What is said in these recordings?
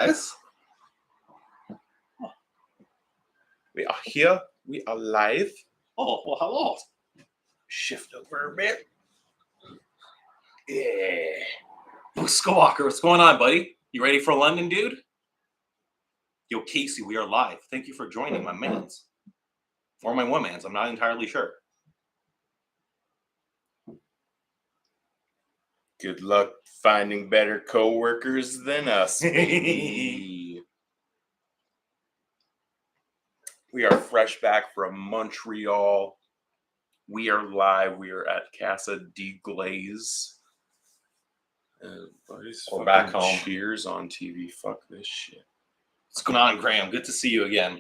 Yes. We are here. We are live. Oh, well, hello. Shift over a bit. Yeah. Skywalker, what's going on, buddy? You ready for London, dude? Yo, Casey, we are live. Thank you for joining my mans. Or my woman's, I'm not entirely sure. Good luck finding better co-workers than us, baby. We are fresh back from Montreal. We are live. We are at Casa de Glaze. We're back home. Cheers on TV. Fuck this shit. What's going on, Graham? Good to see you again.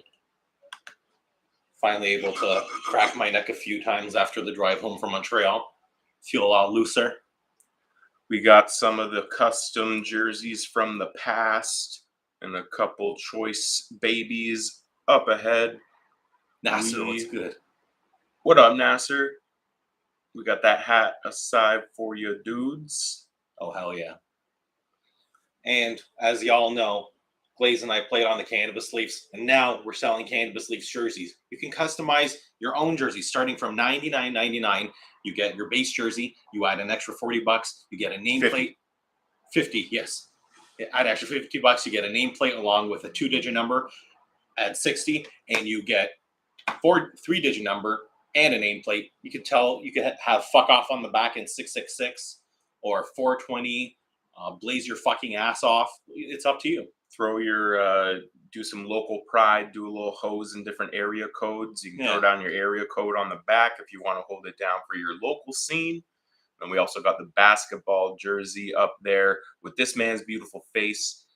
Finally able to crack my neck a few times after the drive home from Montreal. Feel a lot looser. We got some of the custom jerseys from the past and a couple choice babies up ahead. Nasser, what's good? What up, Nasser? We got that hat aside for you dudes. Oh, hell yeah. And as y'all know, Glaze and I played on the Cannabis Leafs, and now we're selling Cannabis Leafs jerseys. You can customize your own jersey starting from $99.99. You get your base jersey. You add an extra $40. You get a nameplate. 50, yes. Add extra $50. You get a nameplate along with a 2-digit number. Add 60, and you get 3-digit number and a nameplate. You could have fuck off on the back in 666 or 420. Blaze your fucking ass off. It's up to you. Throw your do some local pride, do a little hose in different area codes. You can throw down your area code on the back if you want to hold it down for your local scene. And we also got the basketball jersey up there with this man's beautiful face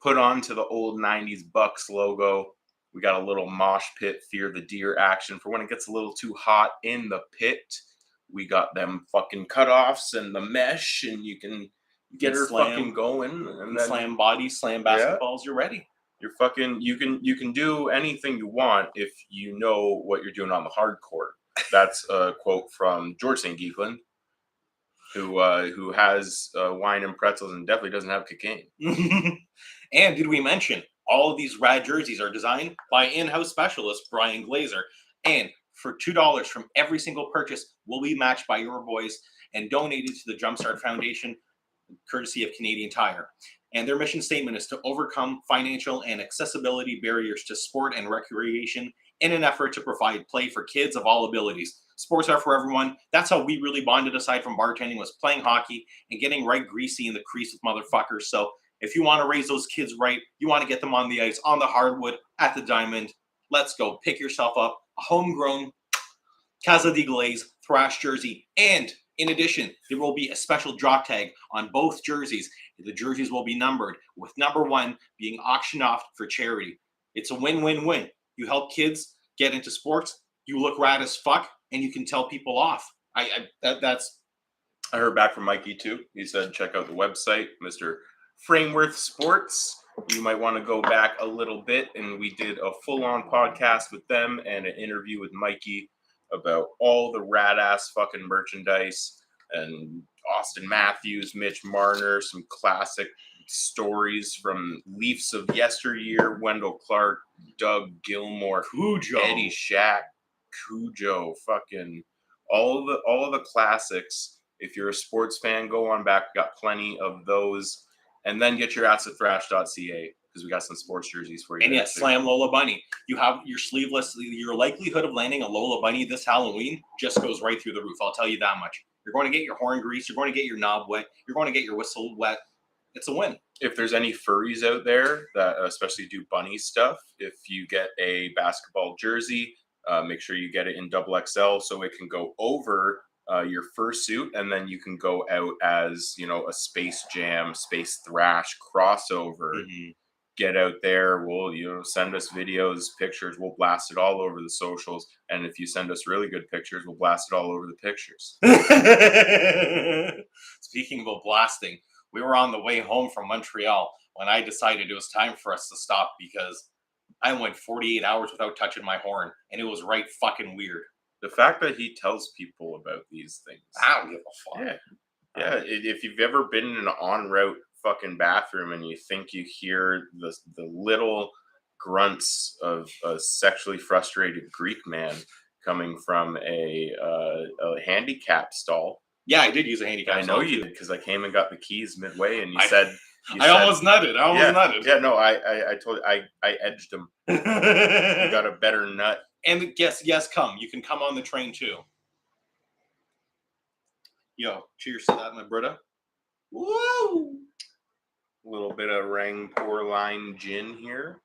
put onto the old 90s Bucks logo. We got a little mosh pit, fear the deer action for when it gets a little too hot in the pit. We got them fucking cutoffs and the mesh, and you can get her fucking going, and then slam bodies, slam basketballs. You're ready. You're fucking. You can do anything you want if you know what you're doing on the hard court. That's a quote from George St. Geekland, who has wine and pretzels and definitely doesn't have cocaine. And did we mention all of these rad jerseys are designed by in-house specialist Brian Glazer, and for $2 from every single purchase will be matched by your boys and donated to the Jumpstart Foundation, courtesy of Canadian Tire. And their mission statement is to overcome financial and accessibility barriers to sport and recreation in an effort to provide play for kids of all abilities. Sports are for everyone. That's how we really bonded, aside from bartending, was playing hockey and getting right greasy in the crease with motherfuckers. So if you want to raise those kids right, you want to get them on the ice, on the hardwood, at the diamond, let's go. Pick yourself up a homegrown Casa de Glaze Thrashed jersey. And in addition, there will be a special drop tag on both jerseys. The jerseys will be numbered, with number 1 being auctioned off for charity. It's a win-win-win. You help kids get into sports, you look rad as fuck, and you can tell people off. I heard back from Mikey too. He said check out the website, Mr. Frameworth Sports. You might want to go back a little bit, and we did a full-on podcast with them and an interview with Mikey about all the rad-ass fucking merchandise, and Austin Matthews, Mitch Marner, some classic stories from Leafs of yesteryear, Wendell Clark, Doug Gilmore, Cujo, Eddie Shack, Cujo, fucking all of the classics. If you're a sports fan, go on back. We got plenty of those. And then get your ass at thrash.ca, because we got some sports jerseys for you. And yes, slam Lola Bunny. You have your sleeveless. Your likelihood of landing a Lola Bunny this Halloween just goes right through the roof. I'll tell you that much. You're going to get your horn grease. You're going to get your knob wet. You're going to get your whistle wet. It's a win. If there's any furries out there that especially do bunny stuff, if you get a basketball jersey, make sure you get it in XXL so it can go over your fursuit, and then you can go out as, a Space Jam, Space Thrash crossover. Mm-hmm. Get out there. We'll, send us videos, pictures. We'll blast it all over the socials. And if you send us really good pictures, we'll blast it all over the pictures. Speaking of blasting, we were on the way home from Montreal when I decided it was time for us to stop, because I went 48 hours without touching my horn, and it was right fucking weird. The fact that he tells people about these things. I don't give a fuck. Yeah. If you've ever been in an en route fucking bathroom and you think you hear the little grunts of a sexually frustrated Greek man coming from a handicap stall. Yeah, I did use a handicap. I know you did because I came and got the keys midway, and you said. I almost nutted. Yeah, no, I told you, I edged him. You got a better nut. And yes, come. You can come on the train too. Yo, cheers to that, my brother. Woo! A little bit of Rangpur line gin here.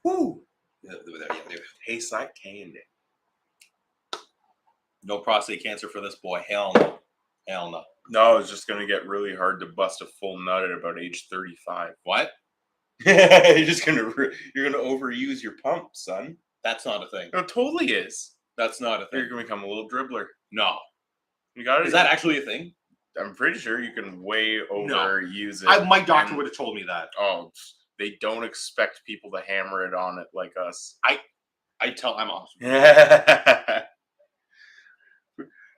Woo! Tastes like candy. No prostate cancer for this boy. Hell no. Hell no. No, it's just gonna get really hard to bust a full nut at about age 35. What? you're gonna overuse your pump, son. That's not a thing. No, it totally is. That's not a thing. You're gonna become a little dribbler. No. You got it. Is that actually a thing? I'm pretty sure you can way overuse it. My doctor would have told me that. Oh, they don't expect people to hammer it on it like us. I'm awesome.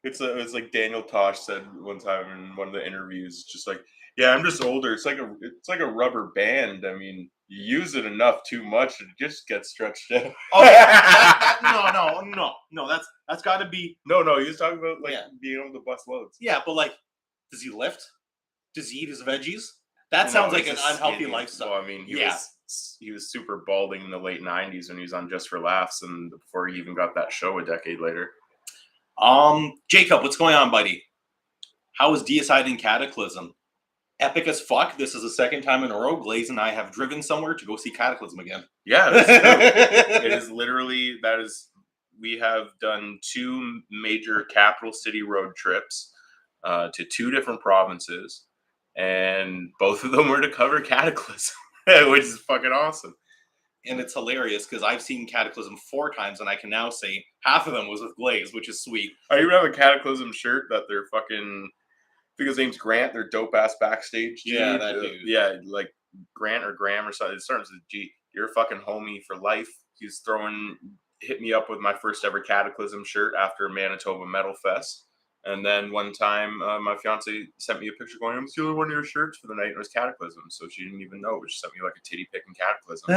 It's like Daniel Tosh said one time in one of the interviews, just like, yeah, I'm just older. It's like a rubber band. I mean, you use it enough too much, it just gets stretched out. No. That's got to be. No. He was talking about being able to bust loads. Yeah, but like, does he lift? Does he eat his veggies? That sounds like an unhealthy lifestyle. Well, I mean, he was super balding in the late 90s when he was on Just for Laughs, and before he even got that show a decade later. Jacob, what's going on, buddy? How is Deicide in Cataclysm? Epic as fuck. This is the second time in a row Glaze and I have driven somewhere to go see Cataclysm again. Yeah, that's true. It is literally, we have done 2 major capital city road trips to 2 different provinces, and both of them were to cover Cataclysm, which is fucking awesome. And it's hilarious because I've seen Cataclysm 4 times, and I can now say half of them was with Glaze, which is sweet. I even have a Cataclysm shirt that they're fucking, I think his name's Grant, they're dope ass backstage dude. Yeah, that dude. Yeah, like Grant or Graham or something. It starts with G. You're a fucking homie for life. He's hit me up with my first ever Cataclysm shirt after Manitoba Metal Fest. And then one time, my fiance sent me a picture going, I'm stealing one of your shirts for the night. And it was Cataclysm. So she didn't even know. But she sent me like a titty picking Cataclysm.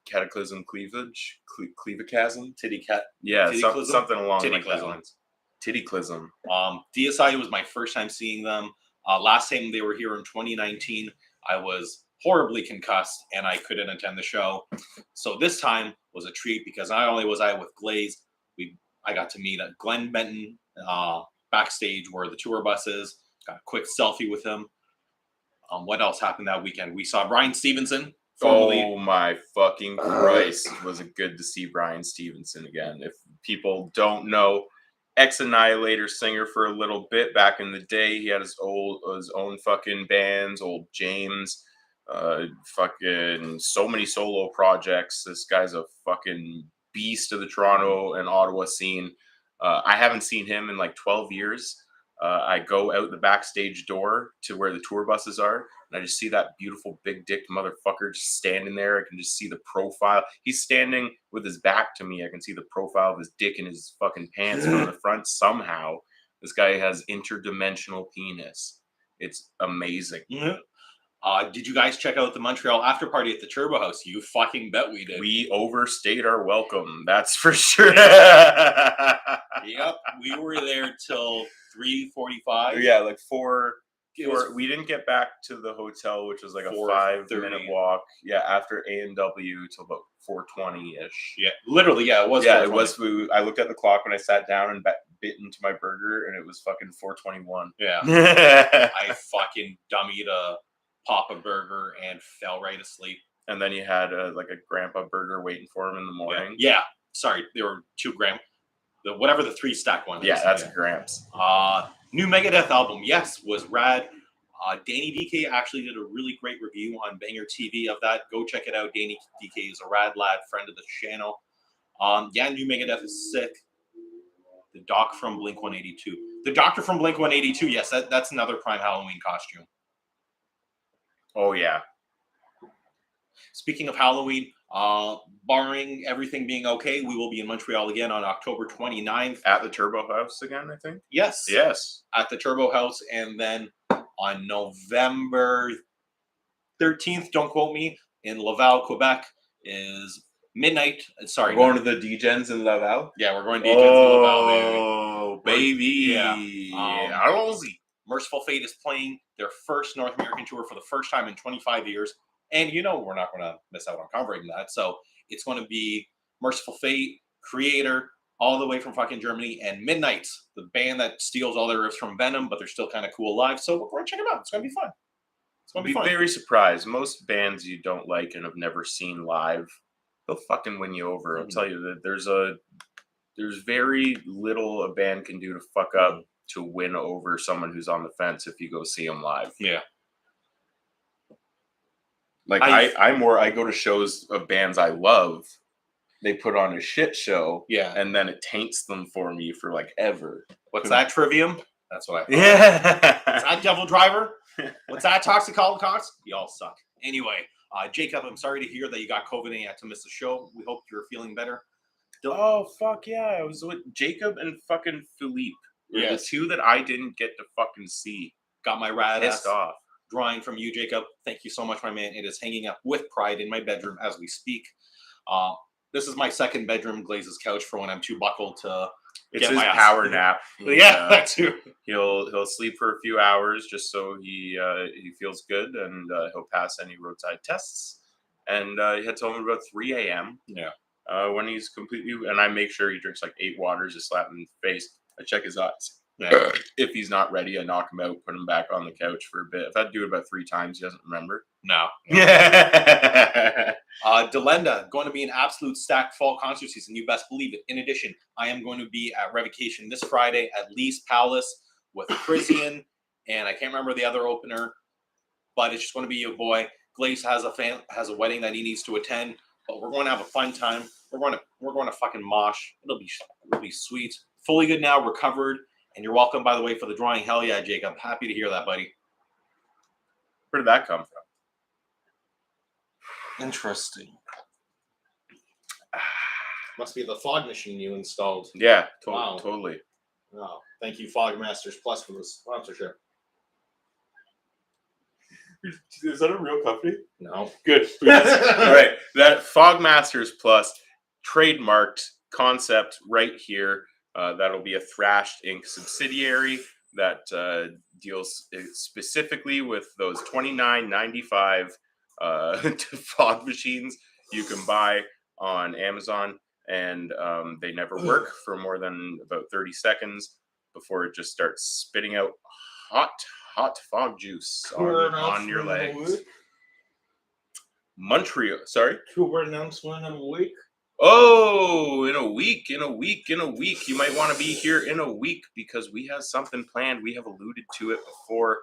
Cataclysm cleavage? Cleavacasm? Yeah, something along like that lines. Tittyclism. DSI was my first time seeing them. Last time they were here in 2019, I was horribly concussed and I couldn't attend the show. So this time was a treat because not only was I with Glaze, I got to meet Glenn Benton backstage where the tour bus is. Got a quick selfie with him. What else happened that weekend? We saw Brian Stevenson. Oh my fucking Christ. Was it good to see Brian Stevenson again. If people don't know, Ex-Annihilator singer for a little bit back in the day. He had his own fucking bands, Old James, fucking so many solo projects. This guy's a fucking beast of the Toronto and Ottawa scene. I haven't seen him in like 12 years. I go out the backstage door to where the tour buses are, and I just see that beautiful big dick motherfucker just standing there. I can just see the profile. He's standing with his back to me. I can see the profile of his dick in his fucking pants from the front. Somehow, this guy has interdimensional penis. It's amazing. Mm-hmm. Did you guys check out the Montreal after party at the Turbo House? You fucking bet we did. We overstayed our welcome. That's for sure. Yep, we were there till 3:45. Yeah, like 4. We didn't get back to the hotel, which was like a 5-minute walk. Yeah, after A&W till about 4:20-ish. Yeah, literally. Yeah, it was. Yeah, it was. I looked at the clock when I sat down and bit into my burger, and it was fucking 4:21. Yeah, I fucking dummied a Papa burger and fell right asleep. And then you had like a grandpa burger waiting for him in the morning. Yeah. Sorry, there were 2 grams. Whatever the 3-stack one is. Yeah, that's Gramps. New Megadeth album, yes, was rad. Danny DK actually did a really great review on Banger TV of that. Go check it out. Danny DK is a rad lad, friend of the channel. Yeah, New Megadeth is sick. The Doc from Blink-182. The Doctor from Blink-182, yes, that's another prime Halloween costume. Oh, yeah. Speaking of Halloween, Barring everything being okay, we will be in Montreal again on October 29th. At the Turbo House again, I think. Yes. Yes. At the Turbo House. And then on November 13th, don't quote me, in Laval, Quebec, is midnight. Sorry. We're going to the D-Gens in Laval? Yeah, we're going to D-Gens in Laval, baby. Oh, baby. Allons-y. Merciful Fate is playing their first North American tour for the first time in 25 years. And we're not going to miss out on covering that. So it's going to be Merciful Fate, Creator, all the way from fucking Germany, and Midnight, the band that steals all their riffs from Venom, but they're still kind of cool live. So we're going to check them out. It's going to be fun. It's going to be fun. Very surprised. Most bands you don't like and have never seen live, they'll fucking win you over. I'll tell you that there's very little a band can do to fuck up to win over someone who's on the fence if you go see them live. Yeah. Like I go to shows of bands I love. They put on a shit show, and then it taints them for me for like ever. What's that, Trivium? That's what I thought. Yeah. What's that, Devil Driver? What's that, Toxic Holocaust? Y'all suck. Anyway, Jacob, I'm sorry to hear that you got COVID and you had to miss the show. We hope you're feeling better. Oh fuck yeah! I was with Jacob and fucking Philippe. The two that I didn't get to fucking see. Got my rad ass off. Drawing from you, Jacob. Thank you so much, my man. It is hanging up with pride in my bedroom as we speak. This is my second bedroom, Glaze's couch, for when I'm too buckled to It's his power nap. That too. He'll sleep for a few hours just so he feels good, and he'll pass any roadside tests. And he heads home at about 3 a.m. Yeah. When he's completely, and I make sure he drinks like 8 waters, just slap him in the face. I check his eyes. Yeah. If he's not ready, I knock him out, put him back on the couch for a bit. If I do it about 3 times, he doesn't remember. No. Delenda, going to be an absolute stacked fall concert season. You best believe it. In addition, I am going to be at Revocation this Friday at Lee's Palace with Frisian, and I can't remember the other opener, but it's just going to be your boy. Glaze has a wedding that he needs to attend, but we're going to have a fun time. We're going to fucking mosh. It'll be sweet. Fully good now, recovered, and you're welcome, by the way, for the drawing. Hell yeah, Jacob. Happy to hear that, buddy. Where did that come from? Interesting. Must be the fog machine you installed. Yeah, wow. Totally. Oh, thank you, Fogmasters Plus, for the sponsorship. Is that a real company? No. Good. All right. That Fogmasters Plus trademarked concept right here. That'll be a Thrashed Inc. subsidiary that deals specifically with those $29.95 fog machines you can buy on Amazon, and they never work for more than about 30 seconds before it just starts spitting out hot fog juice on your legs. Montreal, sorry? Tour announcement in a week. Oh, in a week. You might want to be here in a week because we have something planned. We have alluded to it before.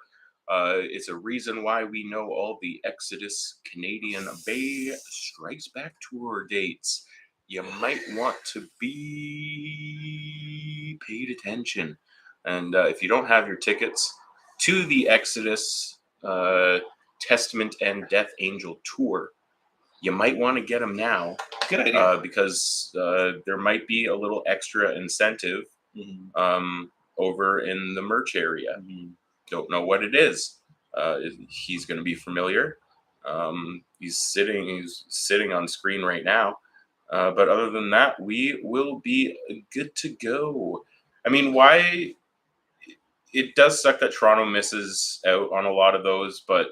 It's a reason why we know all the Exodus Canadian Bay Strikes Back tour dates. You might want to be paid attention. And if you don't have your tickets to the Exodus Testament and Death Angel tour, you might want to get them now. Good idea. Because there might be a little extra incentive over in the merch area. Don't know what it is. He's going to be familiar. He's sitting on screen right now. But other than that, we will be good to go. I mean, why? It does suck that Toronto misses out on a lot of those, but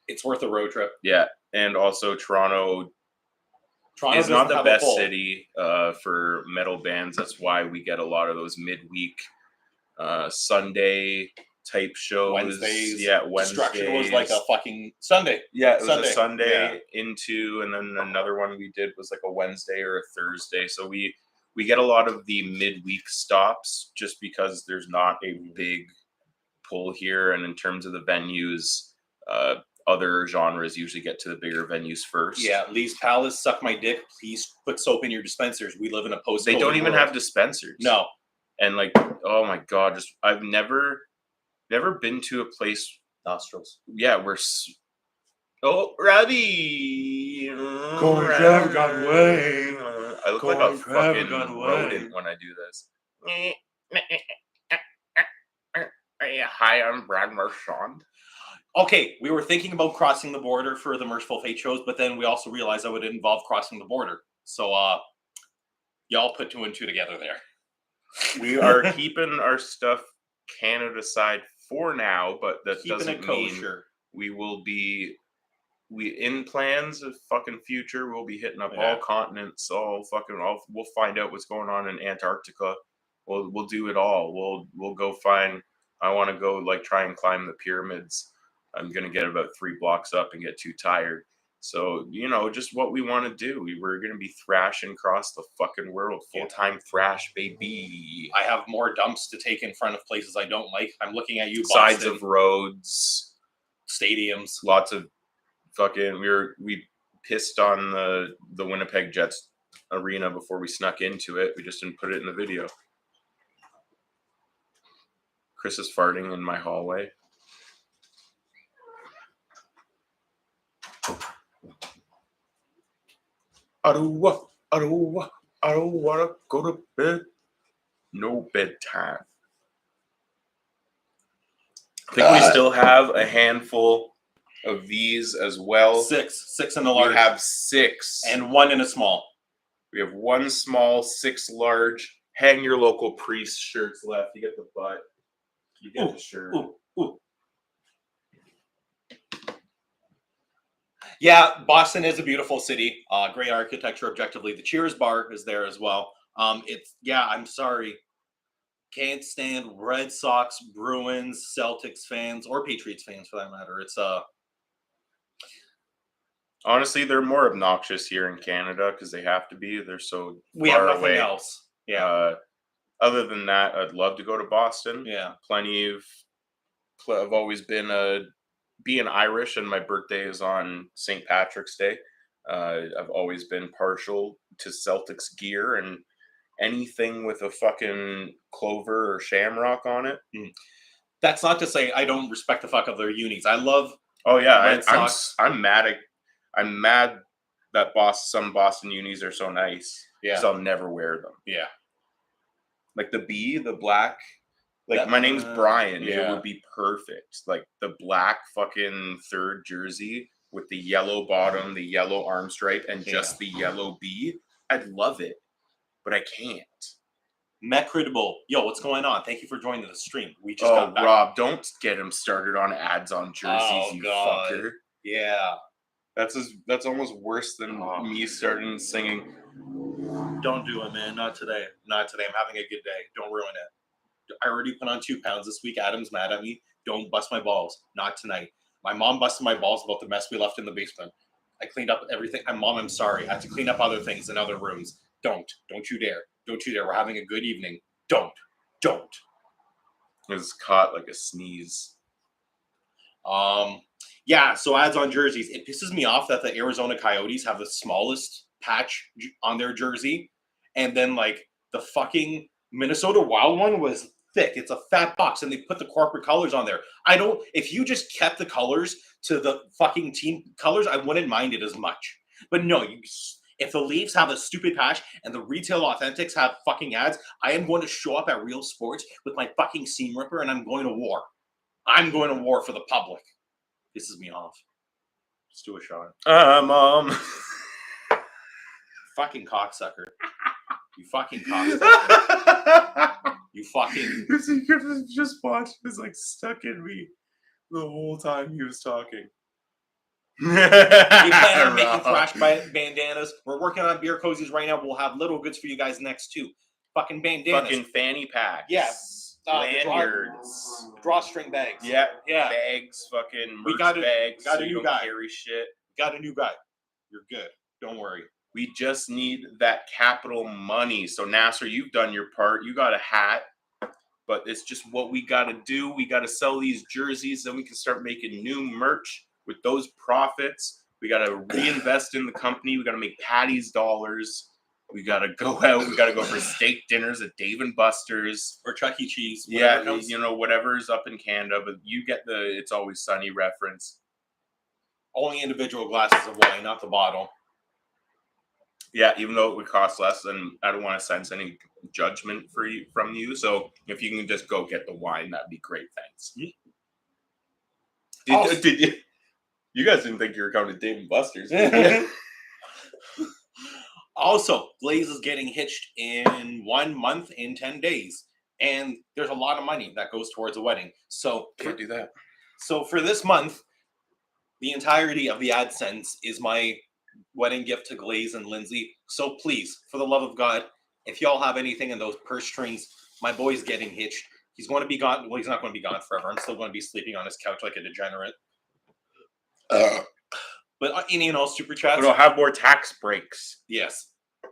it's worth a road trip. Yeah, and also Toronto is not the best city for metal bands. That's why we get a lot of those midweek Sunday type shows. Wednesdays. Yeah, Wednesdays. Destruction was like a fucking Sunday. Yeah, it was a Sunday into, and then another one we did was like a Wednesday or a Thursday. So we get a lot of the midweek stops just because there's not a big pull here. And in terms of the venues, other genres usually get to the bigger venues first. Yeah, Lee's Palace, suck my dick. Please put soap in your dispensers. We live in a post-COVID They don't even world. have dispensers. No. And like, oh my God, I've never been to a place. Nostrils. Yeah, where Oh, Robbie! Corn Trevor got away. I look like a Corn Trevor fucking got away. rodent when I do this. Hi, I'm Brad Marchand. Okay, we were thinking about crossing the border for the Merciful Fate shows, but then we also realized that would involve crossing the border. So, y'all put 2 and 2 together there. We are keeping our stuff Canada side for now, but that Keeping doesn't it mean kosher. we will be. We in plans of fucking future. We'll be hitting up Yeah. all continents. We'll find out what's going on in Antarctica. We'll do it all. We'll go find. I want to go like try and climb the pyramids. I'm gonna get about 3 blocks up and get too tired. So just what we want to do. We're gonna be thrashing across the fucking world, full-time thrash, baby. I have more dumps to take in front of places I don't like. I'm looking at you, Boston. Sides of roads, stadiums, lots of fucking. We pissed on the Winnipeg Jets arena before we snuck into it. We just didn't put it in the video. Chris is farting in my hallway. I don't want to go to bed. No bedtime. I think we still have a handful of these as well. 6 in the large. We have 6. And 1 in a small. We have 1 small, 6 large. Hang your local priest shirts left. You get the butt. You get the shirt. Ooh. Yeah, Boston is a beautiful city. Great architecture, objectively. The Cheers bar is there as well. I'm sorry. Can't stand Red Sox, Bruins, Celtics fans, or Patriots fans for that matter. It's honestly, they're more obnoxious here in Canada because they have to be. They're so we far have nothing away. else. Yeah. Other than that, I'd love to go to Boston. Yeah. I've always been being Irish, and my birthday is on St. Patrick's Day. I've always been partial to Celtics gear and anything with a fucking clover or shamrock on it. That's not to say I don't respect the fuck of their unis. I love. Oh yeah, Red Sox. I'm mad that some Boston unis are so nice. Yeah. Because I'll never wear them. Yeah. Like the black. Like my name's Brian. Yeah. It would be perfect. Like the black fucking 3rd jersey with the yellow bottom, the yellow arm stripe, and just the yellow B. I'd love it, but I can't. Mecridible. Yo, what's going on? Thank you for joining the stream. We just got back. Rob, don't get him started on ads on jerseys, you fucker. Yeah. That's almost worse than me starting singing. Don't do it, man. Not today. Not today. I'm having a good day. Don't ruin it. I already put on 2 pounds this week. Adam's mad at me. Don't bust my balls. Not tonight. My mom busted my balls about the mess we left in the basement. I cleaned up everything. Mom, I'm sorry. I had to clean up other things in other rooms. Don't you dare. Don't you dare. We're having a good evening. Don't. It was caught like a sneeze. Yeah, so ads on jerseys. It pisses me off that the Arizona Coyotes have the smallest patch on their jersey. And then, like, the fucking Minnesota Wild one was thick. It's a fat box, and they put the corporate colors on there. If you just kept the colors to the fucking team colors, I wouldn't mind it as much. But no, if the Leafs have a stupid patch and the Retail Authentics have fucking ads, I am going to show up at Real Sports with my fucking seam ripper, and I'm going to war. I'm going to war for the public. Pisses me off. Let's do a shot. Mom. Fucking cocksucker. You fucking cocksucker. You fucking. Just watch. It was like stuck in me the whole time he was talking. We plan on making thrash bandanas. We're working on beer cozies right now. We'll have little goods for you guys next too. Fucking bandanas. Fucking fanny packs. Yeah. Lanyards. Drawstring bags. Yeah. Bags. Fucking merch bags. We got a new guy. Carry shit. Got a new guy. You're good. Don't worry. We just need that capital money. So Nasser, you've done your part. You got a hat. But it's just what we got to do. We got to sell these jerseys. Then we can start making new merch with those profits. We got to reinvest in the company. We got to make Patty's dollars. We got to go out. We got to go for steak dinners at Dave & Buster's. Or Chuck E. Cheese. Yeah, whatever's up in Canada. But you get the It's Always Sunny reference. Only individual glasses of wine, not the bottle. Yeah, even though it would cost less, and I don't want to sense any judgment from you. So if you can just go get the wine, that'd be great. Thanks. Did you? You guys didn't think you were coming to Dave and Buster's. Also, Glaze is getting hitched in 1 month in 10 days. And there's a lot of money that goes towards a wedding. So Can't do that. So for this month, the entirety of the AdSense is my wedding gift to Glaze and Lindsay. So please, for the love of God, if y'all have anything in those purse strings, my boy's getting hitched. He's going to be gone. Well, he's not going to be gone forever. I'm still going to be sleeping on his couch like a degenerate. But any and all super chats. We'll have more tax breaks. Yes.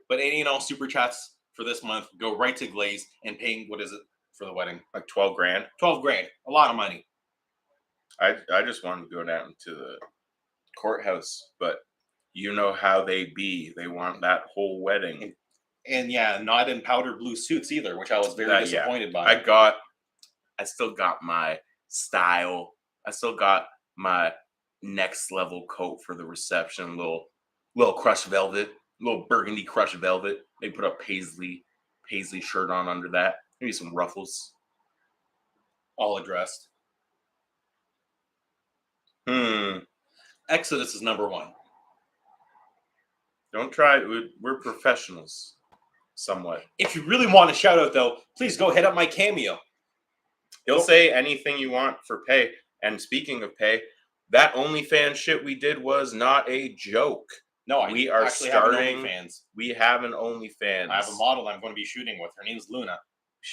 But any and all super chats for this month go right to Glaze and paying, what is it for the wedding? Like 12 grand. 12 grand. A lot of money. I just wanted to go down to the courthouse, but you know how they be. They want that whole wedding. And yeah, not in powder blue suits either, which I was very disappointed by. I still got my style. I still got my next level coat for the reception. Little crushed velvet, little burgundy crushed velvet. They put a paisley shirt on under that. Maybe some ruffles. All addressed. Exodus is number 1. Don't try. We're professionals, somewhat. If you really want a shout out, though, please go hit up my Cameo. He'll say anything you want for pay. And speaking of pay, that OnlyFans shit we did was not a joke. No, we are starting. OnlyFans. We have an OnlyFans. I have a model I'm going to be shooting with. Her name's Luna.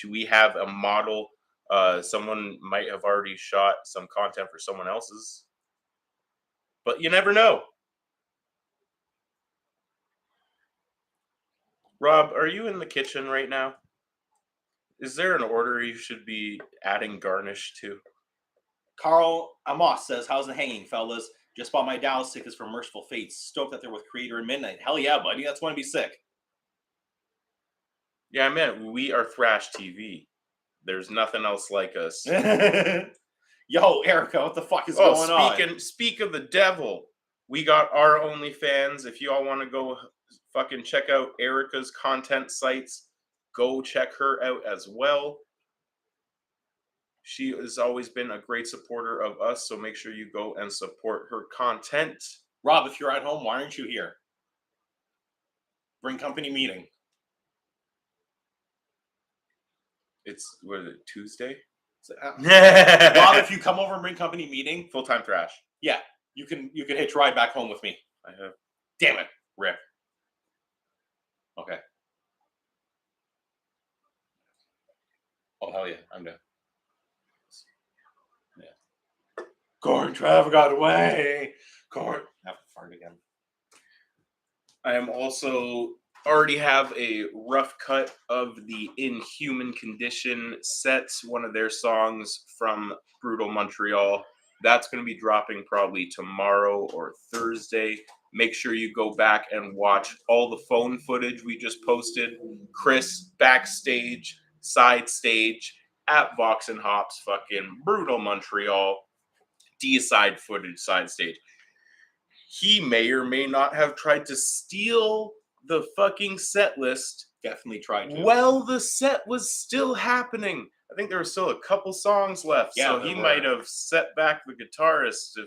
We have a model. Someone might have already shot some content for someone else's. But you never know. Rob, are you in the kitchen right now? Is there an order you should be adding garnish to? Carl Amos says, how's it hanging, fellas? Just bought my Dallas tickets for Merciful Fates. Stoked that they're with Creator and Midnight. Hell yeah, buddy. That's going to be sick. Yeah, man, we are Thrashed TV. There's nothing else like us. Yo, Erica, what the fuck is going on? Speak of the devil. We got our OnlyFans. If you all want to go fucking check out Erica's content sites, go check her out as well. She has always been a great supporter of us, so make sure you go and support her content. Rob, if you're at home, why aren't you here? Bring company meeting. It's, what is it, Tuesday? Rob, if you come over and bring company meeting, full-time Thrash. Yeah, you can hitch ride back home with me. I have. Damn it, Rip. Okay. Oh hell yeah, I'm down. Yeah. Corn Trav got away. Corn. I have to fart again. I am also already have a rough cut of the Inhuman Condition sets, one of their songs from Brewtal Montreal. That's going to be dropping probably tomorrow or Thursday. Make sure you go back and watch all the phone footage we just posted. Chris, backstage, side stage, at Vox and Hops, fucking Brewtal Montreal, D-side footage, side stage. He may or may not have tried to steal the fucking set list. Definitely tried to. Well, the set was still happening. I think there were still a couple songs left, yeah, so he might have set back the guitarist.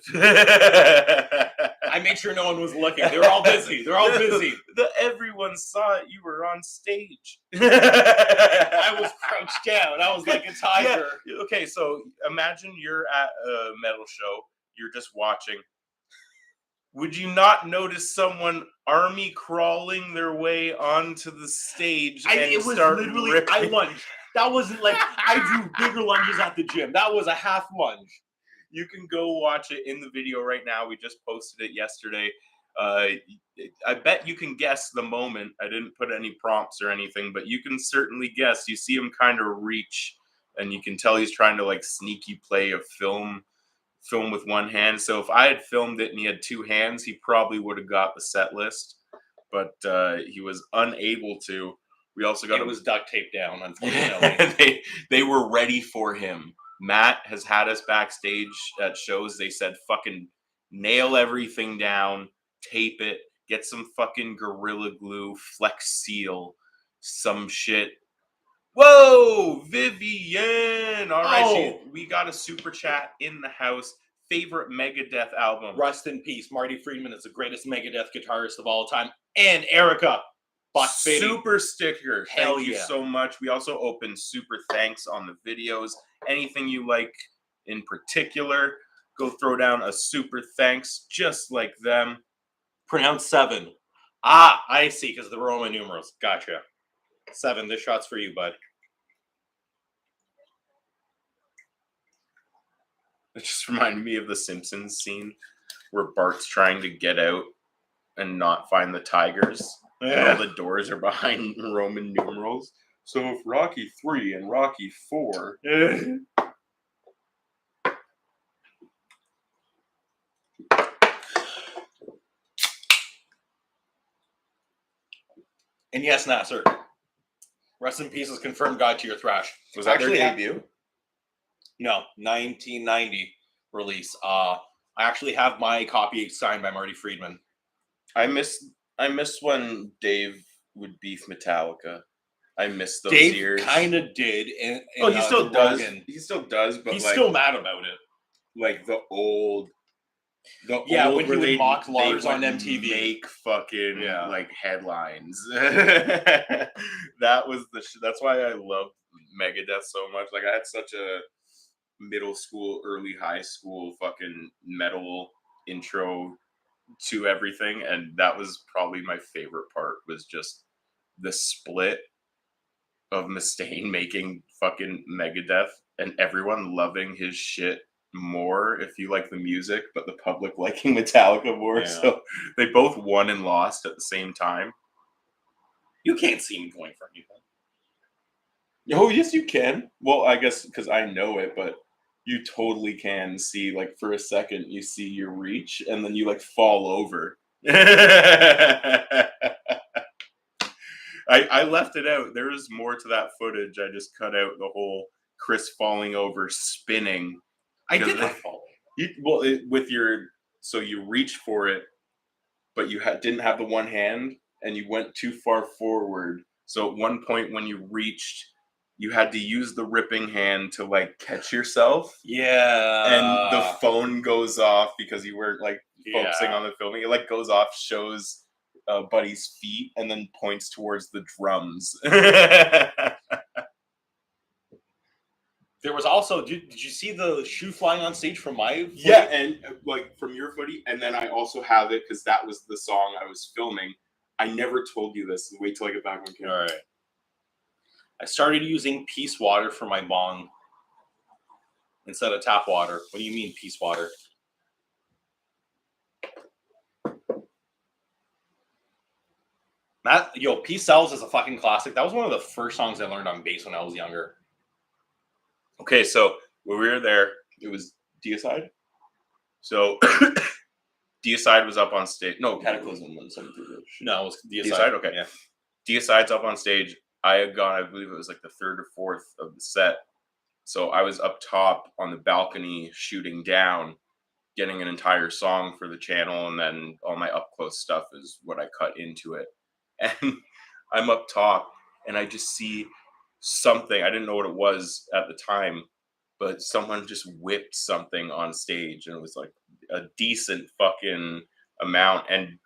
I made sure no one was looking. They were all busy. They're all busy. Everyone saw it. You were on stage. I was crouched down. I was like a tiger. Yeah. Okay, so imagine you're at a metal show. You're just watching. Would you not notice someone army crawling their way onto the stage it was literally, ripping? I lunged. That wasn't like, I do bigger lunges at the gym. That was a half lunge. You can go watch it in the video right now. We just posted it yesterday. I bet you can guess the moment. I didn't put any prompts or anything, but you can certainly guess. You see him kind of reach, and you can tell he's trying to like sneaky play a film with one hand. So if I had filmed it and he had two hands, he probably would have got the set list, but he was unable to. We also got it was duct taped down, unfortunately. they were ready for him. Matt has had us backstage at shows. They said, fucking nail everything down, tape it, get some fucking Gorilla Glue, Flex Seal, some shit. Whoa, Vivian! All right, we got a super chat in the house. Favorite Megadeth album? Rest in peace. Marty Friedman is the greatest Megadeth guitarist of all time. And Erica. Super sticker. Hell Thank you yeah. so much. We also open super thanks on the videos. Anything you like in particular, go throw down a super thanks just like them. Pronounce 7. Ah, I see, because the Roman numerals. Gotcha. 7. This shot's for you, bud. It just reminded me of the Simpsons scene where Bart's trying to get out and not find the tigers. And all the doors are behind Roman numerals. So if Rocky 3 and Rocky 4... And yes, Nasser. Rest in peace is confirmed God to your thrash. Was that Actually, their debut? No, 1990 release. I actually have my copy signed by Marty Friedman. I miss when Dave would beef Metallica. I miss those Dave years. kind of did. In he still does. Rogan. He still does, but he's like, still mad about it. Like the old when he would mock Lars on MTV, make fucking like headlines. That was that's why I love Megadeth so much. Like I had such a middle school, early high school fucking metal intro to everything, and that was probably my favorite part, was just the split of Mustaine making fucking Megadeth and everyone loving his shit more if you like the music, but the public liking Metallica more. Yeah. So they both won and lost at the same time. You can't see me going for anything. Oh, yes, you can. Well, I guess because I know it, but you totally can see, like, for a second, you see your reach, and then you, like, fall over. I left it out. There is more to that footage. I just cut out the whole Chris falling over, spinning. I did not fall. So you reach for it, but you didn't have the one hand, and you went too far forward. So at one point when you reached, you had to use the ripping hand to like catch yourself. Yeah. And the phone goes off because you weren't like focusing on the filming. It like goes off, shows Buddy's feet, and then points towards the drums. There was also, did you see the shoe flying on stage from my footy? Yeah, and like from your footy, and then I also have it because that was the song I was filming. I never told you this. Wait till I get back on camera. All right. I started using Peace Water for my bong instead of tap water. What do you mean Peace Water? Peace Sells is a fucking classic. That was one of the first songs I learned on bass when I was younger. Okay, so when we were there, it was Deicide. So Deicide was up on stage. No, Cataclysm was something. No, it was Deicide. Okay, yeah. Deicide's up on stage. I had gone, I believe it was like the third or fourth of the set. So I was up top on the balcony shooting down, getting an entire song for the channel, and then all my up close stuff is what I cut into it. And I'm up top, and I just see something. I didn't know what it was at the time, but someone just whipped something on stage, and it was like a decent fucking amount, and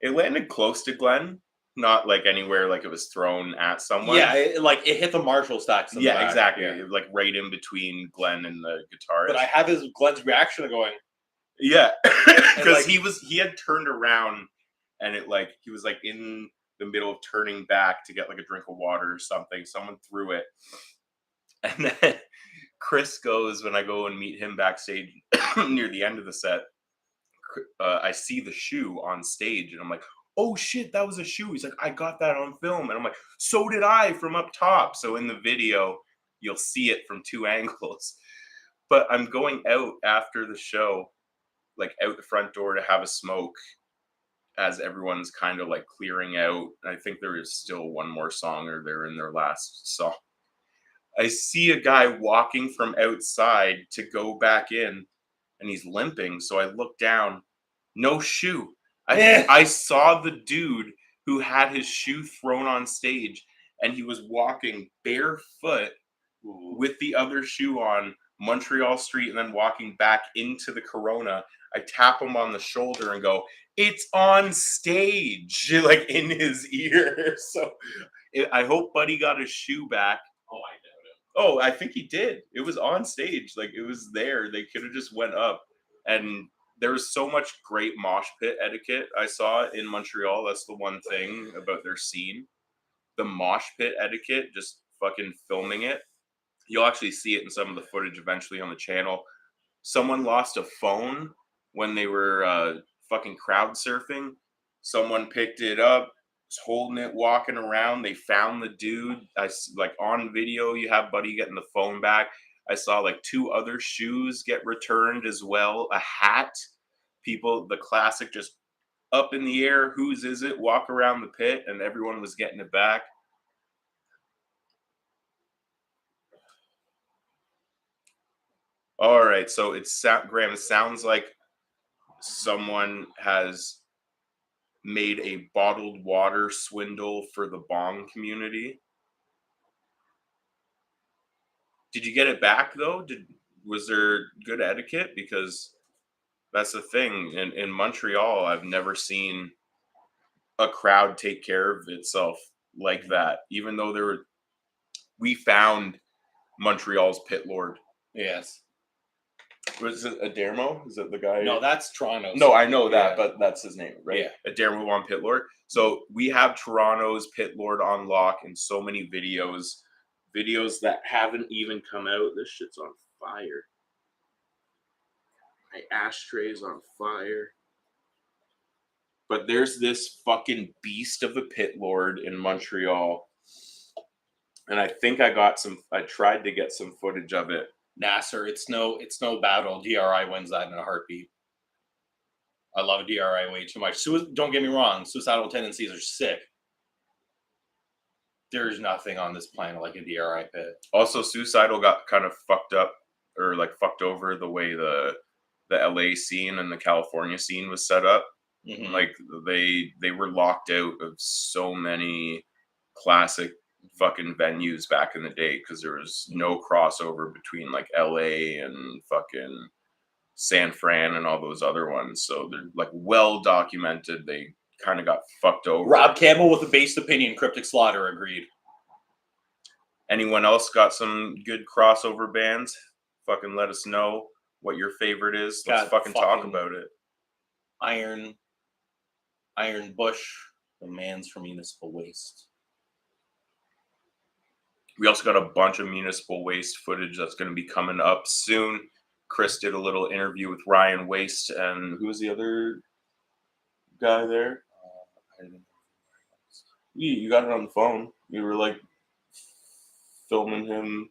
it landed close to Glenn, not like anywhere like it was thrown at someone. Yeah, it hit the Marshall stacks. Yeah, exactly. Yeah. Like right in between Glenn and the guitarist. But I have Glenn's reaction of going, yeah, because like, he had turned around, and he was like in the middle of turning back to get like a drink of water or something. Someone threw it, and then Chris goes, when I go and meet him backstage near the end of the set, I see the shoe on stage, and I'm like, oh shit, that was a shoe. He's like, I got that on film. And I'm like, so did I, from up top. So in the video, you'll see it from two angles. But I'm going out after the show, like out the front door to have a smoke as everyone's kind of like clearing out. I think there is still one more song, or they're in their last song. I see a guy walking from outside to go back in, and he's limping. So I look down, no shoe. I saw the dude who had his shoe thrown on stage, and he was walking barefoot with the other shoe on Montreal Street, and then walking back into the Corona. I tap him on the shoulder and go, "It's on stage," like in his ear. So I hope Buddy got his shoe back. Oh, I doubt it. Oh, I think he did. It was on stage. Like, it was there. They could have just went up. And there was so much great mosh pit etiquette I saw in Montreal. That's the one thing about their scene. The mosh pit etiquette, just fucking filming it. You'll actually see it in some of the footage eventually on the channel. Someone lost a phone when they were fucking crowd surfing. Someone picked it up, was holding it, walking around. They found the dude. Like on video, you have Buddy getting the phone back. I saw like 2 other shoes get returned as well. A hat. People, the classic, just up in the air. Whose is it? Walk around the pit, and everyone was getting it back. All right, so Graham, it sounds like someone has made a bottled water swindle for the bong community. Did you get it back though? Was there good etiquette? Because that's the thing. In Montreal, I've never seen a crowd take care of itself like that. Even though we found Montreal's pit lord. Yes. Was it Adermo? Is that the guy? No, that's Toronto. No, I know that, but that's his name, right? Yeah. Adermo on Pit Lord. So we have Toronto's Pit Lord on lock in so many videos that haven't even come out. This shit's on fire. My ashtray's on fire. But there's this fucking beast of a Pit Lord in Montreal. And I think I tried to get some footage of it. Nasser, it's no battle. DRI wins that in a heartbeat. I love DRI way too much. Don't get me wrong, suicidal tendencies are sick. There's nothing on this planet like a DRI pit. Also, Suicidal got kind of fucked up, or like fucked over the way the LA scene and the California scene was set up. Mm-hmm. Like they were locked out of so many classic fucking venues back in the day because there was no crossover between like LA and fucking San Fran and all those other ones. So they're like well documented. They kind of got fucked over. Rob Campbell with a based opinion. Cryptic Slaughter agreed. Anyone else got some good crossover bands? Fucking let us know what your favorite is. Let's fucking talk about it. Iron Bush, the Man's from Municipal Waste. We also got a bunch of Municipal Waste footage that's going to be coming up soon. Chris did a little interview with Ryan Waste, and who was the other guy there? You got it on the phone. You were like filming him.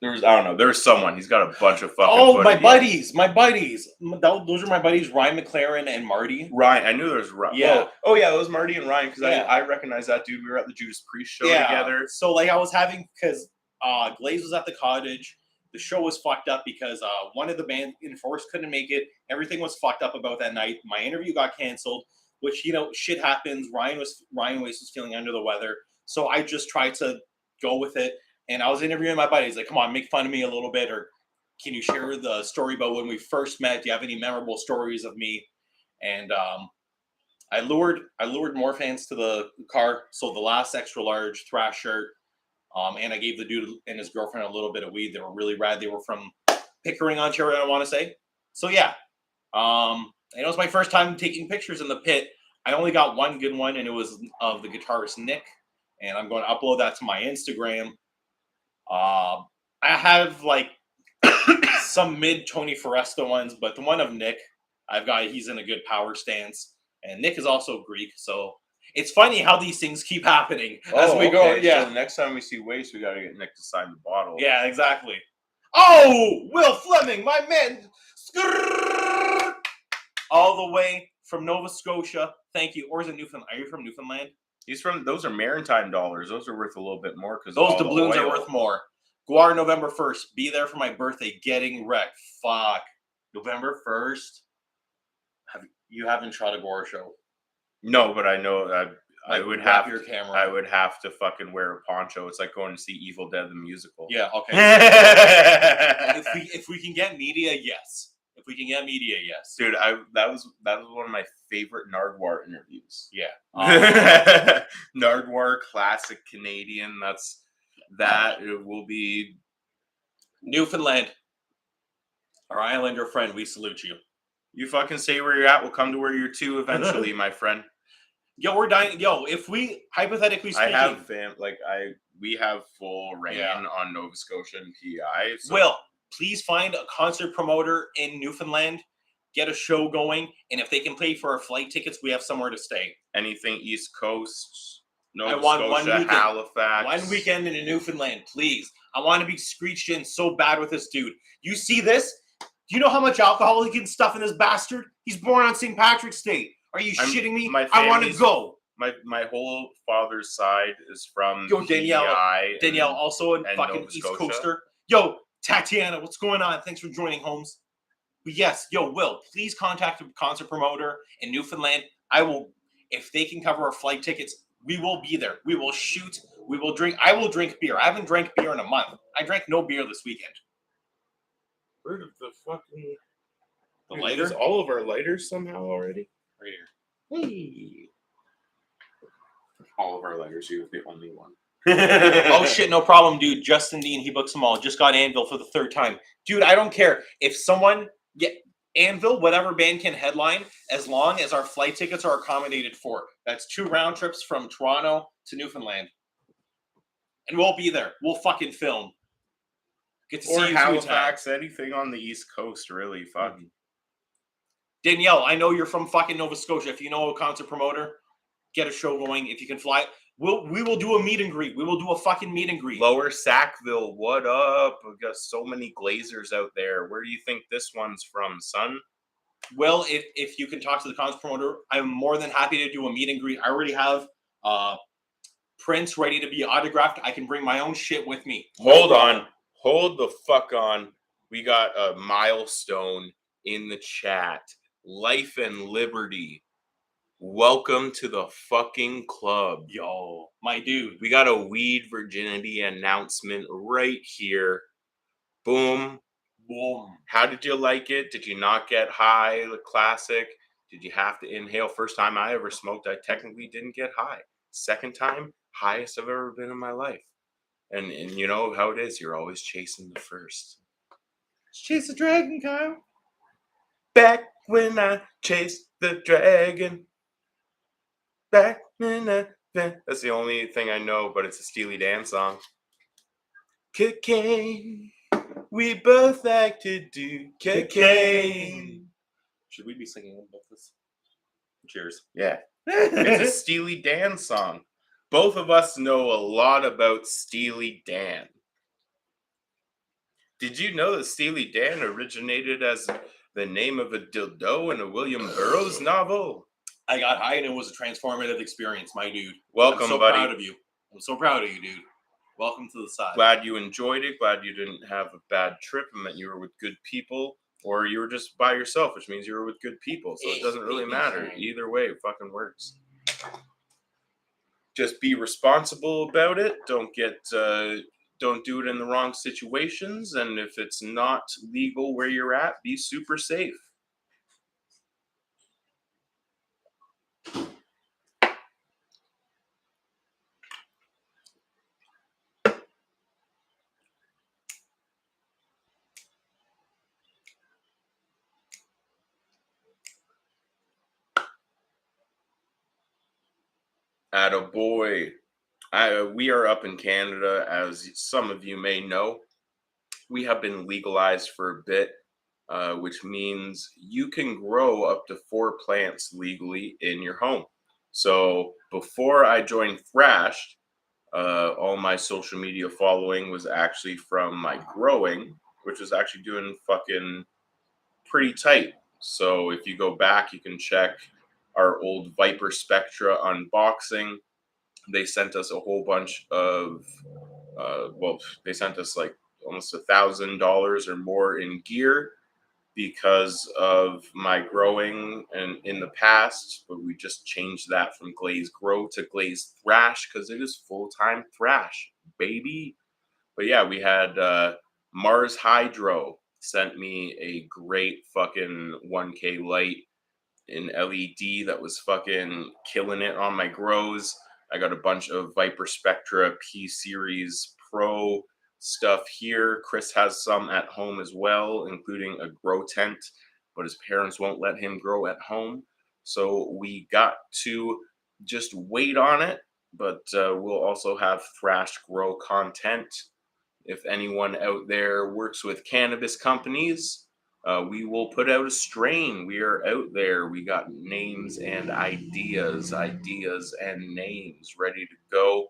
I don't know. There's someone. He's got a bunch of fucking. Oh, my buddies. Those are my buddies, Ryan McLaren and Marty. Ryan, I knew there was Ryan. Yeah. Oh yeah, it was Marty and Ryan because I recognize that dude. We were at the Judas Priest show together. So like I was having because Glaze was at the cottage. The show was fucked up because one of the band in Force couldn't make it. Everything was fucked up about that night. My interview got canceled, which shit happens. Ryan Wace was feeling under the weather, so I just tried to go with it. And I was interviewing my buddies, like, come on, make fun of me a little bit, or can you share the story about when we first met? Do you have any memorable stories of me? And I lured more fans to the car. So the last extra large Thrashed shirt, and I gave the dude and his girlfriend a little bit of weed. They were really rad. They were from Pickering, Ontario, I want to say. So yeah, it was my first time taking pictures in the pit. I only got one good one, and it was of the guitarist Nick. And I'm going to upload that to my Instagram. I have like some mid Tony Foresta ones, but the one of Nick, he's in a good power stance, and Nick is also Greek, so it's funny how these things keep happening as we go. Yeah, so the next time we see Waste, we got to get Nick to sign the bottle. Yeah, exactly. Oh, Will Fleming, my man, all the way from Nova Scotia. Thank you. Or is it Newfoundland? Are you from Newfoundland? Those are maritime dollars. Those are worth a little bit more because those doubloons are worth more. Guar, November 1st. Be there for my birthday. Getting wrecked. Fuck. November 1st. You haven't shot a Guar show. No, but I know I would wrap have your camera. I would have to fucking wear a poncho. It's like going to see Evil Dead the musical. Yeah, okay. if we can get media, yes. If we can get media, yes. Dude, that was one of my favorite Nardwuar interviews. Yeah. Nardwuar, classic Canadian. It will be Newfoundland. Our Islander friend, we salute you. You fucking stay where you're at. We'll come to where you're to eventually, my friend. Yo, we're dying. Yo, if we hypothetically speaking, we have full reign on Nova Scotia and PEI. So. Will, please find a concert promoter in Newfoundland, get a show going, and if they can pay for our flight tickets, we have somewhere to stay. Anything East Coast, Nova Scotia, one weekend, Halifax. One weekend in Newfoundland, please. I want to be screeched in so bad with this dude. You see this? Do you know how much alcohol he can stuff in this bastard? He's born on St. Patrick's Day. Are you shitting me? I want to go. My whole father's side is from Danielle, also a fucking East Coaster. Yo, Tatiana, what's going on? Thanks for joining, Holmes. But yes, Will, please contact a concert promoter in Newfoundland. I will, if they can cover our flight tickets, we will be there. We will shoot. We will drink. I will drink beer. I haven't drank beer in a month. I drank no beer this weekend. Where did the fucking... The lighter? Is all of our lighters somehow already? Right here. Hey. All of our lighters, you have the only one. Oh shit, no problem, dude. Justin Dean, he books them all. Just got Anvil for the 3rd time. Dude, I don't care. If someone Anvil, whatever band can headline, as long as our flight tickets are accommodated for. That's 2 round trips from Toronto to Newfoundland. And we'll be there. We'll fucking film. Get to see you Halifax, anything on the East Coast, really. Fuck. Danielle, I know you're from fucking Nova Scotia. If you know a concert promoter, get a show going. If you can fly, we will do a meet and greet. We will do a fucking meet and greet. Lower Sackville, what up? We've got so many Glazers out there. Where do you think this one's from, son? Well, if you can talk to the concert promoter, I'm more than happy to do a meet and greet. I already have prints ready to be autographed. I can bring my own shit with me. Hold the fuck on. We got a milestone in the chat. Life and Liberty. Welcome to the fucking club. Yo, my dude. We got a weed virginity announcement right here. Boom. Boom. How did you like it? Did you not get high? The classic. Did you have to inhale? First time I ever smoked, I technically didn't get high. Second time, highest I've ever been in my life. And you know how it is. You're always chasing the first. Chase the dragon, Kyle. Back when I chased the dragon. Back when that's the only thing I know, but it's a Steely Dan song. Cocaine. We both like to do cocaine. Should we be singing about this? Cheers. Yeah. It's a Steely Dan song. Both of us know a lot about Steely Dan. Did you know that Steely Dan originated as the name of a dildo in a William Burroughs novel? I got high and it was a transformative experience, my dude. Welcome, I'm so buddy. proud of you. I'm so proud of you, dude. Welcome to the side. Glad you enjoyed it. Glad you didn't have a bad trip and that you were with good people. Or you were just by yourself, which means you were with good people. So it doesn't really matter. Either way, it fucking works. Just be responsible about it. Don't do it in the wrong situations. And if it's not legal where you're at, be super safe. Attaboy. We are up in Canada, as some of you may know. We have been legalized for a bit, which means you can grow up to 4 plants legally in your home. So before I joined Thrashed, all my social media following was actually from my growing, which was actually doing fucking pretty tight. So if you go back, you can check our old Viper Spectra unboxing. They sent us a whole bunch of Well, they sent us like almost $1,000 or more in gear because of my growing and in the past, but we just changed that from Glaze Grow to Glaze Thrash because it is full-time thrash, baby. But yeah, we had Mars Hydro sent me a great fucking 1K light in LED that was fucking killing it on my grows. I got a bunch of Viper Spectra P Series Pro stuff here. Chris has some at home as well, including a grow tent, but his parents won't let him grow at home. So we got to just wait on it, but we'll also have Thrashed grow content. If anyone out there works with cannabis companies, we will put out a strain. We are out there. We got names and ideas and names ready to go.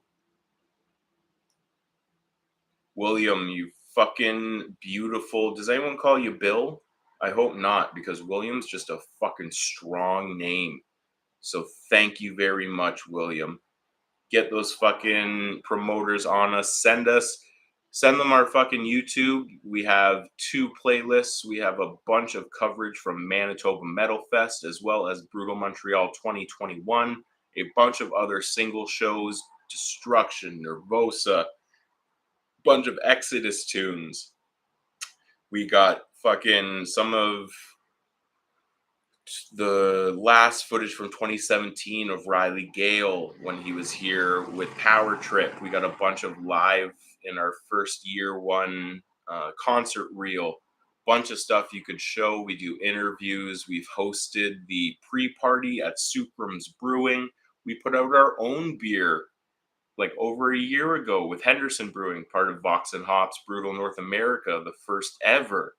William, you fucking beautiful. Does anyone call you Bill? I hope not, because William's just a fucking strong name. So thank you very much, William. Get those fucking promoters on us. Send them our fucking YouTube. We have 2 playlists. We have a bunch of coverage from Manitoba Metal Fest as well as Brewtal Montreal 2021. A bunch of other single shows, Destruction, Nervosa, bunch of Exodus tunes. We got fucking some of the last footage from 2017 of Riley Gale when he was here with Power Trip. We got a bunch of live in our first year one concert reel. Bunch of stuff you could show. We do interviews. We've hosted the pre-party at Sucrum's Brewing. We put out our own beer like over a year ago with Henderson Brewing, part of Vox and Hops Brewtal North America, the first ever.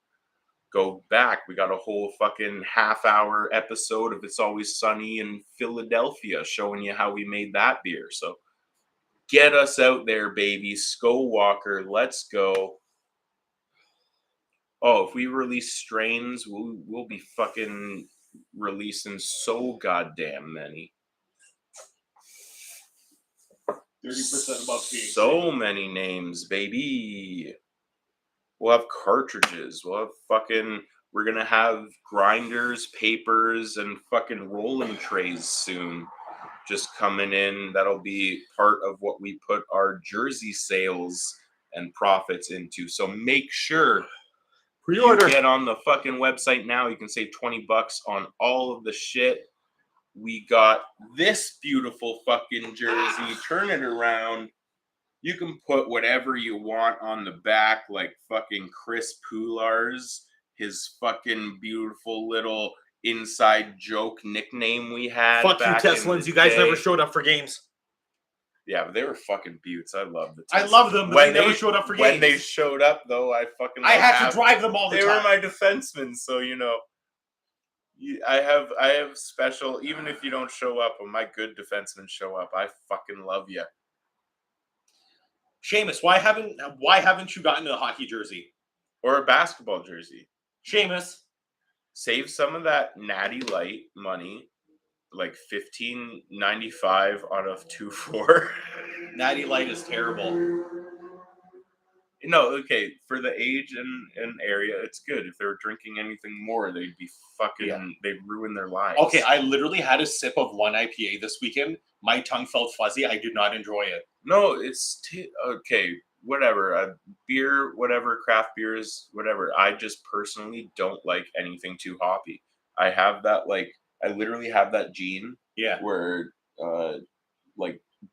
Go back. We got a whole fucking half-hour episode of It's Always Sunny in Philadelphia showing you how we made that beer. So get us out there, baby. Sko Walker, let's go. Oh, if we release strains, we'll be fucking releasing so goddamn many. 30% above THC. So many names, baby. We'll have cartridges. We'll have we're going to have grinders, papers, and fucking rolling trays soon just coming in. That'll be part of what we put our jersey sales and profits into. So make sure Pre-order. you get on the fucking website now. You can save $20 on all of the shit. We got this beautiful fucking jersey. Turn it around. You can put whatever you want on the back, like fucking Chris Poular's, his fucking beautiful little inside joke nickname we had. Fuck you, back in Teslans. the You guys day. never showed up for games. Yeah, but they were fucking beauts. I love the I Teslans. love them, but they never showed up for When games. they showed up, though, I fucking I had to drive them all the They time. were my defensemen, so you know. I have special. Even if you don't show up, when my good defensemen show up, I fucking love you. Seamus, why haven't you gotten a hockey jersey? Or a basketball jersey. Seamus. Save some of that Natty Light money, like $15.95 out of 2.4. Natty Light is terrible. No, okay, for the age and area, it's good. If they were drinking anything more, they'd be fucking, they'd ruin their lives. Okay, I literally had a sip of one IPA this weekend. My tongue felt fuzzy. I did not enjoy it. No, it's, okay, whatever. Beer, whatever, craft beers, whatever. I just personally don't like anything too hoppy. I have that, I literally have that gene. Yeah. Where,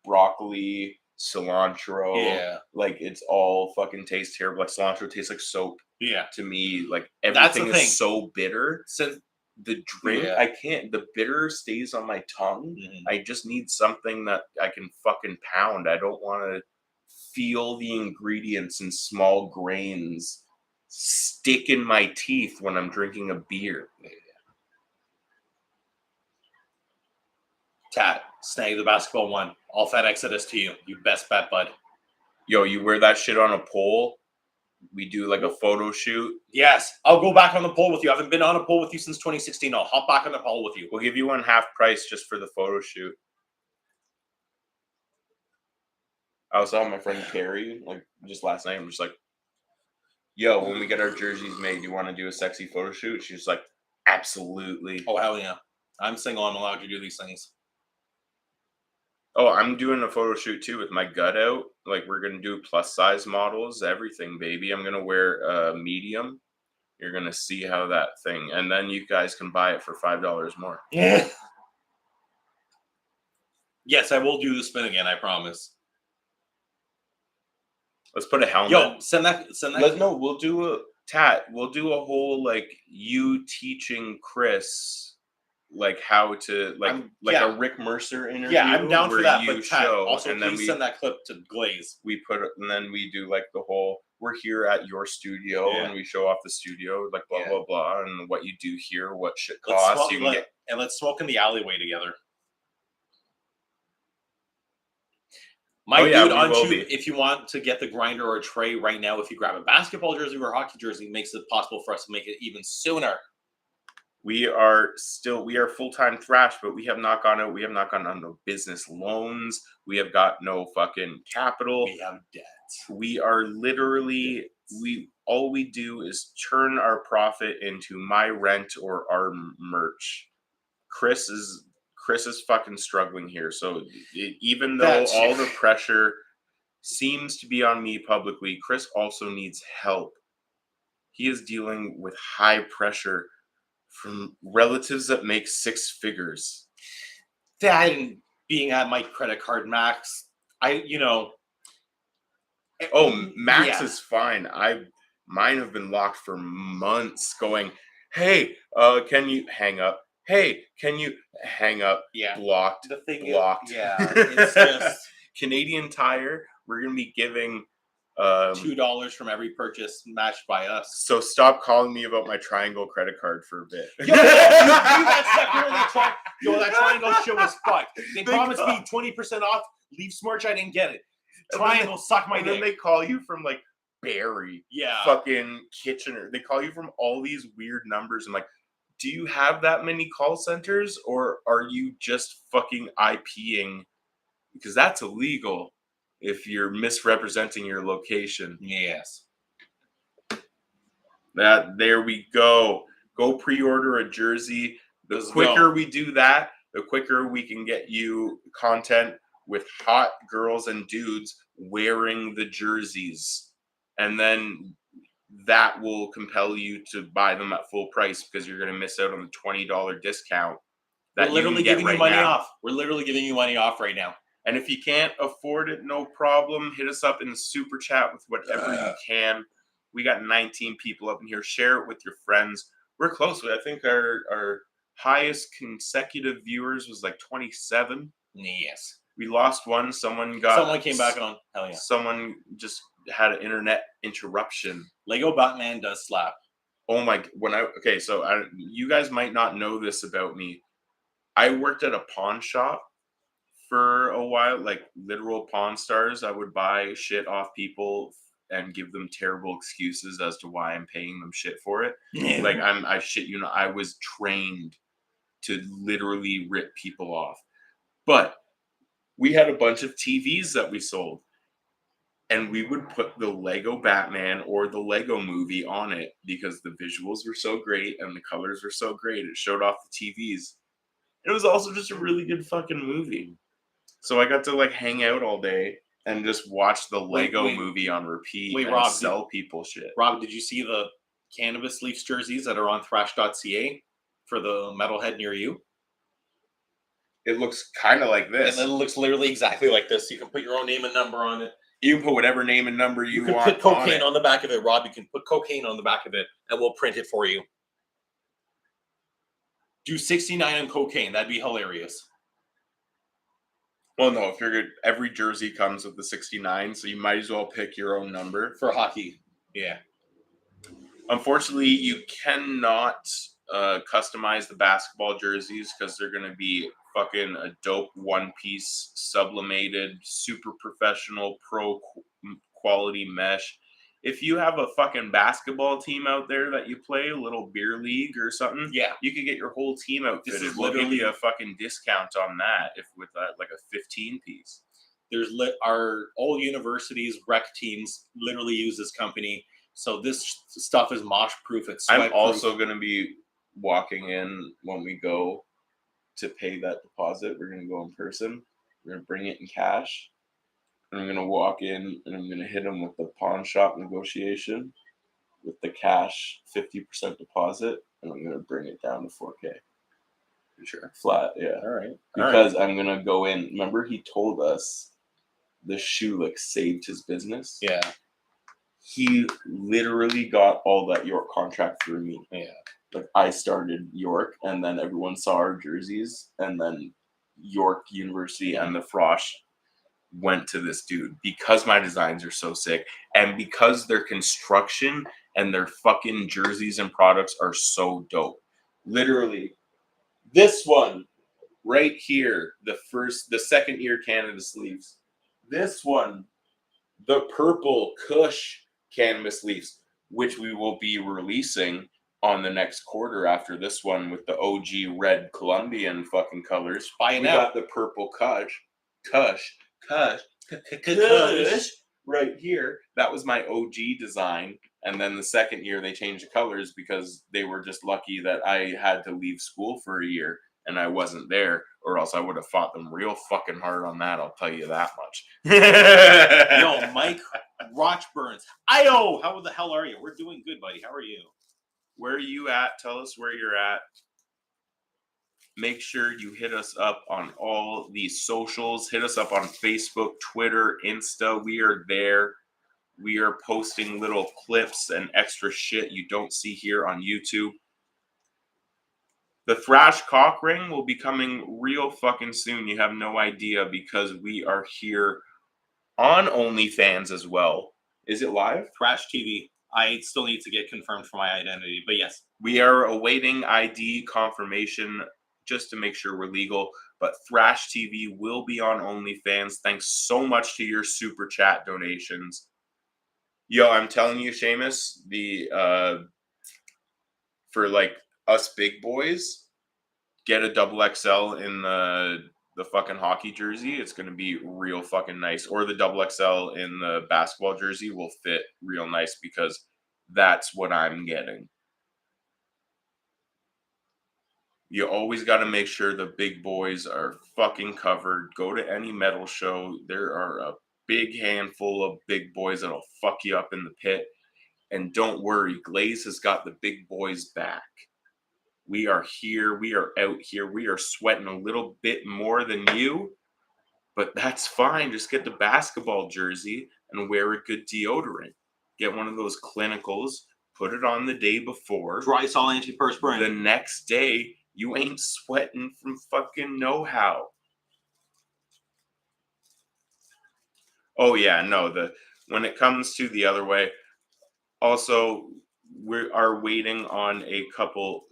broccoli, cilantro. Yeah. It's all fucking tastes terrible. Cilantro tastes like soap. Yeah. To me, That's everything the thing. is so bitter. So the drink, Yeah. I can't. The bitter stays on my tongue. Mhm. I just need something that I can fucking pound. I don't want to feel the ingredients in small grains stick in my teeth when I'm drinking a beer. Tat, snag the basketball one. I'll FedEx it to you. You best bet, bud. Yo, you wear that shit on a pole? We do a photo shoot. Yes, I'll go back on the pole with you. I haven't been on a pole with you since 2016. I'll hop back on the pole with you. We'll give you one half price just for the photo shoot. I also have my friend Carrie, like just last night. I'm just like, yo, when we get our jerseys made, do you want to do a sexy photo shoot? She's like, absolutely. Oh, hell yeah. I'm single. I'm allowed to do these things. Oh, I'm doing a photo shoot too with my gut out. Like we're gonna do plus size models, everything, baby. I'm gonna wear a medium. You're gonna see how that thing, and then you guys can buy it for $5 more. Yeah. Yes, I will do the spin again. I promise. Let's put a helmet. Yo, send that. No, we'll do a whole like you teaching Chris like how to a Rick Mercer interview. Yeah, I'm down for that. But Tat, show, also and then please send that clip to Glaze. we put it, and then we do like the whole. We're here at your studio, and we show off the studio, like blah blah blah, and what you do here, what shit costs. Let's smoke in the alleyway together. My dude on Tube, if you want to get the grinder or a tray right now, if you grab a basketball jersey or a hockey jersey, it makes it possible for us to make it even sooner. We are full-time Thrash, but we have not gone out. We have not gone on no business loans. We have got no fucking capital. We have debt. We are literally, all we do is turn our profit into my rent or our merch. Chris is fucking struggling here. So even though all the pressure seems to be on me publicly, Chris also needs help. He is dealing with high pressure from relatives that make six figures. That and being at my credit card max, Max is fine. Mine have been locked for months going, hey, can you hang up? Hey, can you hang up? Yeah. Blocked. The thing blocked. It's just Canadian Tire, we're gonna be giving $2 from every purchase matched by us. So stop calling me about my Triangle credit card for a bit. Yo, that Triangle shit was fucked. They promised me 20% off. Leave Smirch, I didn't get it. Triangle suck my dick. And then they call you from like Barrie, fucking Kitchener. They call you from all these weird numbers. I'm like, do you have that many call centers, or are you just fucking IPing? Because that's illegal. If you're misrepresenting your location. Yes. There we go. Go pre-order a jersey. The quicker we do that, the quicker we can get you content with hot girls and dudes wearing the jerseys. And then that will compel you to buy them at full price because you're going to miss out on the $20 discount. We're literally giving you money off. We're literally giving you money off right now. And if you can't afford it, no problem. Hit us up in the super chat with whatever you can. We got 19 people up in here. Share it with your friends. We're close. I think our highest consecutive viewers was like 27. Yes. We lost one. Someone came back on. Hell yeah. Someone just had an internet interruption. Lego Batman does slap. Oh my! You guys might not know this about me. I worked at a pawn shop for a while, like literal Pawn Stars. I would buy shit off people and give them terrible excuses as to why I'm paying them shit for it. Yeah. Like I shit you know, I was trained to literally rip people off. But we had a bunch of TVs that we sold, and we would put the Lego Batman or the Lego Movie on it because the visuals were so great and the colors were so great. It showed off the TVs. It was also just a really good fucking movie. So I got to like hang out all day and just watch the Lego Movie on repeat and Rob, sell people shit. Rob, did you see the Cannabis Leafs jerseys that are on Thrashed.ca for the metalhead near you? It looks kind of like this. And it looks literally exactly like this. You can put your own name and number on it. You can put whatever name and number you want. You can put cocaine on the back of it, Rob. You can put cocaine on the back of it, and we'll print it for you. Do 69 on cocaine. That'd be hilarious. Well, no, if you're good, every jersey comes with the 69, so you might as well pick your own number. For hockey. Yeah. Unfortunately, you cannot customize the basketball jerseys because they're going to be fucking a dope one-piece, sublimated, super professional, pro quality mesh. If you have a fucking basketball team out there that you play, a little beer league or something, you could get your whole team outfitted. We'll give you a fucking discount on that if with like a 15-piece. our all universities, rec teams literally use this company. So this stuff is mosh proof. It's sweat I'm also going to be walking in when we go to pay that deposit. We're going to go in person. We're going to bring it in cash. And I'm going to walk in and I'm going to hit them with the pawn shop negotiation with the cash 50% deposit. And I'm going to bring it down to 4K. Sure. Flat, yeah. All right. Because I'm going to go in. Remember, he told us the shoe like saved his business? Yeah. He literally got all that York contract through me. Yeah. Like I started York, and then everyone saw our jerseys, and then York University and the Thrashed went to this dude because my designs are so sick, and because their construction and their fucking jerseys and products are so dope. Literally, this one right here, the second year Cannabis leaves. This one, the purple Kush Cannabis leaves, which we will be releasing on the next quarter after this one with the OG red Colombian fucking colors. Buy it We now. got the purple Kush right here. That was my OG design. And then the second year they changed the colors because they were just lucky that I had to leave school for a year and I wasn't there, or else I would have fought them real fucking hard on that. I'll tell you that much. Yo, Mike Rochburns. Ayo, how the hell are you? We're doing good, buddy. How are you? Where are you at? Tell us where you're at. Make sure you hit us up on all these socials. Hit us up on Facebook, Twitter, Insta. We are there. We are posting little clips and extra shit you don't see here on YouTube. The Thrashed cock ring will be coming real fucking soon. You have no idea because we are here on OnlyFans as well. Is it live? Thrashed TV. I still need to get confirmed for my identity, but yes. We are awaiting ID confirmation just to make sure we're legal. But Thrashed TV will be on OnlyFans. Thanks so much to your super chat donations. Yo, I'm telling you, Seamus, for like us big boys, get a double XL in the fucking hockey jersey. It's gonna be real fucking nice. Or the double XL in the basketball jersey will fit real nice because that's what I'm getting. You always got to make sure the big boys are fucking covered. Go to any metal show. There are a big handful of big boys that'll fuck you up in the pit. And don't worry, Glaze has got the big boys back. We are here. We are out here. We are sweating a little bit more than you, but that's fine. Just get the basketball jersey and wear a good deodorant. Get one of those clinicals, put it on the day before. Dry Sol antiperspirant. The next day, you ain't sweating from fucking know-how. Oh yeah, no, when it comes to the other way, also we are waiting on a couple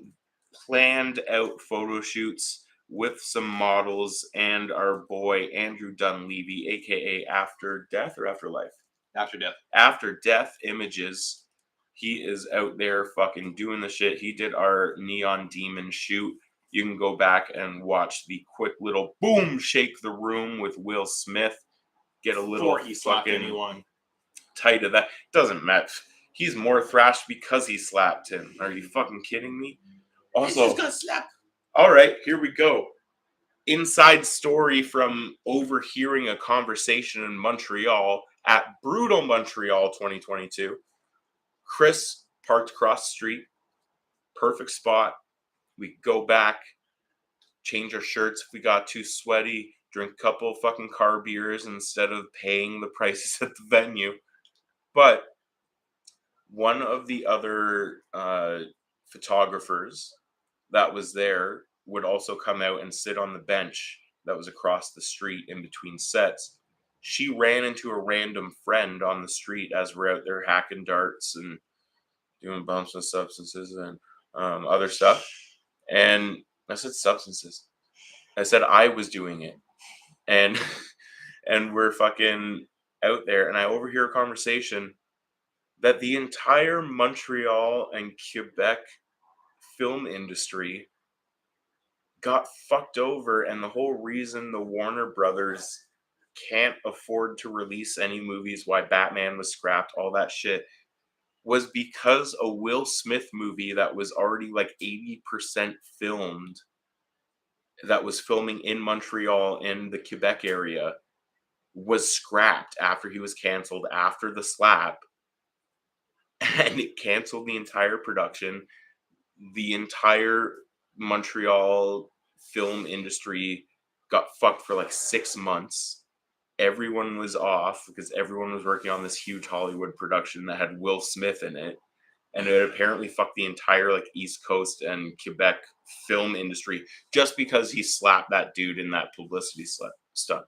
planned out photo shoots with some models and our boy Andrew Dunleavy, aka After Death or Afterlife? After Death. After Death Images. He is out there fucking doing the shit. He did our Neon Demon shoot. You can go back and watch the quick little boom shake the room with Will Smith. Get a little Before he slapped fucking anyone. tight of that. Doesn't matter. He's more thrashed because he slapped him. Are you fucking kidding me? Also, He's gonna slap. All right, here we go. Inside story from overhearing a conversation in Montreal at Brewtal Montreal 2022. Chris parked across the street. Perfect spot. We go back, change our shirts if we got too sweaty, drink a couple fucking car beers instead of paying the prices at the venue. But one of the other photographers that was there would also come out and sit on the bench that was across the street in between sets. She ran into a random friend on the street as we're out there hacking darts and doing bumps with substances and other stuff. And I said substances. I said I was doing it. And we're fucking out there. And I overhear a conversation that the entire Montreal and Quebec film industry got fucked over. And the whole reason the Warner Brothers can't afford to release any movies, why Batman was scrapped, all that shit, was because a Will Smith movie that was already like 80% filmed, that was filming in Montreal in the Quebec area, was scrapped after he was canceled after the slap. And it canceled the entire production. The entire Montreal film industry got fucked for like 6 months. Everyone was off because everyone was working on this huge Hollywood production that had Will Smith in it. And it apparently fucked the entire like East Coast and Quebec film industry just because he slapped that dude in that publicity stunt.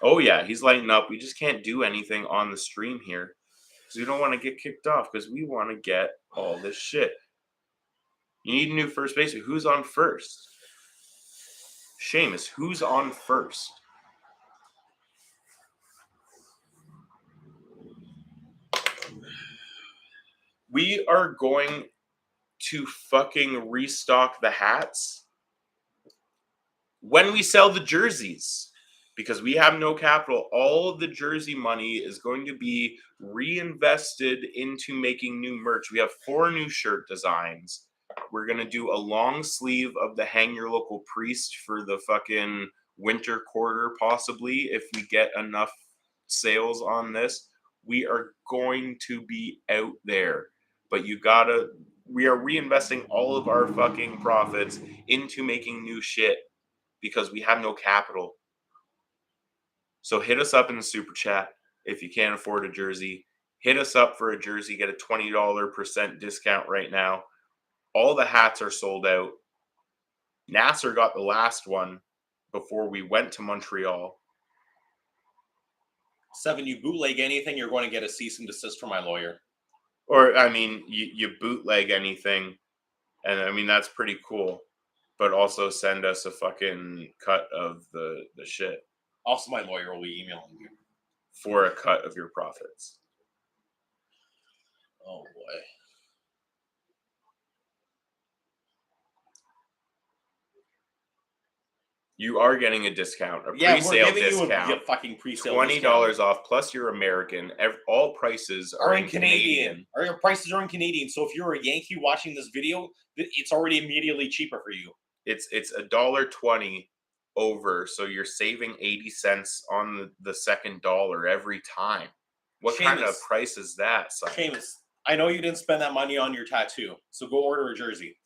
Oh yeah, he's lighting up. We just can't do anything on the stream here because we don't want to get kicked off because we want to get all this shit. You need a new first baseman. Who's on first? Seamus, who's on first? We are going to fucking restock the hats when we sell the jerseys, because we have no capital. All of the jersey money is going to be reinvested into making new merch. We have 4 new shirt designs. We're going to do a long sleeve of the Hang Your Local Priest for the fucking winter quarter, possibly, if we get enough sales on this. We are going to be out there. But we are reinvesting all of our fucking profits into making new shit because we have no capital. So hit us up in the super chat if you can't afford a jersey. Hit us up for a jersey. Get a $20% discount right now. All the hats are sold out. Nasser got the last one before we went to Montreal. 7, you bootleg anything, you're going to get a cease and desist from my lawyer. Or, I mean, you bootleg anything, and I mean, that's pretty cool. But also send us a fucking cut of the shit. Also, my lawyer will be emailing you. For a cut of your profits. Oh, boy. You are getting a discount, a Yeah, pre-sale we're giving discount. you a fucking pre-sale $20 off, plus you're American. All prices are in Canadian. Or your prices are in Canadian. So if you're a Yankee watching this video, it's already immediately cheaper for you. It's $1.20 over, so you're saving 80 cents on the second dollar every time. What kind of price is that, son? Seamus, I know you didn't spend that money on your tattoo, so go order a jersey.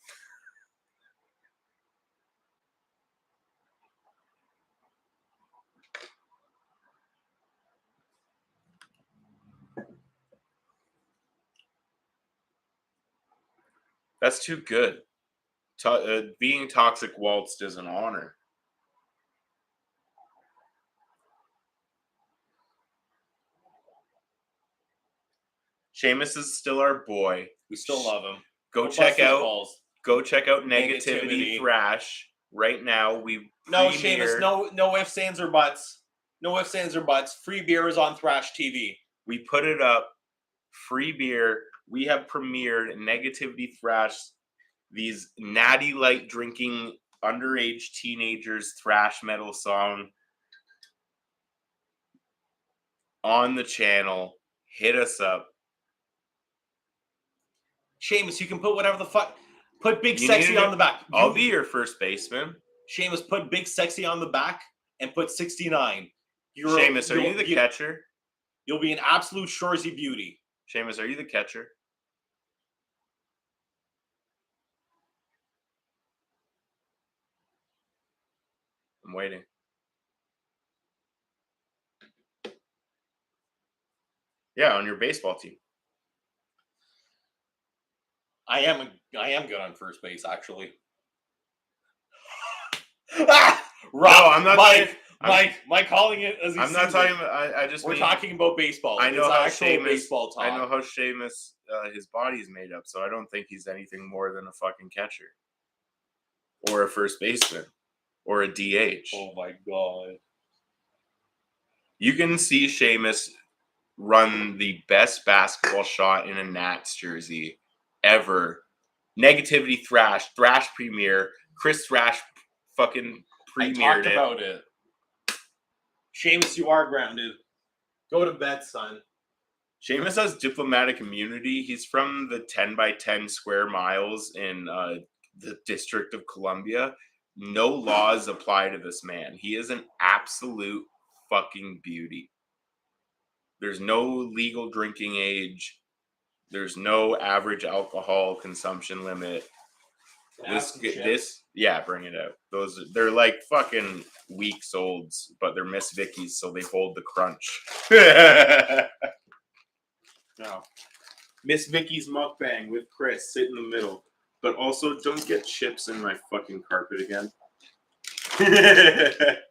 That's too good. Being toxic waltzed is an honor. Seamus is still our boy. We still love him. Go check out Negativity Thrash right now. No, Seamus, no ifs, ands, or buts. No ifs, ands, or buts. Free beer is on Thrash TV. We put it up. Free beer. We have premiered Negativity Thrash, these natty light drinking underage teenagers thrash metal song on the channel. Hit us up. Seamus, you can put whatever the fuck. Put Big Sexy on the back. I'll be your first baseman. Seamus, put Big Sexy on the back and put 69. Seamus, are you the catcher? You'll be an absolute Shoresy beauty. Seamus, are you the catcher? I'm waiting. Yeah, on your baseball team. I am good on first base, actually. No, I'm not. Mike calling it as he I'm not talking about. We're talking about baseball. I know how Seamus. Baseball talk. I know how Seamus, his body is made up, so I don't think he's anything more than a fucking catcher, or a first baseman, or a DH. Oh my god! You can see Seamus run the best basketball shot in a Nats jersey ever. Negativity Thrash premiere. Chris Thrash fucking premiered about it. Seamus, you are grounded. Go to bed, son. Seamus has diplomatic immunity. He's from the 10 by 10 square miles in the District of Columbia. No laws apply to this man. He is an absolute fucking beauty. There's no legal drinking age. There's no average alcohol consumption limit. Yeah, bring it out. They're like fucking weeks olds, but they're Miss Vicky's, so they hold the crunch. No. Miss Vicky's mukbang with Chris. Sit in the middle. But also, don't get chips in my fucking carpet again.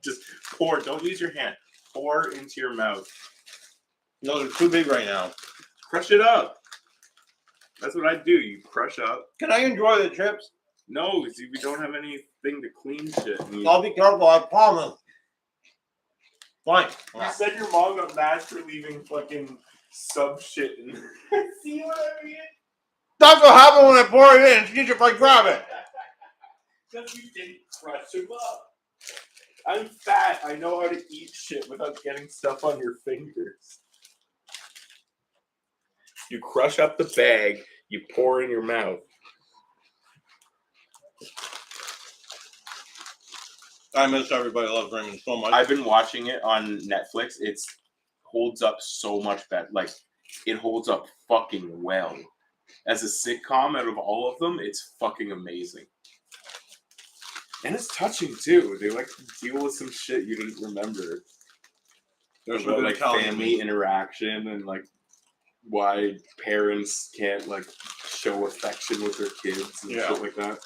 Just pour. Don't use your hand. Pour into your mouth. No, they're too big right now. Crush it up. That's what I do. You crush up. Can I enjoy the chips? No, see, we don't have anything to clean shit. I'll be careful, I promise. Fine. You said your mom got mad for leaving fucking sub shit in. See what I mean? That's what happened when I pour it in. She just like grab it. Because you didn't crush him up. I'm fat. I know how to eat shit without getting stuff on your fingers. You crush up the bag, you pour in your mouth. I miss Everybody Loves Raymond so much. I've been watching it on Netflix. It's holds up so much better. Like, it holds up fucking well. As a sitcom, out of all of them, it's fucking amazing. And it's touching too. They like deal with some shit you didn't remember. There's What like they're telling family me. interaction and like why parents can't like show affection with their kids and shit like that.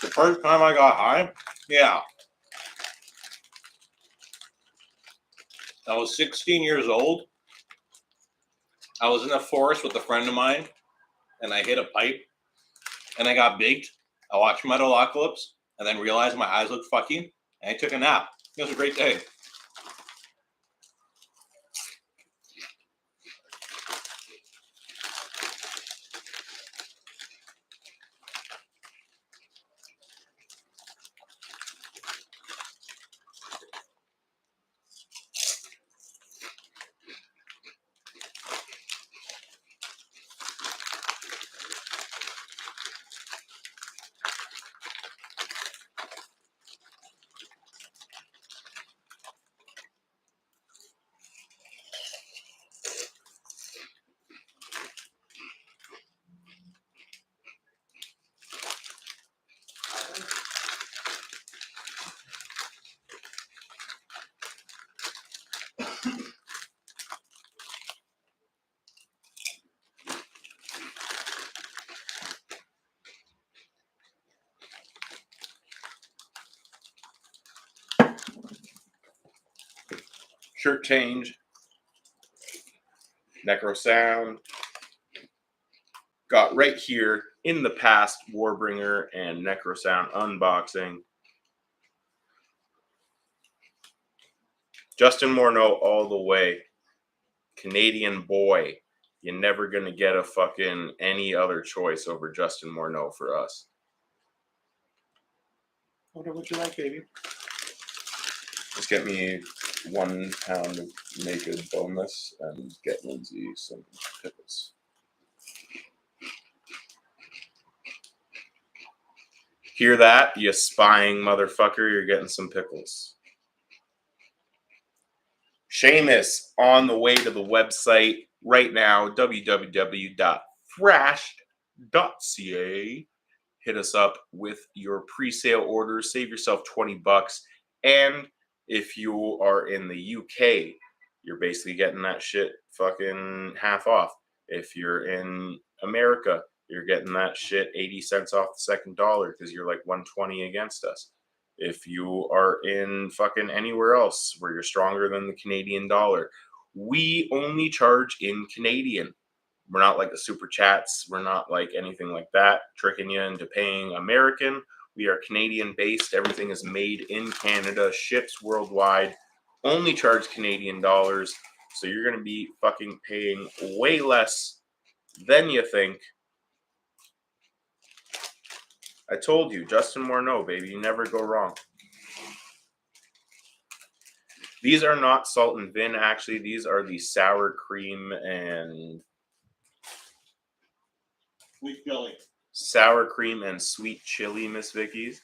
The first time I got high, I was 16 years old. I was in the forest with a friend of mine, and I hit a pipe, and I got baked. I watched Metalocalypse, and then realized my eyes looked fucky, and I took a nap. It was a great day. Shirt change. Necro Sound. Got right here in the past Warbringer and Necro Sound unboxing. Justin Morneau all the way. Canadian boy. You're never going to get a fucking any other choice over Justin Morneau for us. What would you like, baby? Just get me 1 pound of naked boneless and get Lindsay some pickles. Hear that, you spying motherfucker? You're getting some pickles. Seamus on the way to the website right now, www.thrashed.ca. Hit us up with your pre-sale orders. Save yourself $20. And if you are in the UK, you're basically getting that shit fucking half off. If you're in America, you're getting that shit 80 cents off the second dollar because you're like 120 against us. If you are in fucking anywhere else where you're stronger than the Canadian dollar, we only charge in Canadian. We're not like the super chats. We're not like anything like that, tricking you into paying American. We are Canadian based. Everything is made in Canada, ships worldwide, only charge Canadian dollars. So you're going to be fucking paying way less than you think. I told you, Justin Morneau, baby, you never go wrong. These are not salt and vin, actually. These are the sour cream and Sweet chili. Sour cream and sweet chili, Miss Vicky's.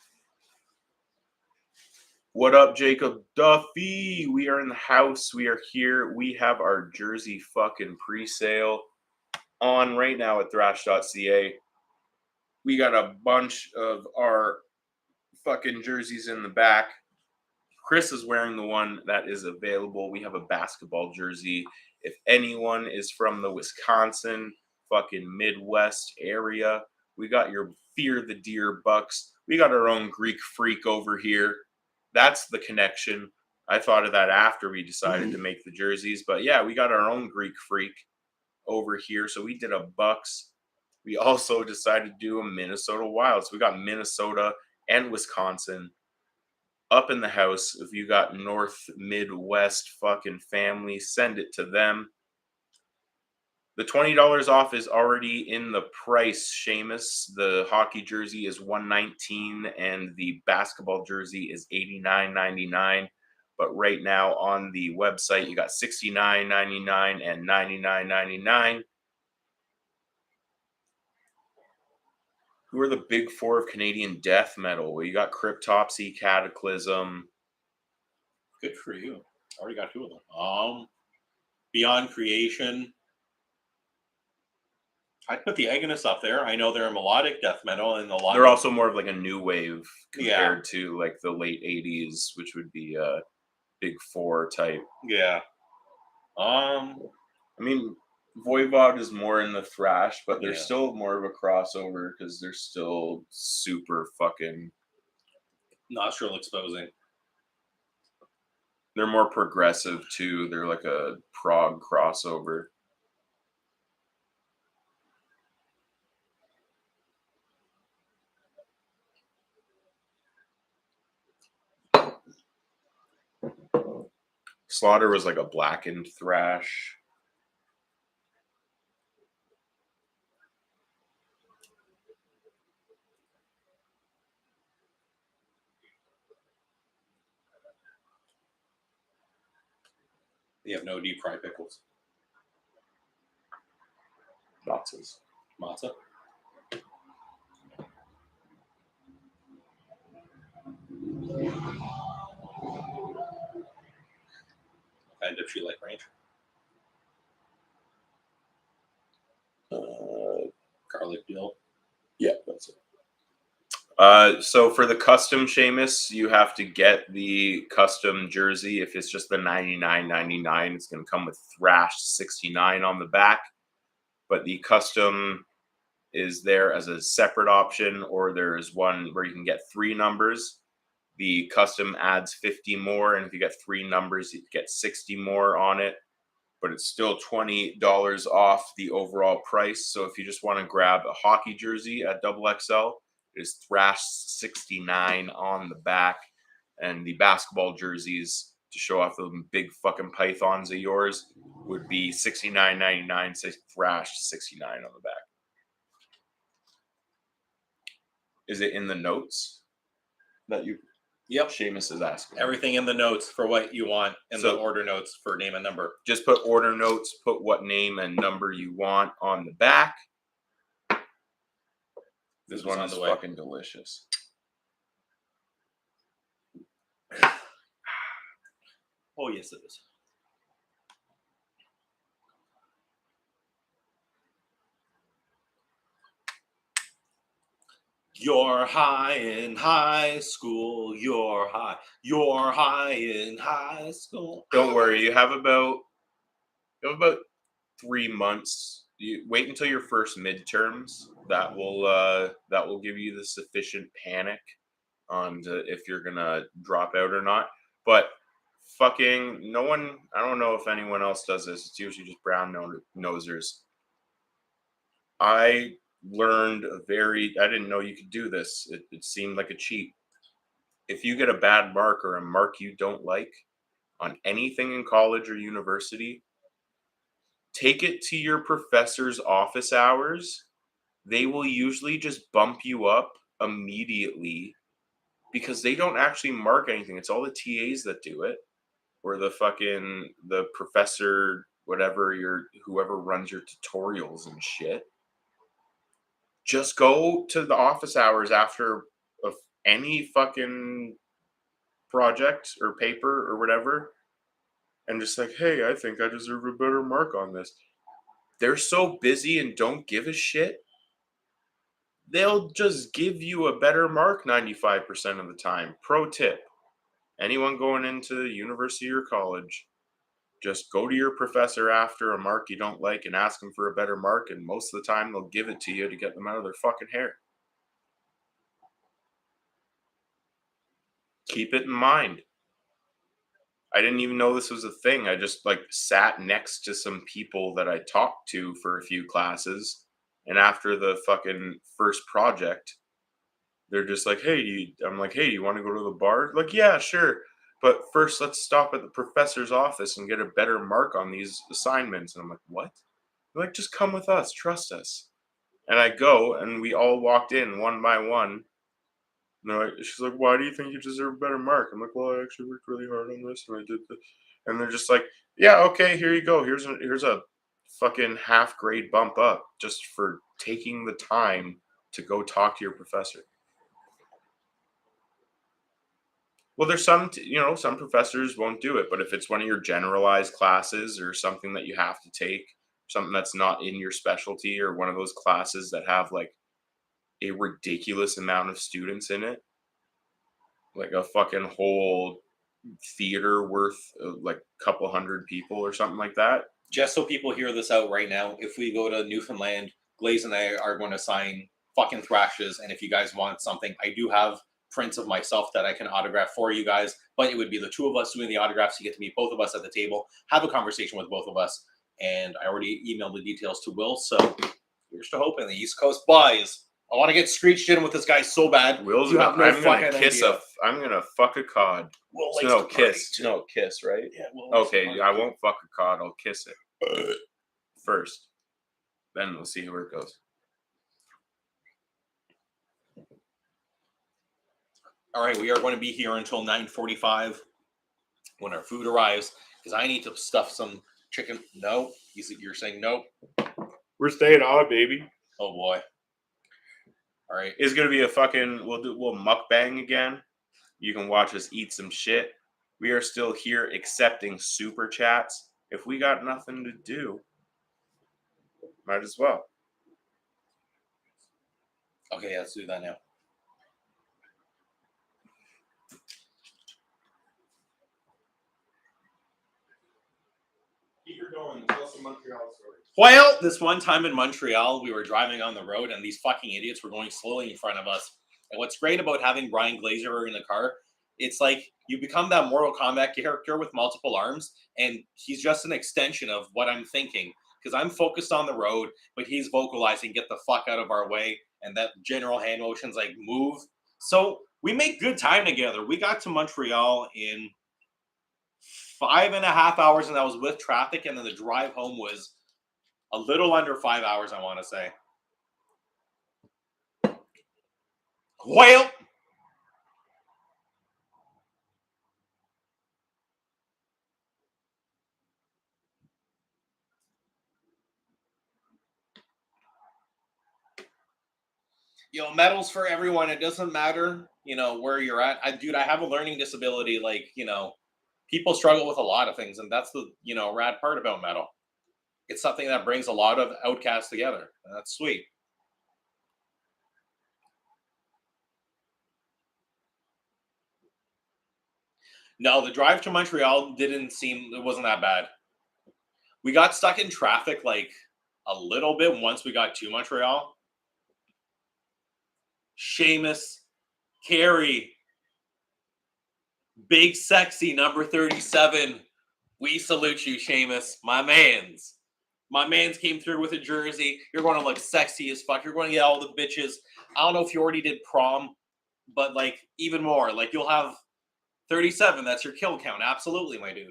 What up, Jacob Duffy? We are in the house. We are here. We have our jersey fucking pre-sale on right now at Thrashed.ca. We got a bunch of our fucking jerseys in the back. Chris is wearing the one that is available. We have a basketball jersey. If anyone is from the Wisconsin fucking Midwest area, we got your Fear the Deer Bucks. We got our own Greek freak over here. That's the connection. I thought of that after we decided to make the jerseys. But yeah, we got our own Greek freak over here. So we did a Bucks. We also decided to do a Minnesota Wild. So we got Minnesota and Wisconsin up in the house. If you got North Midwest fucking family, send it to them. The $20 off is already in the price, Seamus. The hockey jersey is $119 and the basketball jersey is $89.99. But right now on the website, you got $69.99 and $99.99. Who are the big four of Canadian death metal? Well, you got Cryptopsy, Cataclysm. Good for you. Already got two of them. Beyond Creation. I'd put the Agonists up there. I know they're a melodic death metal, and they're also more of like a new wave compared to like the late '80s, which would be a big four type. Yeah. I mean, Voivod is more in the thrash, but they're still more of a crossover because they're still super fucking nostril exposing. They're more progressive too. They're like a prog crossover. Slaughter was like a blackened thrash. They have no deep fried pickles. Matzahs. Matzah. And if she like ranch. Garlic dill. Yeah, that's it. So for the custom Seamus, you have to get the custom jersey. If it's just the $99.99, it's going to come with Thrashed 69 on the back. But the custom is there as a separate option, or there is one where you can get 3 numbers. The custom adds 50 more, and if you get 3 numbers, you get 60 more on it. But it's still $20 off the overall price. So if you just want to grab a hockey jersey at XXL, it is Thrashed 69 on the back. And the basketball jerseys, to show off the big fucking pythons of yours, would be $69.99, say Thrashed 69 on the back. Is it in the notes that you... Yep. Seamus is asking. Everything in the notes for what you want, and the order notes for name and number. Just put order notes, put what name and number you want on the back. This one is fucking delicious. Oh, yes, it is. You're high in high school. You're high in high school. Don't worry. You have about 3 months. You wait until your first midterms. That will give you the sufficient panic on if you're gonna drop out or not. But fucking no one. I don't know if anyone else does this. It's usually just brown nosers. I learned I didn't know you could do this. It seemed like a cheat. If you get a bad mark or a mark you don't like on anything in college or university, take it to your professor's office hours. They will usually just bump you up immediately because they don't actually mark anything. It's all the TAs that do it, or the professor, whatever, whoever runs your tutorials and shit. Just go to the office hours after any fucking project or paper or whatever, and just like, hey, I think I deserve a better mark on this. They're so busy and don't give a shit. They'll just give you a better mark 95% of the time. Pro tip: anyone going into university or college, just go to your professor after a mark you don't like and ask them for a better mark, and most of the time they'll give it to you to get them out of their fucking hair. Keep it in mind. I didn't even know this was a thing. I just sat next to some people that I talked to for a few classes, and after the fucking first project, they're just like, hey, I'm like, hey, do you want to go to the bar? Like, yeah, sure. But first, let's stop at the professor's office and get a better mark on these assignments. And I'm like, what? They're like, just come with us. Trust us. And I go, and we all walked in one by one. And she's like, why do you think you deserve a better mark? I'm like, well, I actually worked really hard on this, and I did this. And they're just like, yeah, okay, here you go. Here's a fucking half grade bump up just for taking the time to go talk to your professor. Well, there's some professors won't do it, but if it's one of your generalized classes or something that you have to take, something that's not in your specialty, or one of those classes that have a ridiculous amount of students in it, like a fucking whole theater worth of a couple hundred people or something like that. Just so people hear this out right now, if we go to Newfoundland, Glaze and I are going to sign fucking Thrashes, and if you guys want something, I do have prints of myself that I can autograph for you guys, but it would be the two of us doing the autographs. You get to meet both of us at the table, have a conversation with both of us, and I already emailed the details to Will, so here's to hoping the East Coast buys. I want to get screeched in with this guy so bad. Will's you have no I'm gonna fucking kiss idea. I'm gonna fuck a cod. Will likes No to party kiss, too. no kiss, right? Yeah. Will Okay, I won't fuck a cod. I'll kiss it first. Then we'll see where it goes. All right, we are going to be here until 9:45 when our food arrives, because I need to stuff some chicken. No, you're saying no. We're staying on, baby. Oh boy. All right. It's gonna be a fucking. We'll mukbang again. You can watch us eat some shit. We are still here accepting super chats. If we got nothing to do, might as well. Okay, let's do that now. Keep her going. Tell some Montreal stories. Well, this one time in Montreal, we were driving on the road, and these fucking idiots were going slowly in front of us. And what's great about having Brian Glazer in the car, it's like you become that Mortal Kombat character with multiple arms, and he's just an extension of what I'm thinking. Because I'm focused on the road, but he's vocalizing, get the fuck out of our way, and that general hand motions like move. So we make good time together. We got to Montreal in 5.5 hours, and that was with traffic, and then the drive home was a little under 5 hours, I want to say. Well, medals for everyone. It doesn't matter, where you're at. I have a learning disability. People struggle with a lot of things, and that's the, rad part about metal. It's something that brings a lot of outcasts together, and that's sweet. No, the drive to Montreal it wasn't that bad. We got stuck in traffic a little bit once we got to Montreal. Seamus, Carrie, Big Sexy number 37. We salute you, Seamus, my mans. My man's came through with a jersey. You're going to look sexy as fuck. You're going to get all the bitches. I don't know if you already did prom, but like even more. Like you'll have 37. That's your kill count. Absolutely, my dude.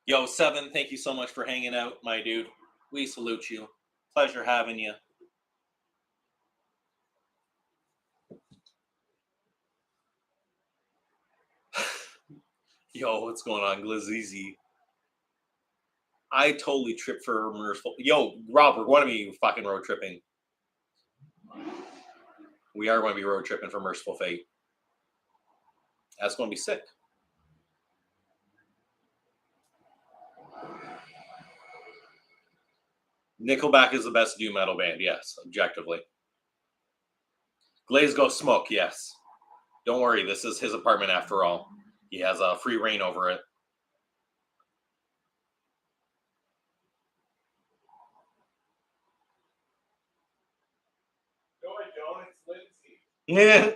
Yo, Seven, thank you so much for hanging out, my dude. We salute you. Pleasure having you. Yo, what's going on, Glaze? I totally tripped for Merciful. Yo, Rob, we're going to be fucking road tripping. We are going to be road tripping for Merciful Fate. That's going to be sick. Nickelback is the best doom metal band, yes, objectively. Glaze go smoke, yes. Don't worry, this is his apartment after all. He has a free reign over it. No, I don't. It's Lindsay. Yeah.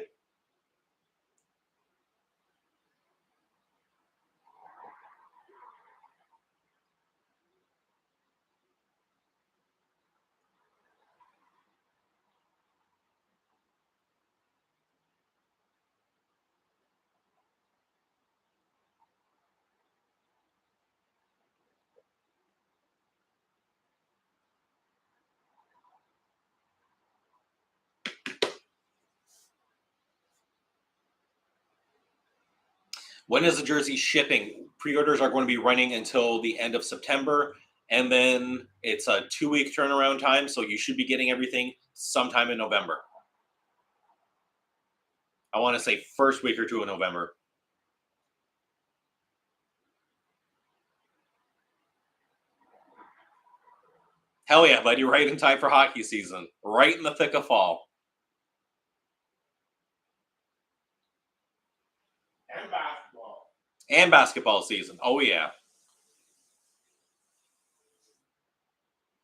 When is the jersey shipping? Pre-orders are going to be running until the end of September, and then it's a 2-week turnaround time, so you should be getting everything sometime in November. I want to say first week or two in November. Hell yeah, buddy, right in time for hockey season. Right in the thick of fall. And basketball. And basketball season. Oh yeah.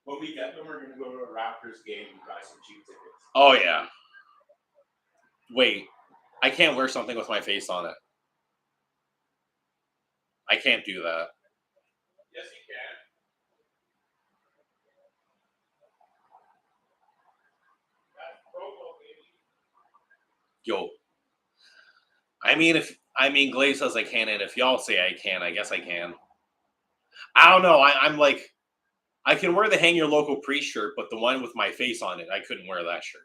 When we get them, we're going to go to a Raptors game and buy some cheap tickets. Oh yeah. Wait, I can't wear something with my face on it. I can't do that. Yes, you can. That's promo, baby. Yo. I mean Glaze says I can, and if y'all say I can, I guess I can. I don't know. I'm like, I can wear the hang your local priest shirt, but the one with my face on it, I couldn't wear that shirt.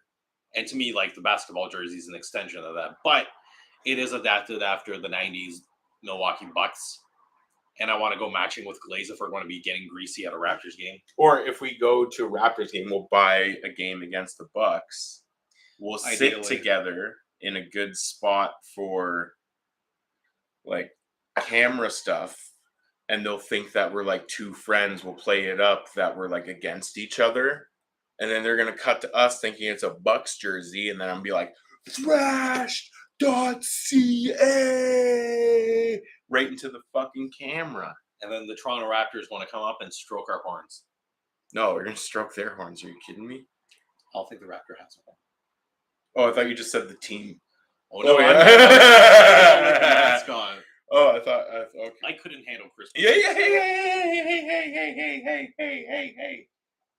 And to me, like the basketball jersey is an extension of that. But it is adapted after the 90s Milwaukee Bucks. And I want to go matching with Glaze if we're going to be getting greasy at a Raptors game. Or if we go to a Raptors game, we'll buy a game against the Bucks. We'll sit together in a good spot for like camera stuff, and they'll think that we're like two friends. We'll play it up that we're like against each other, and then they're gonna cut to us thinking it's a Bucks jersey, and then I'm be like, Thrashed.ca right into the fucking camera. And then the Toronto Raptors want to come up and stroke our horns. No, we're gonna stroke their horns. Are you kidding me? I'll think the Raptor has one. Oh, I thought you just said the team. Oh no, yeah. That's gone. Oh, I thought. Okay. I couldn't handle Christmas. Yeah.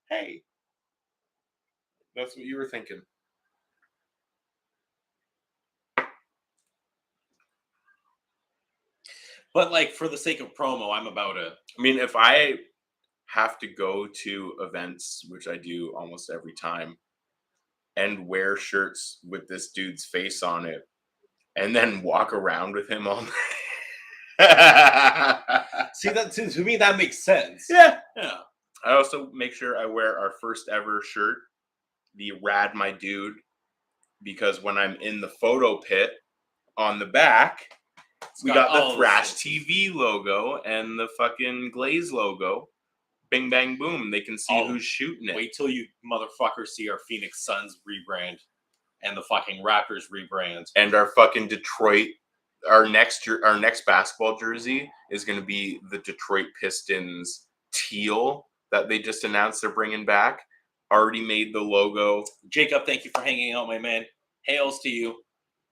Hey. That's what you were thinking. But like for the sake of promo, I'm about it. I mean, if I have to go to events, which I do almost every time, and wear shirts with this dude's face on it, and then walk around with him all night. See, that to me that makes sense. Yeah. I also make sure I wear our first ever shirt, the Rad My Dude, because when I'm in the photo pit on the back, We got the all Thrashed sorts of- TV logo and the fucking Glaze logo. Bing, bang, boom. They can see Oh, who's shooting it. Wait till you motherfuckers see our Phoenix Suns rebrand and the fucking Raptors rebrand. And our fucking Detroit, our next basketball jersey is going to be the Detroit Pistons teal that they just announced they're bringing back. Already made the logo. Jacob, thank you for hanging out, my man. Hails to you.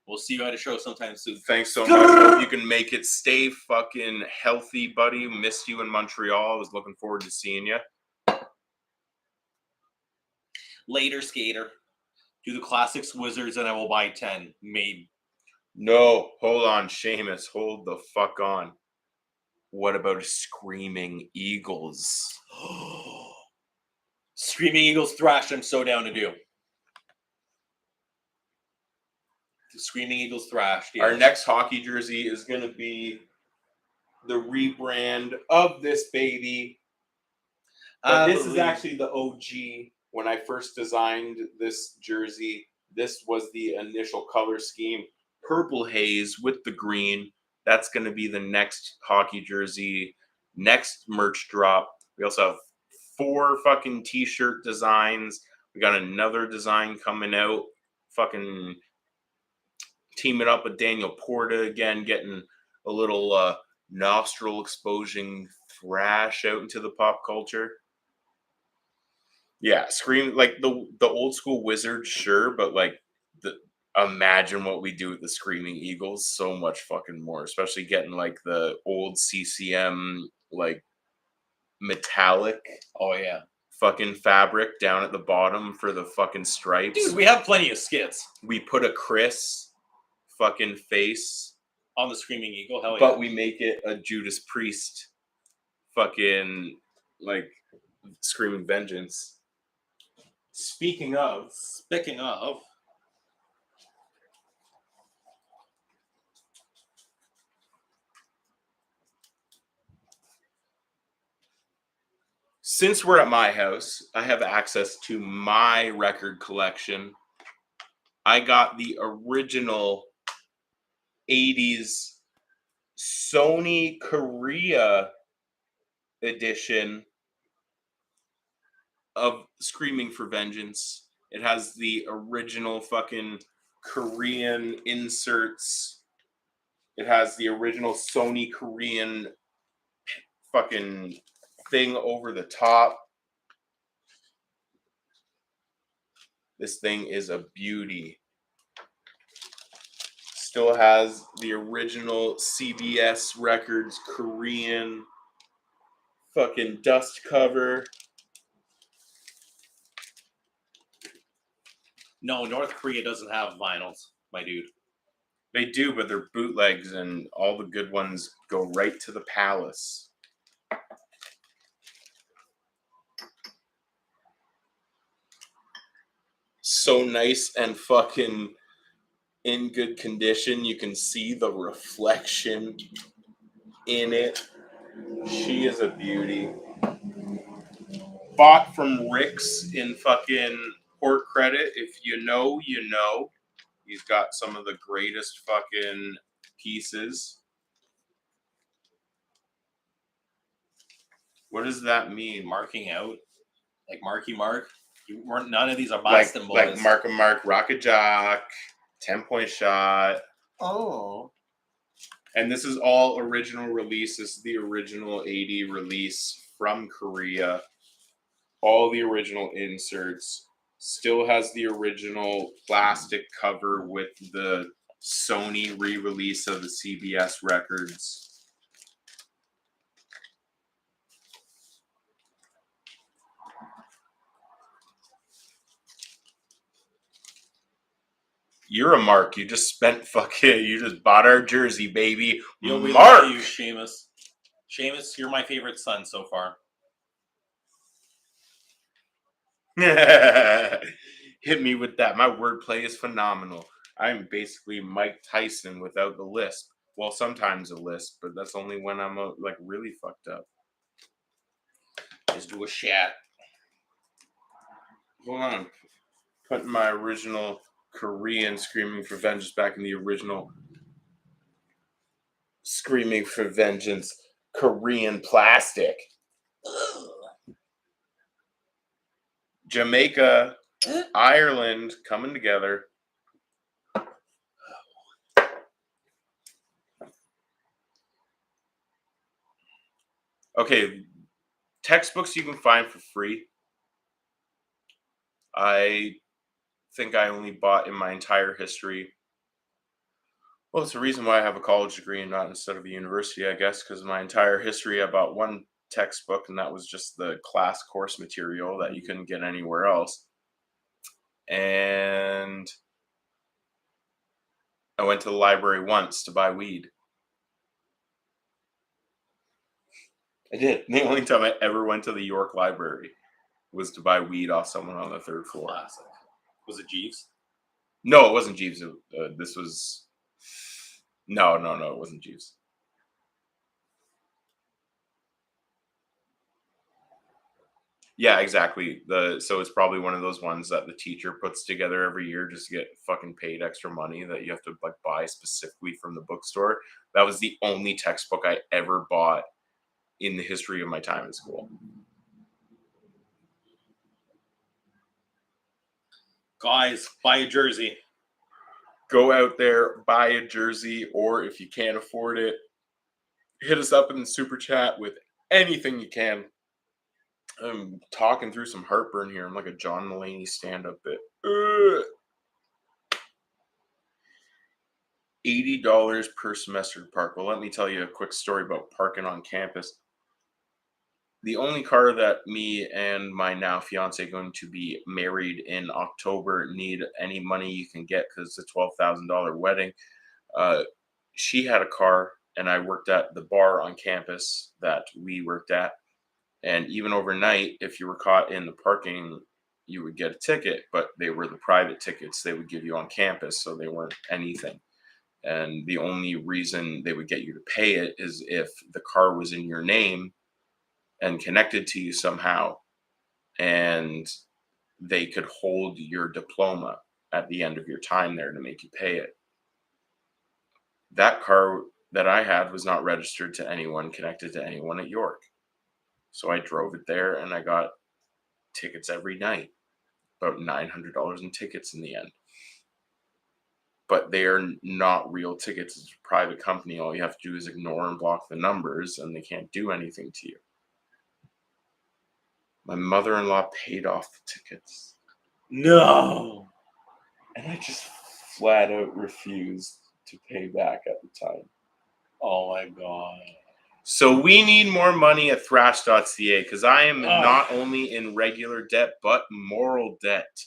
We'll see you at a show sometime soon. Thanks so much. Hope you can make it. Stay fucking healthy, buddy. Missed you in Montreal. I was looking forward to seeing you. Later, skater. Do the classics Wizards and I will buy 10. Maybe. No, hold on, Seamus. Hold the fuck on. What about a Screaming Eagles? Screaming Eagles Thrashed, I'm so down to do. The Screaming Eagles Thrashed. Yes. Our next hockey jersey is going to be the rebrand of this baby. But this is actually the OG. When I first designed this jersey, this was the initial color scheme. Purple haze with the green. That's going to be the next hockey jersey, next merch drop. We also have 4 fucking t-shirt designs. We got another design coming out. Fucking teaming up with Daniel Porta again, getting a little nostril exposing thrash out into the pop culture. Yeah, Scream, like the old school Wizards, sure, but like imagine what we do with the Screaming Eagles, so much fucking more, especially getting like the old CCM like metallic Oh, yeah. fucking fabric down at the bottom for the fucking stripes. Dude, we have plenty of skits We put a Chris fucking face, on the Screaming Eagle. Hell yeah. but we make it a Judas Priest fucking like Screaming Vengeance. Speaking of, since we're at my house, I have access to my record collection. I got the original 80s Sony Korea edition of Screaming for Vengeance. It has the original fucking Korean inserts. It has the original Sony Korean fucking thing over the top. This thing is a beauty. Still has the original CBS Records Korean fucking dust cover. No, North Korea doesn't have vinyls, my dude. They do, but they're bootlegs, and all the good ones go right to the palace. So nice and fucking in good condition. You can see the reflection in it. She is a beauty. Bought from Rick's in fucking Port Credit. If you know, you know. He's got some of the greatest fucking pieces. What does that mean? Marking out. Like Marky Mark. You weren't, none of these are Like Boston boys. Mark, Rocket Jock, 10-point shot. Oh. And this is all original release. This is the original 80 release from Korea. All the original inserts. Still has the original plastic cover with the Sony re-release of the CBS records. You're a mark. You just spent you just bought our jersey, baby. Yo, we Mark! love you, Seamus. Seamus, you're my favorite son so far. Hit me with that. My wordplay is phenomenal. I'm basically Mike Tyson without the lisp. Well, sometimes a lisp, but that's only when I'm like really fucked up. Just do a shat. Hold on. Putting my original Korean Screaming for Vengeance back in the original. screaming for vengeance. Korean plastic. Jamaica, Ireland coming together. Okay, textbooks you can find for free. I think I only bought in my entire history. Well, it's the reason why I have a college degree and not instead of a university, I guess, because my entire history I bought one textbook, and that was just the class course material that you couldn't get anywhere else. And I went to the library once to buy weed. I did. The only time I ever went to the York Library was to buy weed off someone on the third floor. Classic. Was it Jeeves? No, it wasn't Jeeves. This was... No, it wasn't Jeeves. Yeah, exactly. So it's probably one of those ones that the teacher puts together every year just to get fucking paid extra money that you have to like buy specifically from the bookstore. That was the only textbook I ever bought in the history of my time in school. Guys, buy a jersey. Go out there, buy a jersey, or if you can't afford it, hit us up in the super chat with anything you can. I'm talking through some heartburn here. I'm like a John Mulaney stand-up bit. $80 per semester to park. Well, let me tell you a quick story about parking on campus. The only car that me and my now fiance going to be married in October need any money you can get because it's a $12,000 wedding. She had a car, and I worked at the bar on campus that we worked at. And even overnight, if you were caught in the parking, you would get a ticket, but they were the private tickets they would give you on campus, so they weren't anything. And the only reason they would get you to pay it is if the car was in your name and connected to you somehow, and they could hold your diploma at the end of your time there to make you pay it. That car that I had was not registered to anyone, connected to anyone at York. So I drove it there, and I got tickets every night, about $900 in tickets in the end. But they are not real tickets. It's a private company. All you have to do is ignore and block the numbers, and they can't do anything to you. My mother-in-law paid off the tickets. No. And I just flat out refused to pay back at the time. Oh my God. So we need more money at Thrashed.ca because I am not only in regular debt, but moral debt.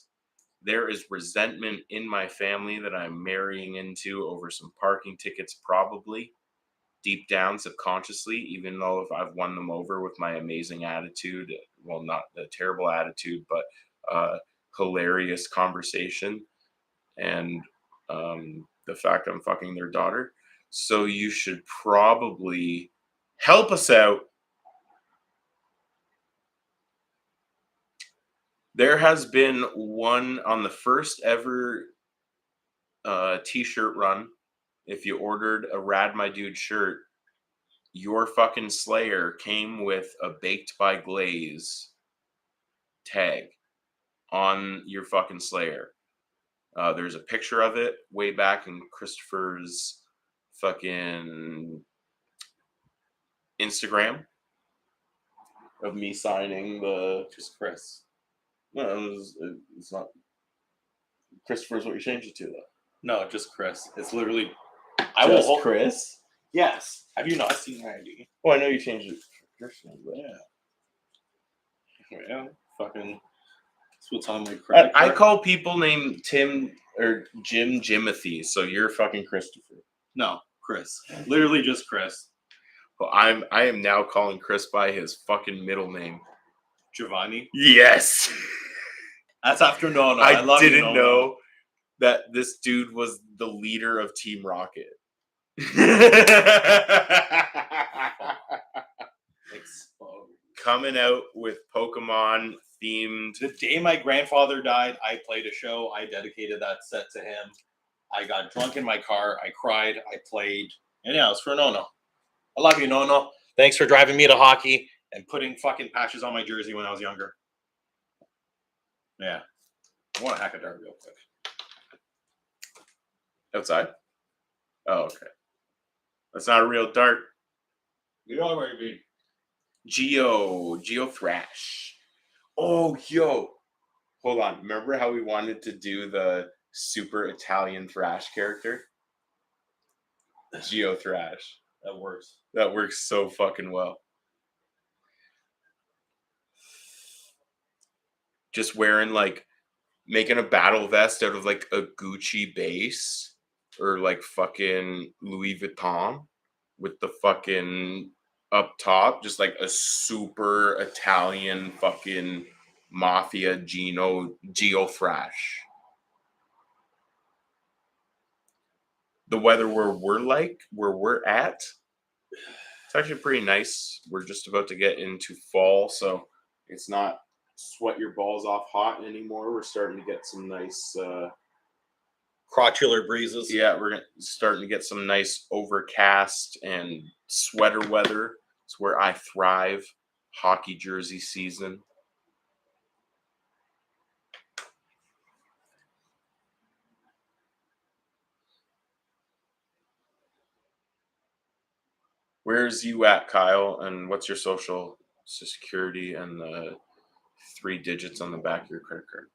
There is resentment in my family that I'm marrying into over some parking tickets, probably deep down subconsciously, even though if I've won them over with my amazing attitude, well, not a terrible attitude, but hilarious conversation and the fact I'm fucking their daughter. So you should probably help us out. There has been one on the first ever t-shirt run. If you ordered a Rad My Dude shirt, your fucking Slayer came with a Baked by Glaze tag on your fucking Slayer. There's a picture of it way back in Christopher's fucking Instagram of me signing the... Just Chris. No, it's not... Christopher's what you changed it to, though. No, just Chris. It's literally... I will hold Chris? Yes. Have you not seen my ID? Well, I know you changed it for Christian, but... Yeah. Fucking... That's what's on my credit I card. call people named Tim or Jim Jimothy, so you're fucking Christopher. No, Chris. Literally just Chris. Well, I am now calling Chris by his fucking middle name. Giovanni. Yes. That's after No. I love you, didn't No. know that this dude was the leader of Team Rocket. Coming out with Pokemon themed. The day my grandfather died, I played a show. I dedicated that set to him. I got drunk in my car. I cried. I played. And yeah, it was for No. I love you, no. Thanks for driving me to hockey and putting fucking patches on my jersey when I was younger. Yeah. I want to hack a dart real quick. Outside? Oh, okay. That's not a real dart. You know where you be. Geo Thrash. Oh, yo. Hold on. Remember how we wanted to do the super Italian thrash character? Geo Thrash. That works. That works so fucking well. Just wearing like, making a battle vest out of like a Gucci base or like fucking Louis Vuitton with the fucking up top, just like a super Italian fucking mafia Geo Thrash. The weather where we're at, it's actually pretty nice. We're just about to get into fall, so it's not sweat your balls off hot anymore. We're starting to get some nice Crotchular breezes. yeah, we're starting to get some nice overcast and sweater weather. It's where I thrive. Hockey jersey season. Where's you at, Kyle? And what's your social security and the 3 digits on the back of your credit card?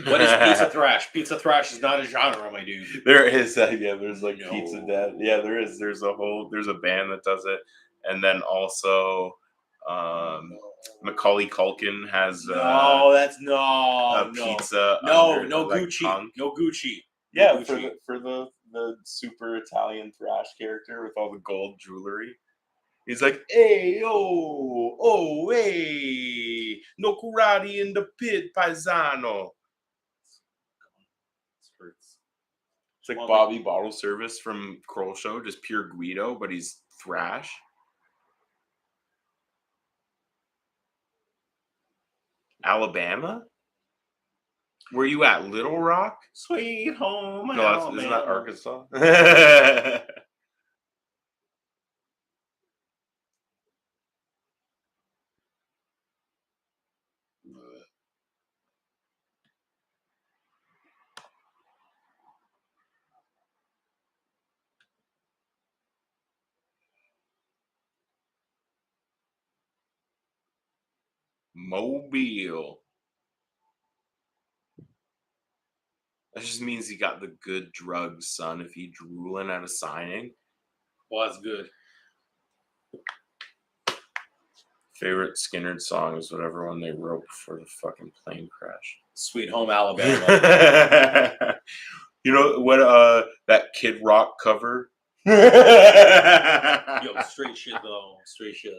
What is pizza thrash? Pizza thrash is not a genre, my dude. There is, there's like No. Pizza Dad. Yeah, there is. There's a band that does it, and then also, Macaulay Culkin has That's a pizza. No under, like, Gucci. tongue. No Gucci. Yeah, Gucci. for the super Italian thrash character with all the gold jewelry. He's like, hey, oh, hey, no karate in the pit, paisano. It's like Bobby Bottle Service from Kroll Show, just pure Guido, but he's thrash. Alabama? Where you at, Little Rock? Sweet home. No, isn't that Arkansas? Mobile. That just means he got the good drugs, son. If he drooling at a signing. Well, that's good. Favorite Skynyrd song is whatever one they wrote before the fucking plane crash. Sweet home Alabama. You know what? That Kid Rock cover. Yo, straight shit though. Straight shit.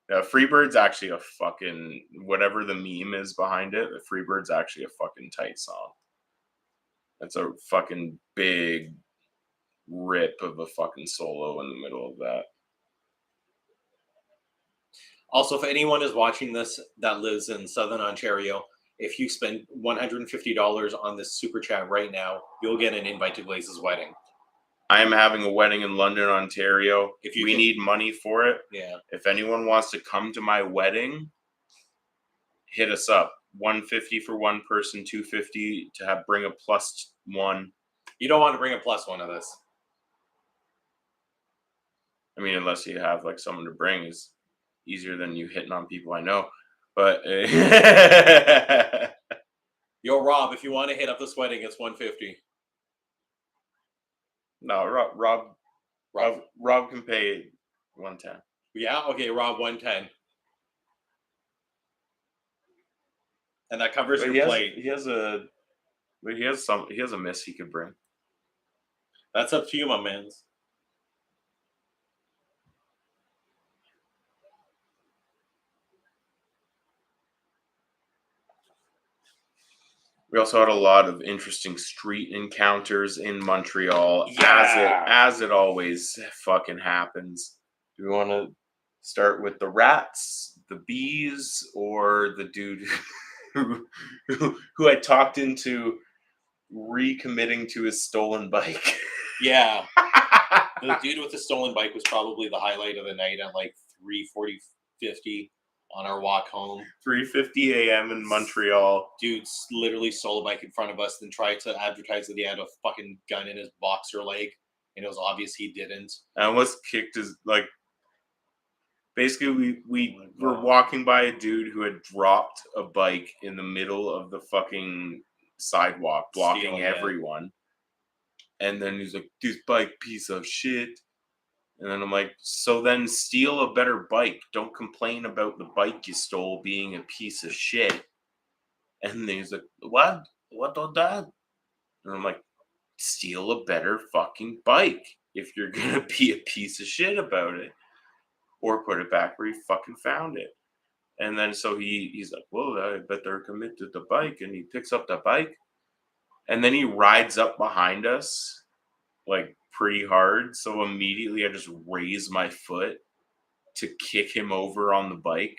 Yeah, Freebird's actually a fucking whatever the meme is behind it. The Freebird's actually a fucking tight song. That's a fucking big rip of a fucking solo in the middle of that. Also, if anyone is watching this that lives in Southern Ontario, if you spend $150 on this super chat right now, you'll get an invite to Glaze's wedding. I am having a wedding in London, Ontario. We need money for it. Yeah. If anyone wants to come to my wedding, hit us up. $150 for one person, $250 to bring a +1. You don't want to bring a +1 of this. I mean, unless you have like someone to bring, is easier than you hitting on people I know. But yo, Rob, if you want to hit up this wedding, it's $150. No, Rob can pay $110. Yeah, okay, Rob, $110. And that covers your plate. He has a miss he could bring. That's up to you, my mans. We also had a lot of interesting street encounters in Montreal, as it always fucking happens. Do we want to start with the rats, the bees, or the dude who who I talked into recommitting to his stolen bike. Yeah. The dude with the stolen bike was probably the highlight of the night at like 3:50 on our walk home. 3:50 a.m. in Montreal. Dude literally stole a bike in front of us, then tried to advertise that he had a fucking gun in his boxer leg, and it was obvious he didn't. I almost kicked his, like, basically we were walking by a dude who had dropped a bike in the middle of the fucking sidewalk, blocking everyone. And then he's like, "This bike piece of shit." And then I'm like, "So then steal a better bike. Don't complain about the bike you stole being a piece of shit." And then he's like, "What? What on that?" And I'm like, "Steal a better fucking bike if you're gonna be a piece of shit about it. Or put it back where you fucking found it." And then so he's like, "Well, I better commit to the bike." And he picks up the bike. And then he rides up behind us, like, pretty hard. So immediately I just raise my foot to kick him over on the bike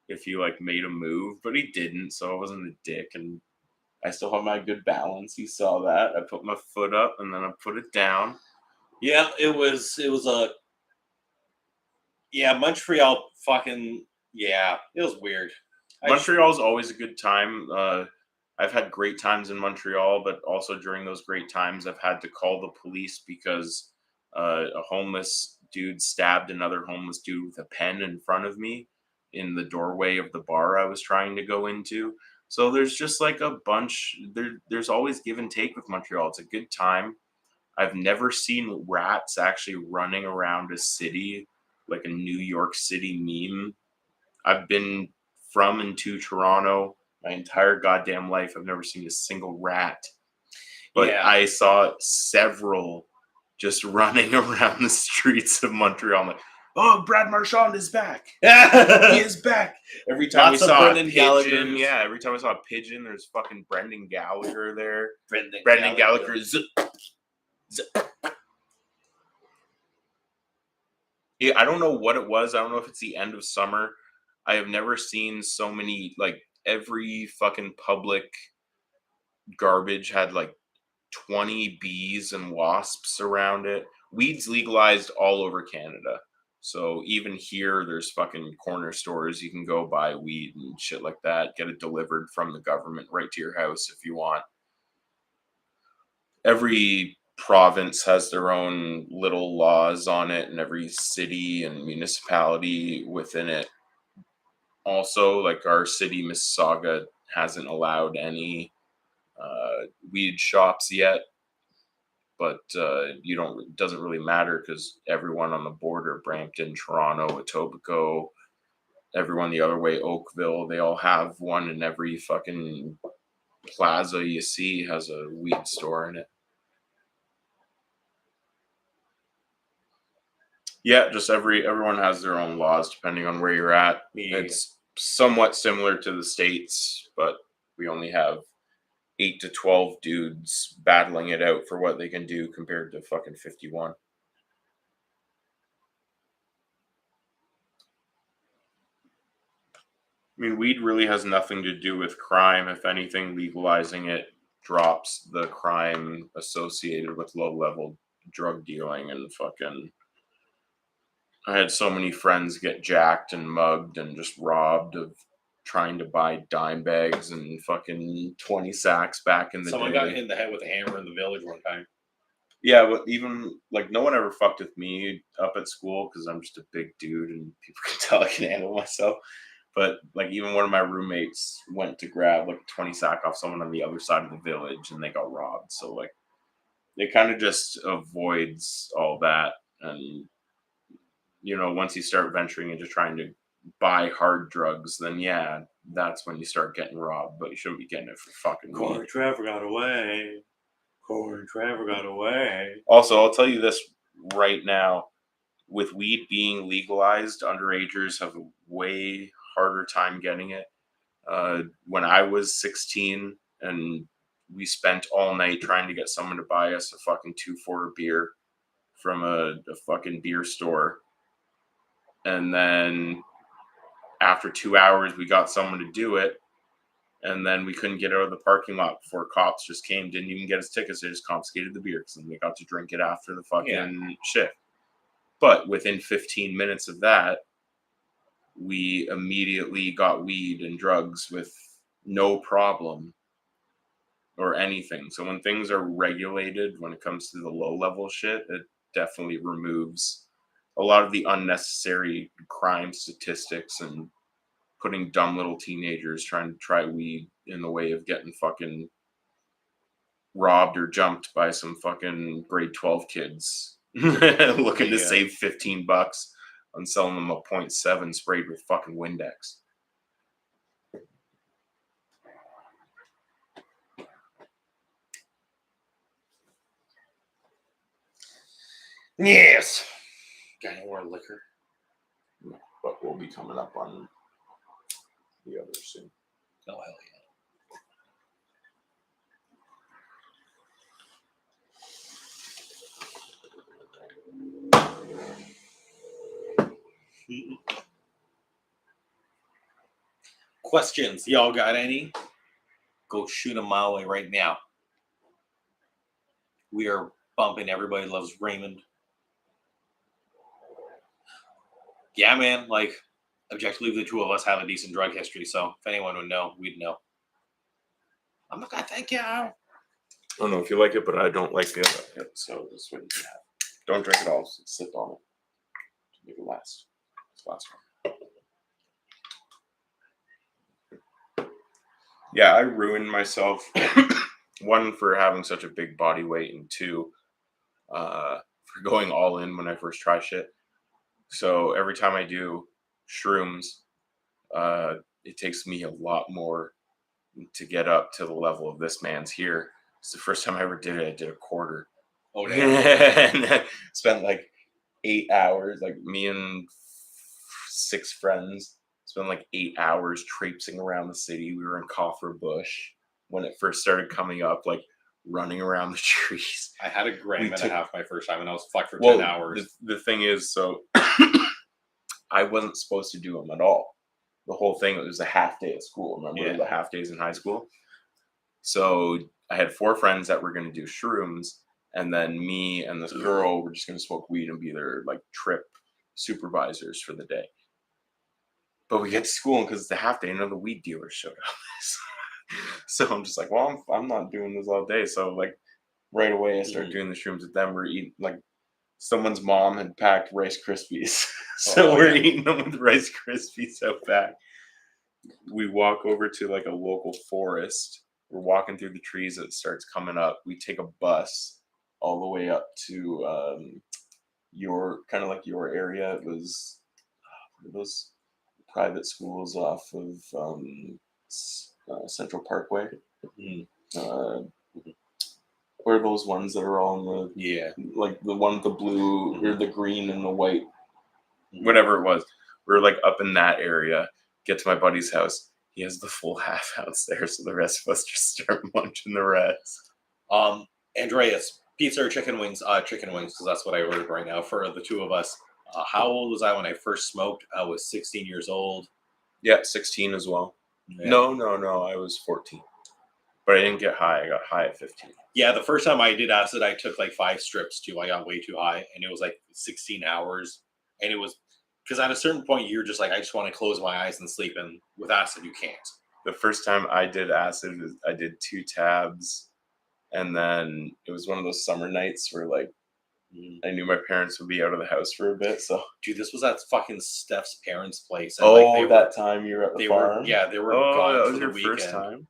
if he, like, made a move. But he didn't, so I wasn't a dick. And I still have my good balance. He saw that. I put my foot up and then I put it down. Yeah, it was a... Yeah, Montreal fucking... Yeah, it was weird. Montreal is always a good time. I've had great times in Montreal, but also during those great times, I've had to call the police because a homeless dude stabbed another homeless dude with a pen in front of me in the doorway of the bar I was trying to go into. So there's just like a bunch. There's always give and take with Montreal. It's a good time. I've never seen rats actually running around a city like a New York City meme. I've been from and to Toronto my entire goddamn life. I've never seen a single rat. But Yeah. I saw several just running around the streets of Montreal. I'm like, "Oh, Brad Marchand is back. He is back." Every time Lots we of saw a Brendan pigeon, Gallagher's. yeah, every time I saw a pigeon, there's fucking Brendan Gallagher there. Brendan Gallagher. Zip. Yeah, I don't know what it was. I don't know if it's the end of summer. I have never seen so many, like, every fucking public garbage had like 20 bees and wasps around it. Weed's legalized all over Canada. So even here, there's fucking corner stores. You can go buy weed and shit like that. Get it delivered from the government right to your house if you want. Every province has their own little laws on it, and every city and municipality within it. Also, like our city, Mississauga, hasn't allowed any weed shops yet, but it doesn't really matter because everyone on the border, Brampton, Toronto, Etobicoke, everyone the other way, Oakville, they all have one, in every fucking plaza you see has a weed store in it. Yeah, just everyone has their own laws depending on where you're at. Yeah. It's somewhat similar to the States, but we only have 8 to 12 dudes battling it out for what they can do compared to fucking 51. I mean, weed really has nothing to do with crime. If anything, legalizing it drops the crime associated with low-level drug dealing and fucking... I had so many friends get jacked and mugged and just robbed of trying to buy dime bags and fucking 20 sacks back in the Someone day. got hit in the head with a hammer in the village one time. Yeah, but even, like, no one ever fucked with me up at school because I'm just a big dude and people can tell I can handle myself. But, like, even one of my roommates went to grab, like, a 20 sack off someone on the other side of the village and they got robbed. So, like, it kind of just avoids all that. And, you know, once you start venturing into trying to buy hard drugs, then, yeah, that's when you start getting robbed. But you shouldn't be getting it for fucking weed. Trevor got away. Trevor got away. Also, I'll tell you this right now. With weed being legalized, underagers have a way harder time getting it. When I was 16 and we spent all night trying to get someone to buy us a fucking 2-4 beer from a fucking beer store. And then after 2 hours, we got someone to do it. And then we couldn't get out of the parking lot before cops just came, didn't even get us tickets. They just confiscated the beer because then we got to drink it after the fucking shift. But within 15 minutes of that, we immediately got weed and drugs with no problem or anything. So when things are regulated, when it comes to the low level shit, it definitely removes a lot of the unnecessary crime statistics and putting dumb little teenagers trying to try weed in the way of getting fucking robbed or jumped by some fucking grade 12 kids looking to save $15 on selling them a 0.7 sprayed with fucking Windex. Yes. Got any more liquor? No, but we'll be coming up on the other soon. Oh, hell yeah. Questions? Y'all got any? Go shoot them my way right now. We are bumping Everybody Loves Raymond. Yeah, man. Like, objectively, the two of us have a decent drug history, so if anyone would know, we'd know. I'm not gonna thank you. I don't know if you like it, but I don't like the other. So this is what you can have. Don't drink it all. Just sip on it to make it last. It's last one. Yeah, I ruined myself. One, for having such a big body weight, and two, for going all in when I first try shit. So every time I do shrooms, it takes me a lot more to get up to the level of this man's here. It's the first time I ever did it. I did a quarter. Oh, damn. And spent like 8 hours, like me and 6 friends spent like 8 hours traipsing around the city. We were in Coffer Bush when it first started coming up, like running around the trees. I had a gram and a half my first time, and I was fucked for 10 hours. The thing is, so I wasn't supposed to do them at all. The whole thing, it was a half day at school. Remember the half days in high school? So I had 4 friends that were going to do shrooms, and then me and this girl were just going to smoke weed and be their like trip supervisors for the day. But we get to school, and because it's the half day, none of the weed dealers showed up. So I'm just like, well, I'm not doing this all day. So like right away, I start doing the shrooms with them. We're eating, like, someone's mom had packed Rice Krispies. So we're eating them with Rice Krispies out back. We walk over to like a local forest. We're walking through the trees. It starts coming up. We take a bus all the way up to your kind of like your area. It was those private schools off of Central Parkway. Or those ones that are all in the like the one with the blue or the green and the white, whatever it was. We were like up in that area. Get to my buddy's house. He has the full half house there, so the rest of us just start munching the rest. Andreas, pizza or chicken wings? Chicken wings, because that's what I ordered right now for the two of us. How old was I when I first smoked? I was 16 years old. Yeah, 16 as well. Yeah. No, I was 14. But I didn't get high. I got high at 15. Yeah, the first time I did acid, I took like 5 strips too. I got way too high, and it was like 16 hours. And it was because at a certain point, you're just like, I just want to close my eyes and sleep. And with acid, you can't. The first time I did acid, I did 2 tabs. And then it was one of those summer nights where like I knew my parents would be out of the house for a bit. So, dude, this was at fucking Steph's parents' place. And like, that time you were at the farm? They were gone that was for your the weekend. First time?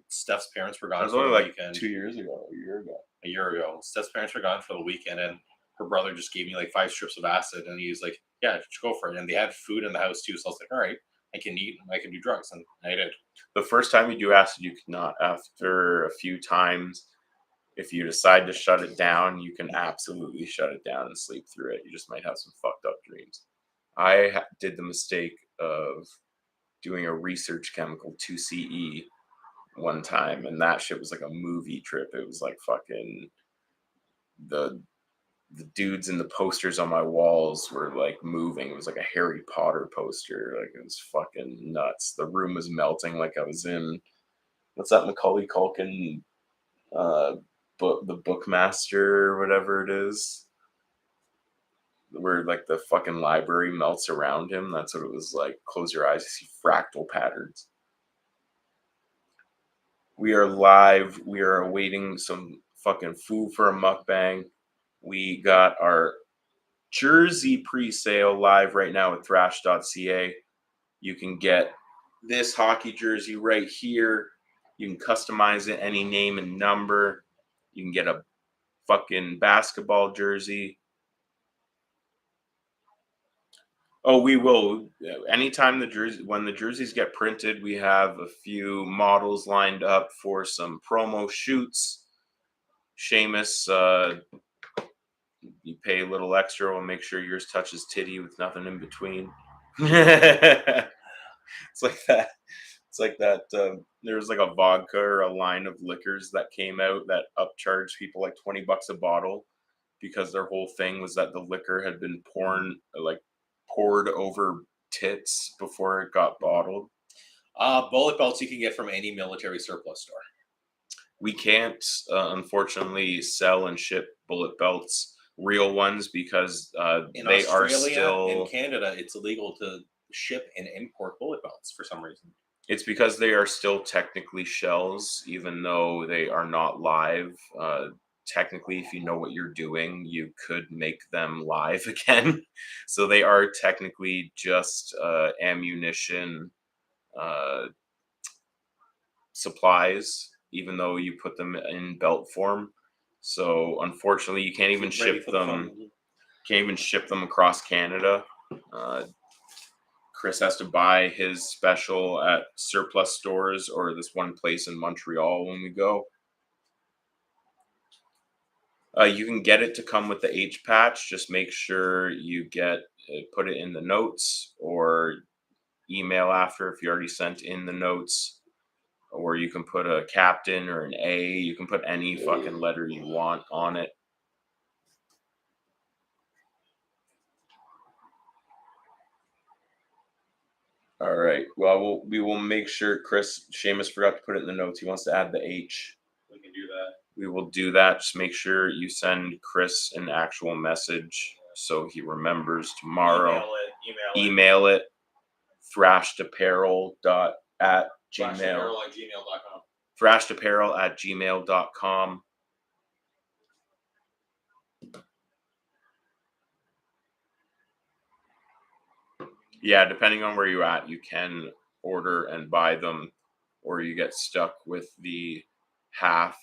Steph's parents were gone that was for only the like weekend. 2 years ago, a year ago. A year ago. Steph's parents were gone for the weekend, and her brother just gave me like 5 strips of acid, and he was like, yeah, just go for it. And they had food in the house too, so I was like, all right, I can eat, I can do drugs, and I did. The first time you do acid, you cannot. After a few times, if you decide to shut it down, you can absolutely shut it down and sleep through it. You just might have some fucked up dreams. I did the mistake of doing a research chemical 2CE one time, and that shit was like a movie trip. It was like fucking the dudes and the posters on my walls were like moving. It was like a Harry Potter poster. Like, it was fucking nuts. The room was melting like I was in what's that Macaulay Culkin, book, the Bookmaster or whatever it is, where like the fucking library melts around him. That's what it was like. Close your eyes, you see fractal patterns. We are live. We are awaiting some fucking food for a mukbang. We got our jersey pre-sale live right now at Thrashed.ca. You can get this hockey jersey right here. You can customize it any name and number. You can get a fucking basketball jersey. Oh, we will. Anytime when the jerseys get printed, we have a few models lined up for some promo shoots. Seamus, you pay a little extra. We'll make sure yours touches titty with nothing in between. It's like that. It's like that. There was like a vodka or a line of liquors that came out that upcharged people like $20 a bottle because their whole thing was that the liquor had been poured over tits before it got bottled. Bullet belts you can get from any military surplus store. We can't, unfortunately, sell and ship bullet belts, real ones, because In they Australia, are still. in Canada, it's illegal to ship and import bullet belts for some reason. It's because they are still technically shells, even though they are not live. Technically, if you know what you're doing, you could make them live again. So they are technically just ammunition supplies, even though you put them in belt form. So unfortunately, you can't even ship them. Can't even ship them across Canada. Chris has to buy his special at surplus stores or this one place in Montreal when we go. You can get it to come with the H patch. Just make sure you put it in the notes or email after if you already sent in the notes. Or you can put a captain or an A. You can put any fucking letter you want on it. All right. Well, we will make sure. Seamus forgot to put it in the notes. He wants to add the H. We can do that. We will do that. Just make sure you send Chris an actual message so he remembers tomorrow. Email it. thrashedapparel@gmail. thrashedapparel@gmail.com. Yeah, depending on where you're at, you can order and buy them, or you get stuck with the half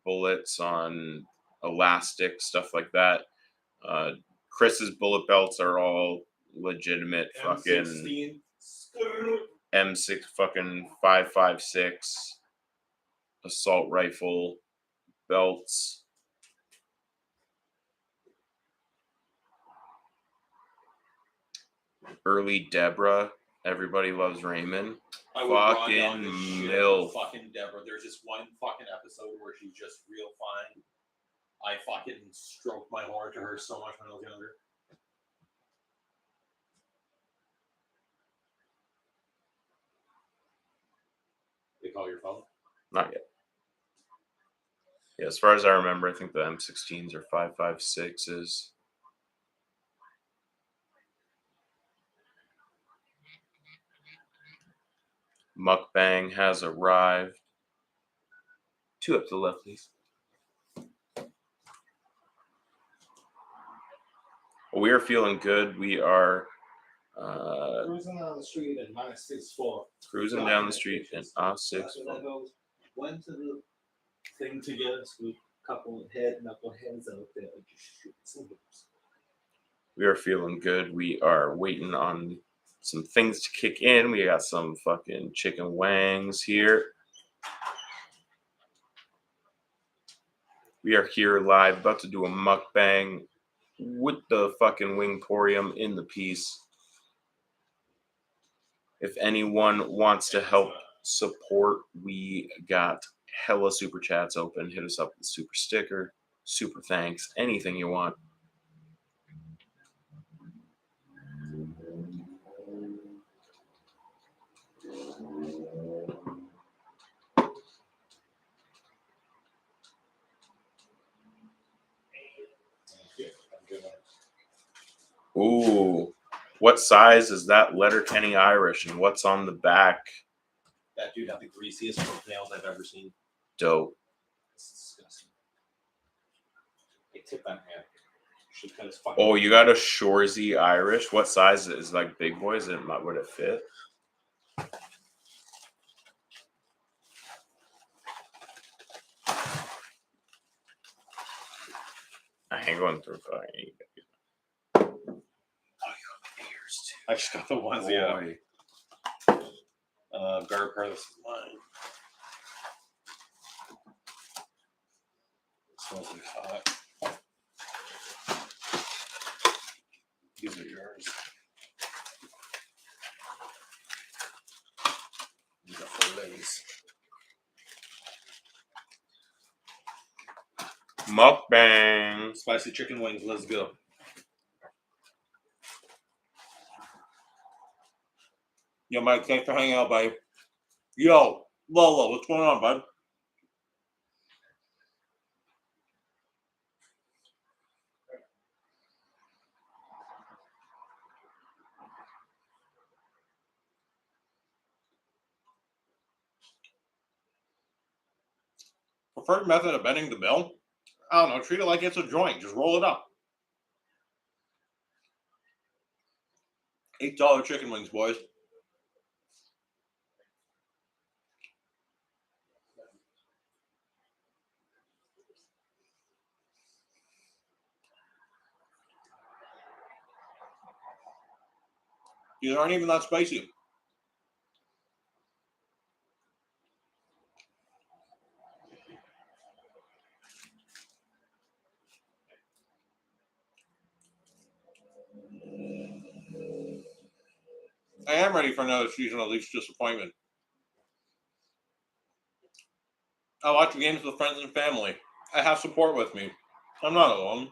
bullets on elastic, stuff like that. Chris's bullet belts are all legitimate fucking M6 fucking 5.56 assault rifle belts. Early Deborah. Everybody loves Raymond. Fucking MILF. Fucking Deborah. There's this one fucking episode where she's just real fine. I fucking stroked my horn to her so much when I was younger. They call your phone? Not yet. Yeah, as far as I remember, I think the M16s are 5.56s. Mukbang has arrived. 2 up to the left, please. Well, we are feeling good. We are cruising down the street in -6.4. Cruising down the street in -6.4. Went to the thing together, so a couple of knuckleheads out there. We are feeling good. We are waiting on some things to kick in. We got some fucking chicken wangs here. We are here live, about to do a mukbang with the fucking Wingporium in the piece. If anyone wants to help support, we got hella super chats open. Hit us up with a super sticker, super thanks, anything you want. Ooh. What size is that Letterkenny Irish and what's on the back? That dude had the greasiest nails I've ever seen. Dope. It's disgusting. Hey, tip that hand. Should cut his fucking. Oh, you got a Shorzy Irish. What size is it? Like big boys? Would it fit? I ain't going through fucking. I just got the ones, Boy. yeah. Guard card, this is mine. It smells like hot. These are yours. You got fillets. Mukbang. Spicy chicken wings, let's go. Yo, Mike, thanks for hanging out, buddy. Yo, Lolo, what's going on, bud? Preferred method of bending the bill? I don't know, treat it like it's a joint. Just roll it up. $8 chicken wings, boys. These aren't even that spicy. I am ready for another season of Leafs disappointment. I watch games with friends and family. I have support with me. I'm not alone.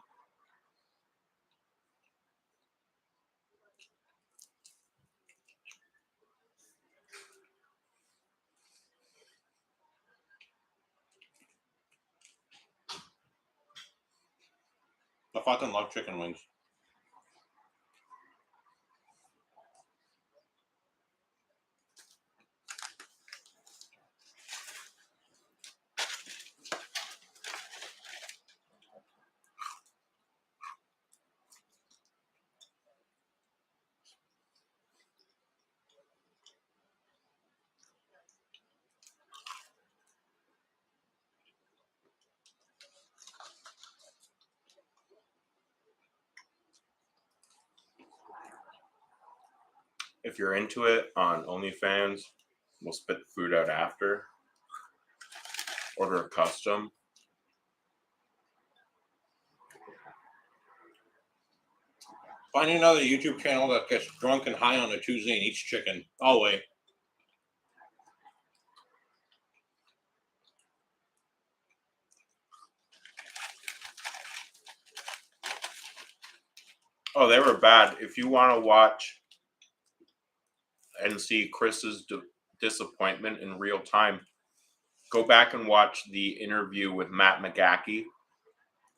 I fucking love chicken wings. If you're into it on OnlyFans, we'll spit the food out after. Order a custom. Find another YouTube channel that gets drunk and high on a Tuesday and eats chicken. I'll wait. Oh, they were bad. If you want to watch and see Chris's disappointment in real time, go back and watch the interview with Matt McGackie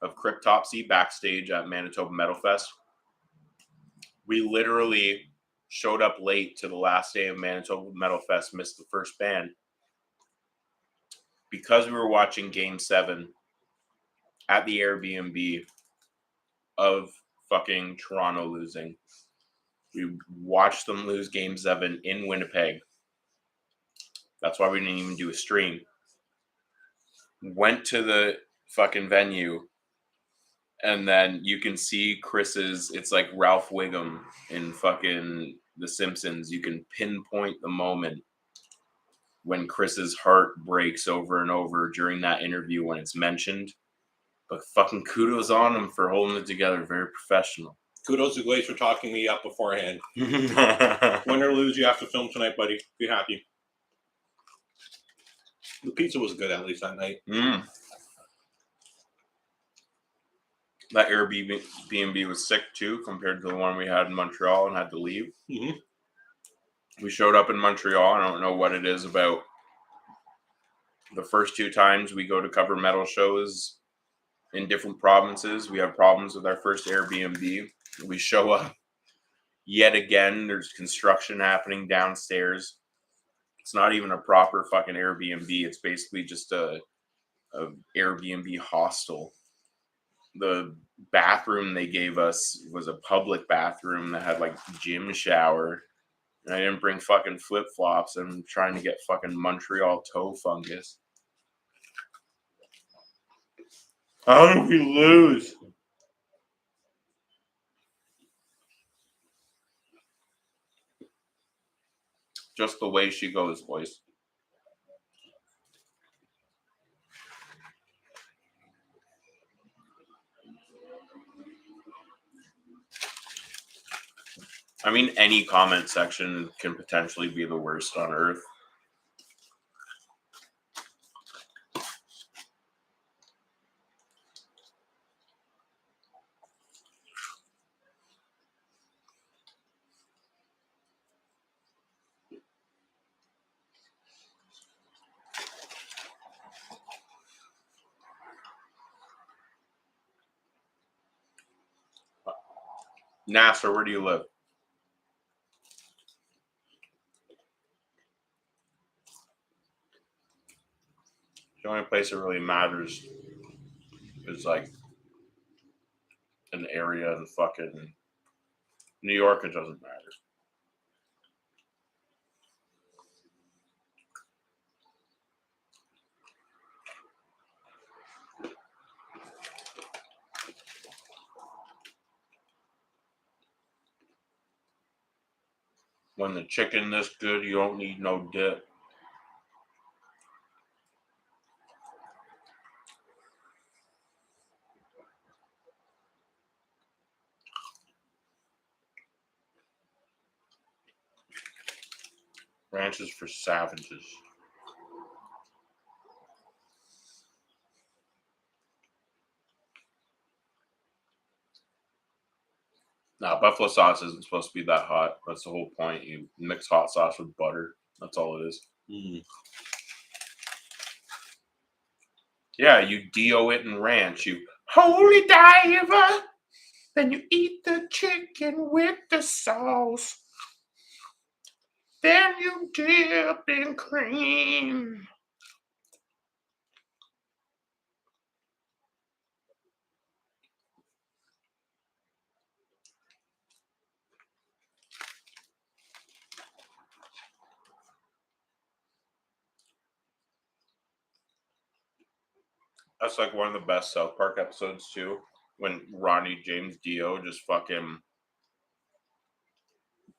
of Cryptopsy backstage at Manitoba Metal Fest. We literally showed up late to the last day of Manitoba Metal Fest, missed the first band, because we were watching Game 7 at the Airbnb of fucking Toronto losing. We watched them lose Game 7 in Winnipeg. That's why we didn't even do a stream. Went to the fucking venue, and then you can see Chris's, it's like Ralph Wiggum in fucking The Simpsons. You can pinpoint the moment when Chris's heart breaks over and over during that interview when it's mentioned. But fucking kudos on him for holding it together. Very professional. Kudos to Glaze for talking me up beforehand. Win or lose, you have to film tonight, buddy. Be happy. The pizza was good, at least that night. That Airbnb was sick too, compared to the one we had in Montreal and had to leave. Mm-hmm. We showed up in Montreal. I don't know what it is about the first 2 times we go to cover metal shows in different provinces. We have problems with our first Airbnb. We show up Yet again, there's construction happening downstairs. It's not even a proper fucking Airbnb. It's basically just a Airbnb hostel. The bathroom they gave us was a public bathroom that had like gym shower. And I didn't bring fucking flip flops. I'm trying to get fucking Montreal toe fungus. How did we lose? Just the way she goes, boys. I mean, any comment section can potentially be the worst on earth. Nasser, where do you live? The only place that really matters is like an area in fucking New York. It doesn't matter. When the chicken this good, you don't need no dip. Ranch is for savages. Nah, buffalo sauce isn't supposed to be that hot. That's the whole point. You mix hot sauce with butter. That's all it is. Mm. Yeah, you DO it in ranch. You holy diver. Then you eat the chicken with the sauce. Then you dip in cream. That's like one of the best South Park episodes too. When Ronnie James Dio just fucking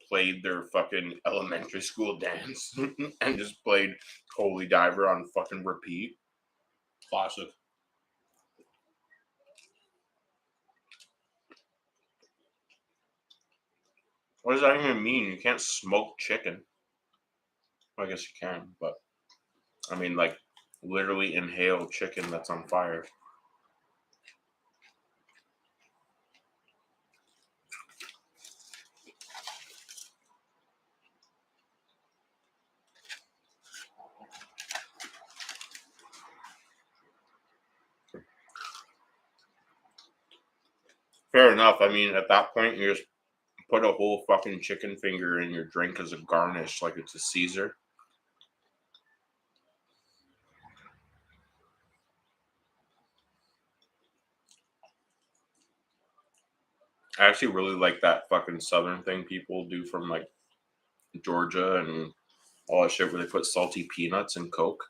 played their fucking elementary school dance and just played Holy Diver on fucking repeat. Classic. What does that even mean? You can't smoke chicken. Well, I guess you can, but I mean, like, literally inhale chicken that's on fire. Fair enough. I mean, at that point, you just put a whole fucking chicken finger in your drink as a garnish, like it's a Caesar. I actually really like that fucking southern thing people do from like Georgia and all that shit where they put salty peanuts in Coke.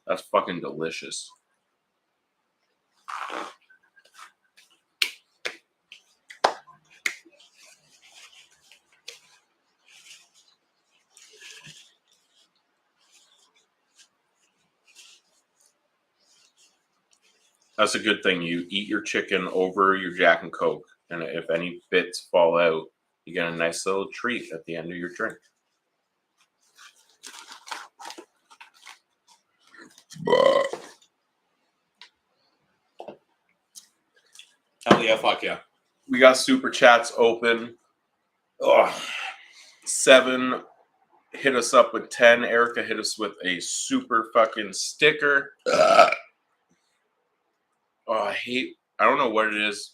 That's fucking delicious. That's a good thing. You eat your chicken over your Jack and Coke, and if any bits fall out, you get a nice little treat at the end of your drink. Hell yeah, fuck yeah. We got super chats open. Oh, 7 hit us up with 10. Erica hit us with a super fucking sticker. Oh, I don't know what it is.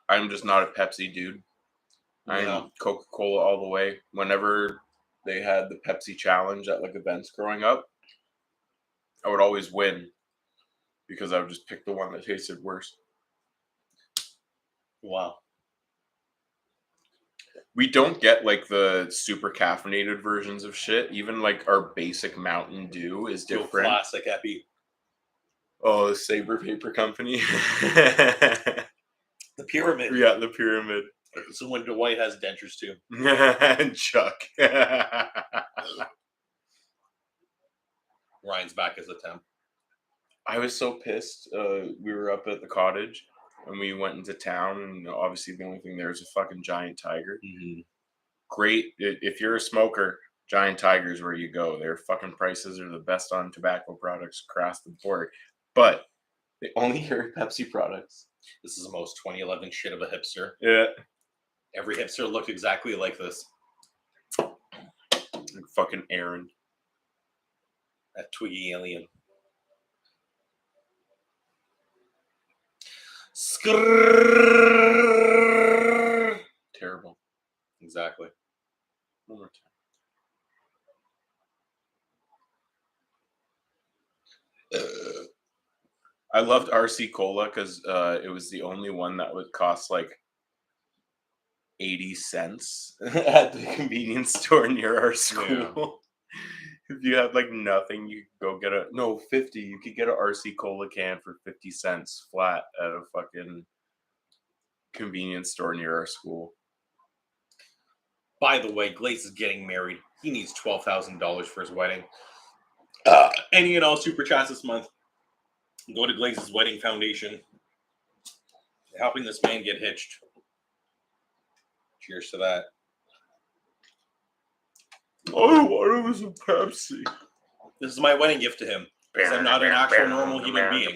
I'm just not a Pepsi dude. I'm Coca-Cola all the way. Whenever they had the Pepsi challenge at like events growing up, I would always win because I would just pick the one that tasted worse. Wow. We don't get like the super caffeinated versions of shit. Even like our basic Mountain Dew is Go different. classic epi. Oh, the Saber Paper Company. The pyramid. Yeah, the pyramid. So when Dwight has dentures too. And Chuck. Ryan's back as a temp. I was so pissed. We were up at the cottage and we went into town, and obviously the only thing there is a fucking giant tiger. Mm-hmm. Great. If you're a smoker, Giant Tiger's where you go. Their fucking prices are the best on tobacco products across the board. But they only carry Pepsi products. This is the most 2011 shit of a hipster. Yeah. Every hipster looked exactly like this. Like fucking Aaron. That Twiggy alien. Skrrr. Terrible. Exactly. One more time. I loved RC Cola because it was the only one that would cost like 80 cents at the convenience store near our school. If you had like nothing, you could go get 50. You could get a RC Cola can for 50 cents flat at a fucking convenience store near our school. By the way, Glaze is getting married. He needs $12,000 for his wedding. Any and all super chats this month. Go to Glaze's Wedding Foundation. Helping this man get hitched. Cheers to that. Oh, what was a Pepsi? This is my wedding gift to him. Because I'm not an actual normal human being.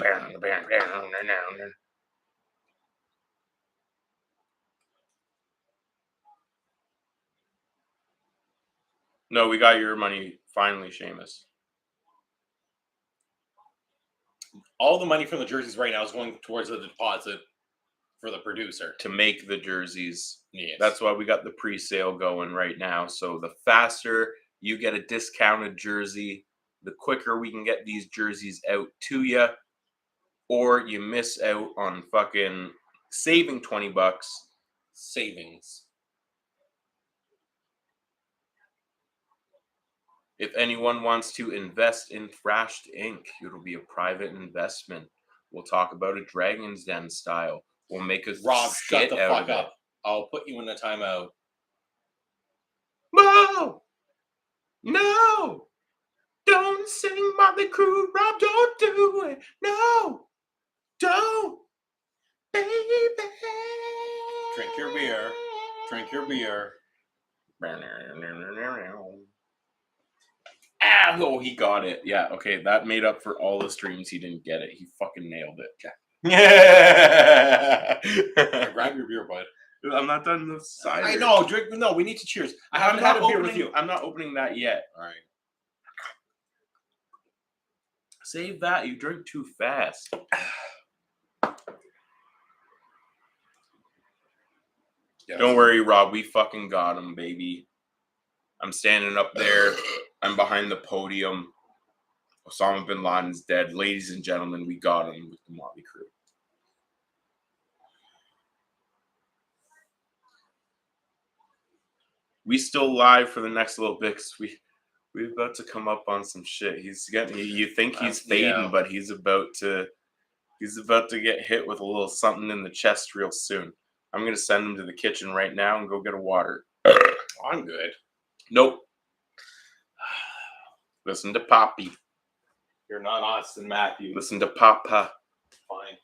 No, we got your money finally, Seamus. All the money from the jerseys right now is going towards the deposit for the producer. To make the jerseys. Yes. That's why we got the pre-sale going right now. So the faster you get a discounted jersey, the quicker we can get these jerseys out to you. Or you miss out on fucking saving $20. Savings. If anyone wants to invest in Thrashed Inc., it'll be a private investment. We'll talk about a Dragon's Den style. We'll make a Rob, shut skit the out fuck of it. up. I'll put you in a timeout. No! No! Don't sing Motley Crue, Rob, don't do it. No! Don't! Baby! Drink your beer. Drink your beer. Ah, oh, he got it. Yeah, okay, that made up for all the streams he didn't get it. He fucking nailed it. Yeah. Grab your beer, bud. I'm not done the cider. I know. Drink. No, we need to cheers. I haven't had a beer with you. I'm not opening that yet. All right. Save that. You drink too fast. Yes. Don't worry, Rob. We fucking got him, baby. I'm standing up there. I'm behind the podium. Osama bin Laden's dead. Ladies and gentlemen, we got him with the Motley Crue. We still live for the next little bit because we're about to come up on some shit. He's getting. You think he's fading, but he's about to get hit with a little something in the chest real soon. I'm gonna send him to the kitchen right now and go get a water. I'm good. Nope. Listen to Poppy. You're not Austin Matthews. Listen to Papa. Fine.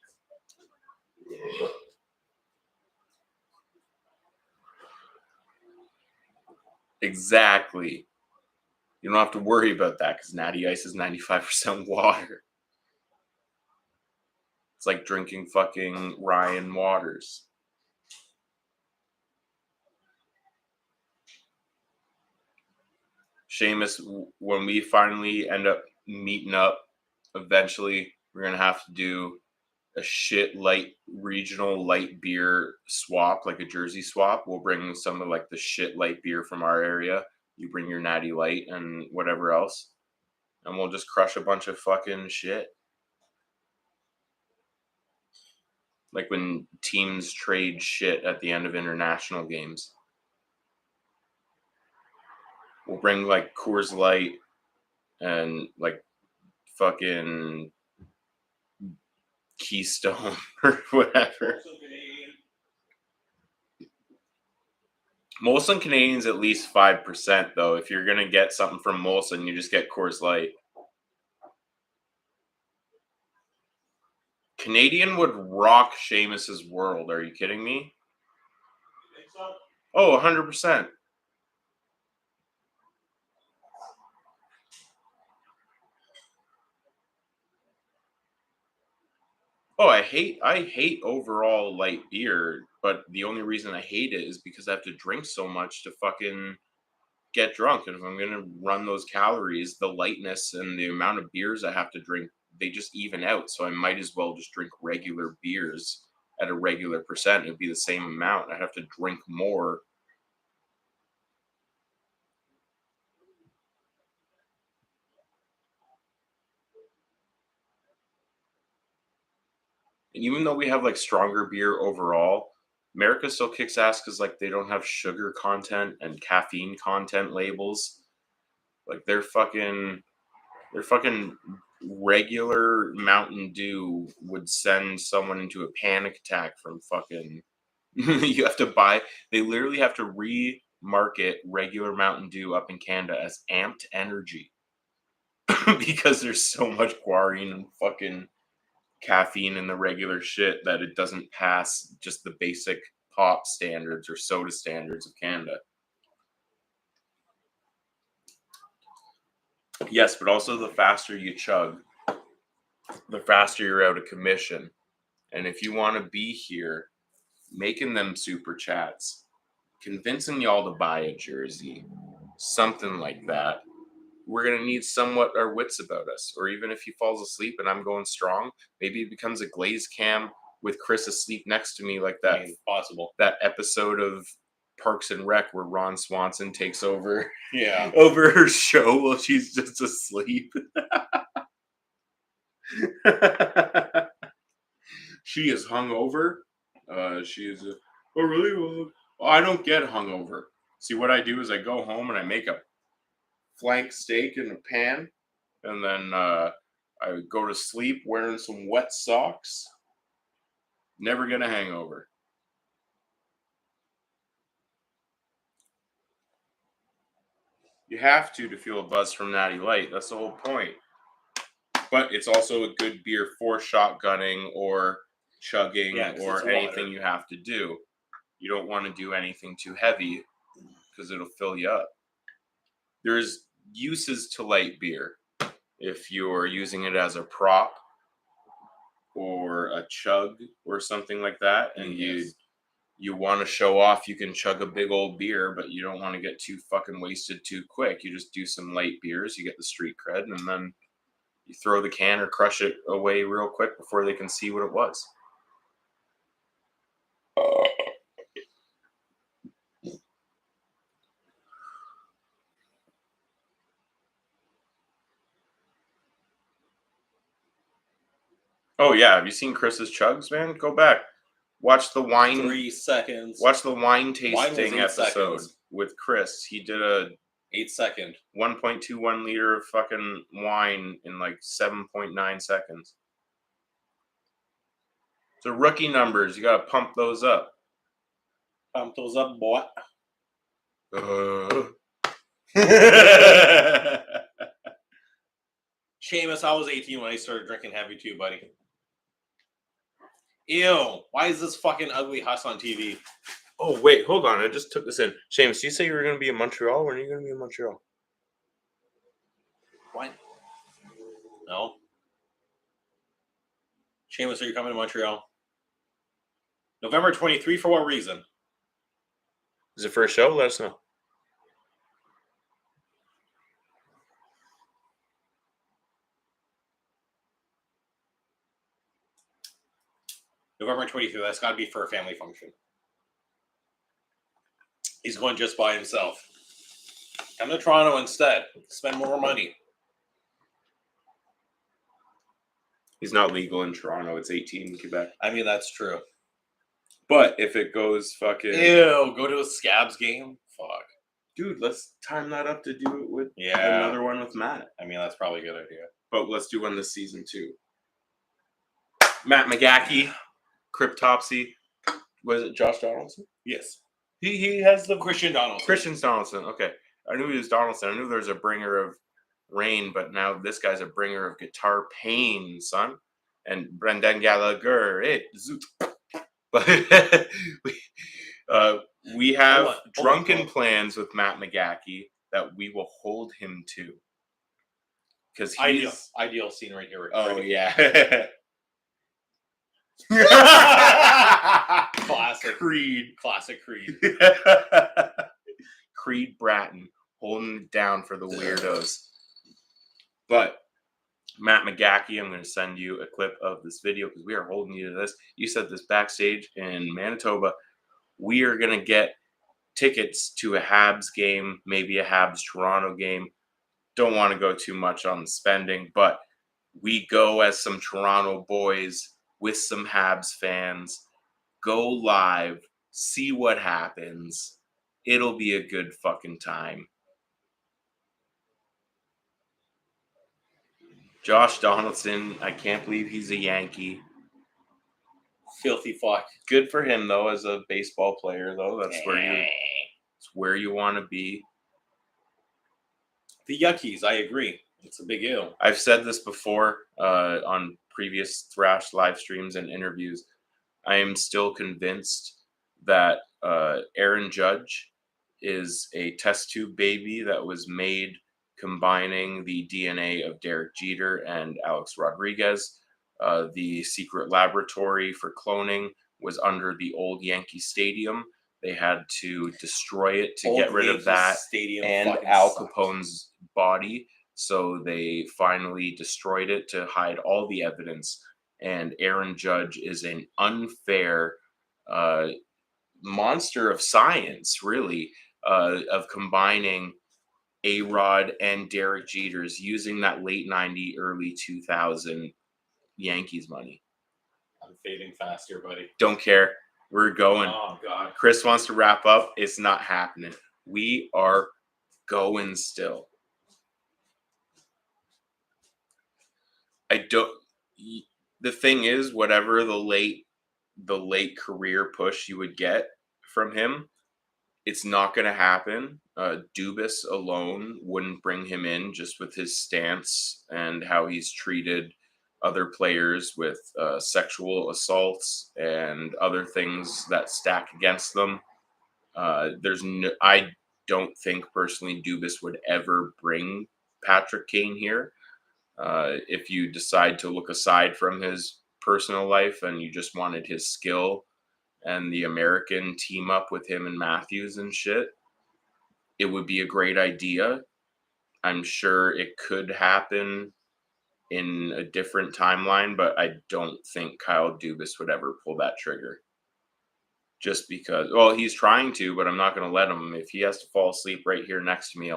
Exactly. You don't have to worry about that because Natty Ice is 95% water. It's like drinking fucking Ryan Waters. Seamus, when we finally end up meeting up, eventually we're going to have to do a shit light regional light beer swap, like a Jersey swap. We'll bring some of like the shit light beer from our area. You bring your natty light and whatever else, and we'll just crush a bunch of fucking shit. Like when teams trade shit at the end of international games. We'll bring like Coors Light and like fucking Keystone or whatever. Molson Canadian's at least 5% though. If you're gonna get something from Molson, you just get Coors Light. Canadian would rock Seamus's world. Are you kidding me? You think so? Oh, 100%. Oh, I hate overall light beer, but the only reason I hate it is because I have to drink so much to fucking get drunk. And if I'm gonna run those calories, the lightness and the amount of beers I have to drink, they just even out. So I might as well just drink regular beers at a regular percent. It'd be the same amount. I'd have to drink more. And even though we have like stronger beer overall, America still kicks ass because like they don't have sugar content and caffeine content labels. Like they're fucking regular Mountain Dew would send someone into a panic attack from fucking you have to buy, they literally have to re-market regular Mountain Dew up in Canada as amped energy because there's so much guarine and fucking caffeine in the regular shit that it doesn't pass just the basic pop standards or soda standards of Canada. Yes, but also the faster you chug, the faster you're out of commission. And if you want to be here making them super chats, convincing y'all to buy a jersey, something like that, we're going to need somewhat our wits about us. Or even if he falls asleep and I'm going strong, maybe it becomes a Glaze cam with Chris asleep next to me, like that. I mean, possible. That episode of Parks and Rec where Ron Swanson takes over Yeah. over her show while she's just asleep. She is hungover. She is. Oh, really? Well, I don't get hungover. See, what I do is I go home and I make a flank steak in a pan, and then I go to sleep wearing some wet socks. Never get a hangover. You have to feel a buzz from Natty Light. That's the whole point. But it's also a good beer for shotgunning or chugging or anything you have to do. You don't want to do anything too heavy because it'll fill you up. There's uses to light beer. If you're using it as a prop or a chug or something like that, and you want to show off, you can chug a big old beer, but you don't want to get too fucking wasted too quick. You just do some light beers, you get the street cred, and then you throw the can or crush it away real quick before they can see what it was. Oh yeah, have you seen Chris's chugs, man? Go back. Watch the wine 3 seconds. Watch the wine Wine tasting was 8 episode seconds. with Chris. He did a 8 second. 1.21 liter of fucking wine in like 7.9 seconds. So rookie numbers, you gotta pump those up. Pump those up, boy. Seamus, I was 18 when I started drinking heavy too, buddy. Ew. Why is this fucking ugly huss on TV? Oh, wait, hold on. I just took this in. Seamus, you say you were going to be in Montreal? When are you going to be in Montreal? What? No. Seamus, are you coming to Montreal? November 23, for what reason? Is it for a show? Let us know. November 23rd. That's got to be for a family function. He's going just by himself. Come to Toronto instead. Spend more money. He's not legal in Toronto. It's 18 in Quebec. I mean, that's true. But if it goes fucking... Ew, go to a Scabs game? Fuck. Dude, let's time that up to do it with Yeah. another one with Matt. I mean, that's probably a good idea. But let's do one this season too. Matt McGackie, Cryptopsy. Was it Josh Donaldson? Yes. He has the Christian Donaldson. Christian Donaldson. Okay, I knew he was Donaldson. I knew there was a bringer of rain, but now this guy's a bringer of guitar pain, son. And Brendan Gallagher, zoot. But we have Hold on. drunken plans with Matt McGackie that we will hold him to. Because he's Ideal scene right here. Oh yeah. Classic Creed. Classic Creed. Creed Bratton holding it down for the weirdos. But Matt McGackie, I'm going to send you a clip of this video because we are holding you to this. You said this backstage in Manitoba. We are going to get tickets to a Habs game, maybe a Habs Toronto game. Don't want to go too much on the spending, but we go as some Toronto boys with some Habs fans. Go live, see what happens. It'll be a good fucking time. Josh Donaldson, I can't believe he's a Yankee. Filthy fuck. Good for him though, as a baseball player though. That's where you want to be. The Yuckies, I agree. It's a big ill. I've said this before on previous Thrashed live streams and interviews. I am still convinced that Aaron Judge is a test tube baby that was made combining the DNA of Derek Jeter and Alex Rodriguez. The secret laboratory for cloning was under the old Yankee Stadium. They had to destroy it to get rid of that and Al Capone's body. So they finally destroyed it to hide all the evidence. And Aaron Judge is an unfair monster of science, really, of combining A-Rod and Derek Jeter's using that late 90, early 2000 Yankees money. I'm fading fast here, buddy. Don't care. We're going. Oh, God. Chris wants to wrap up. It's not happening. We are going still. The thing is, whatever the late career push you would get from him, it's not going to happen. Dubas alone wouldn't bring him in, just with his stance and how he's treated other players with sexual assaults and other things that stack against them. I don't think personally Dubas would ever bring Patrick Kane here. If you decide to look aside from his personal life and you just wanted his skill and the American team up with him and Matthews and shit, it would be a great idea. I'm sure it could happen in a different timeline, but I don't think Kyle Dubas would ever pull that trigger. Just because, well, he's trying to, but I'm not going to let him. If he has to fall asleep right here next to me,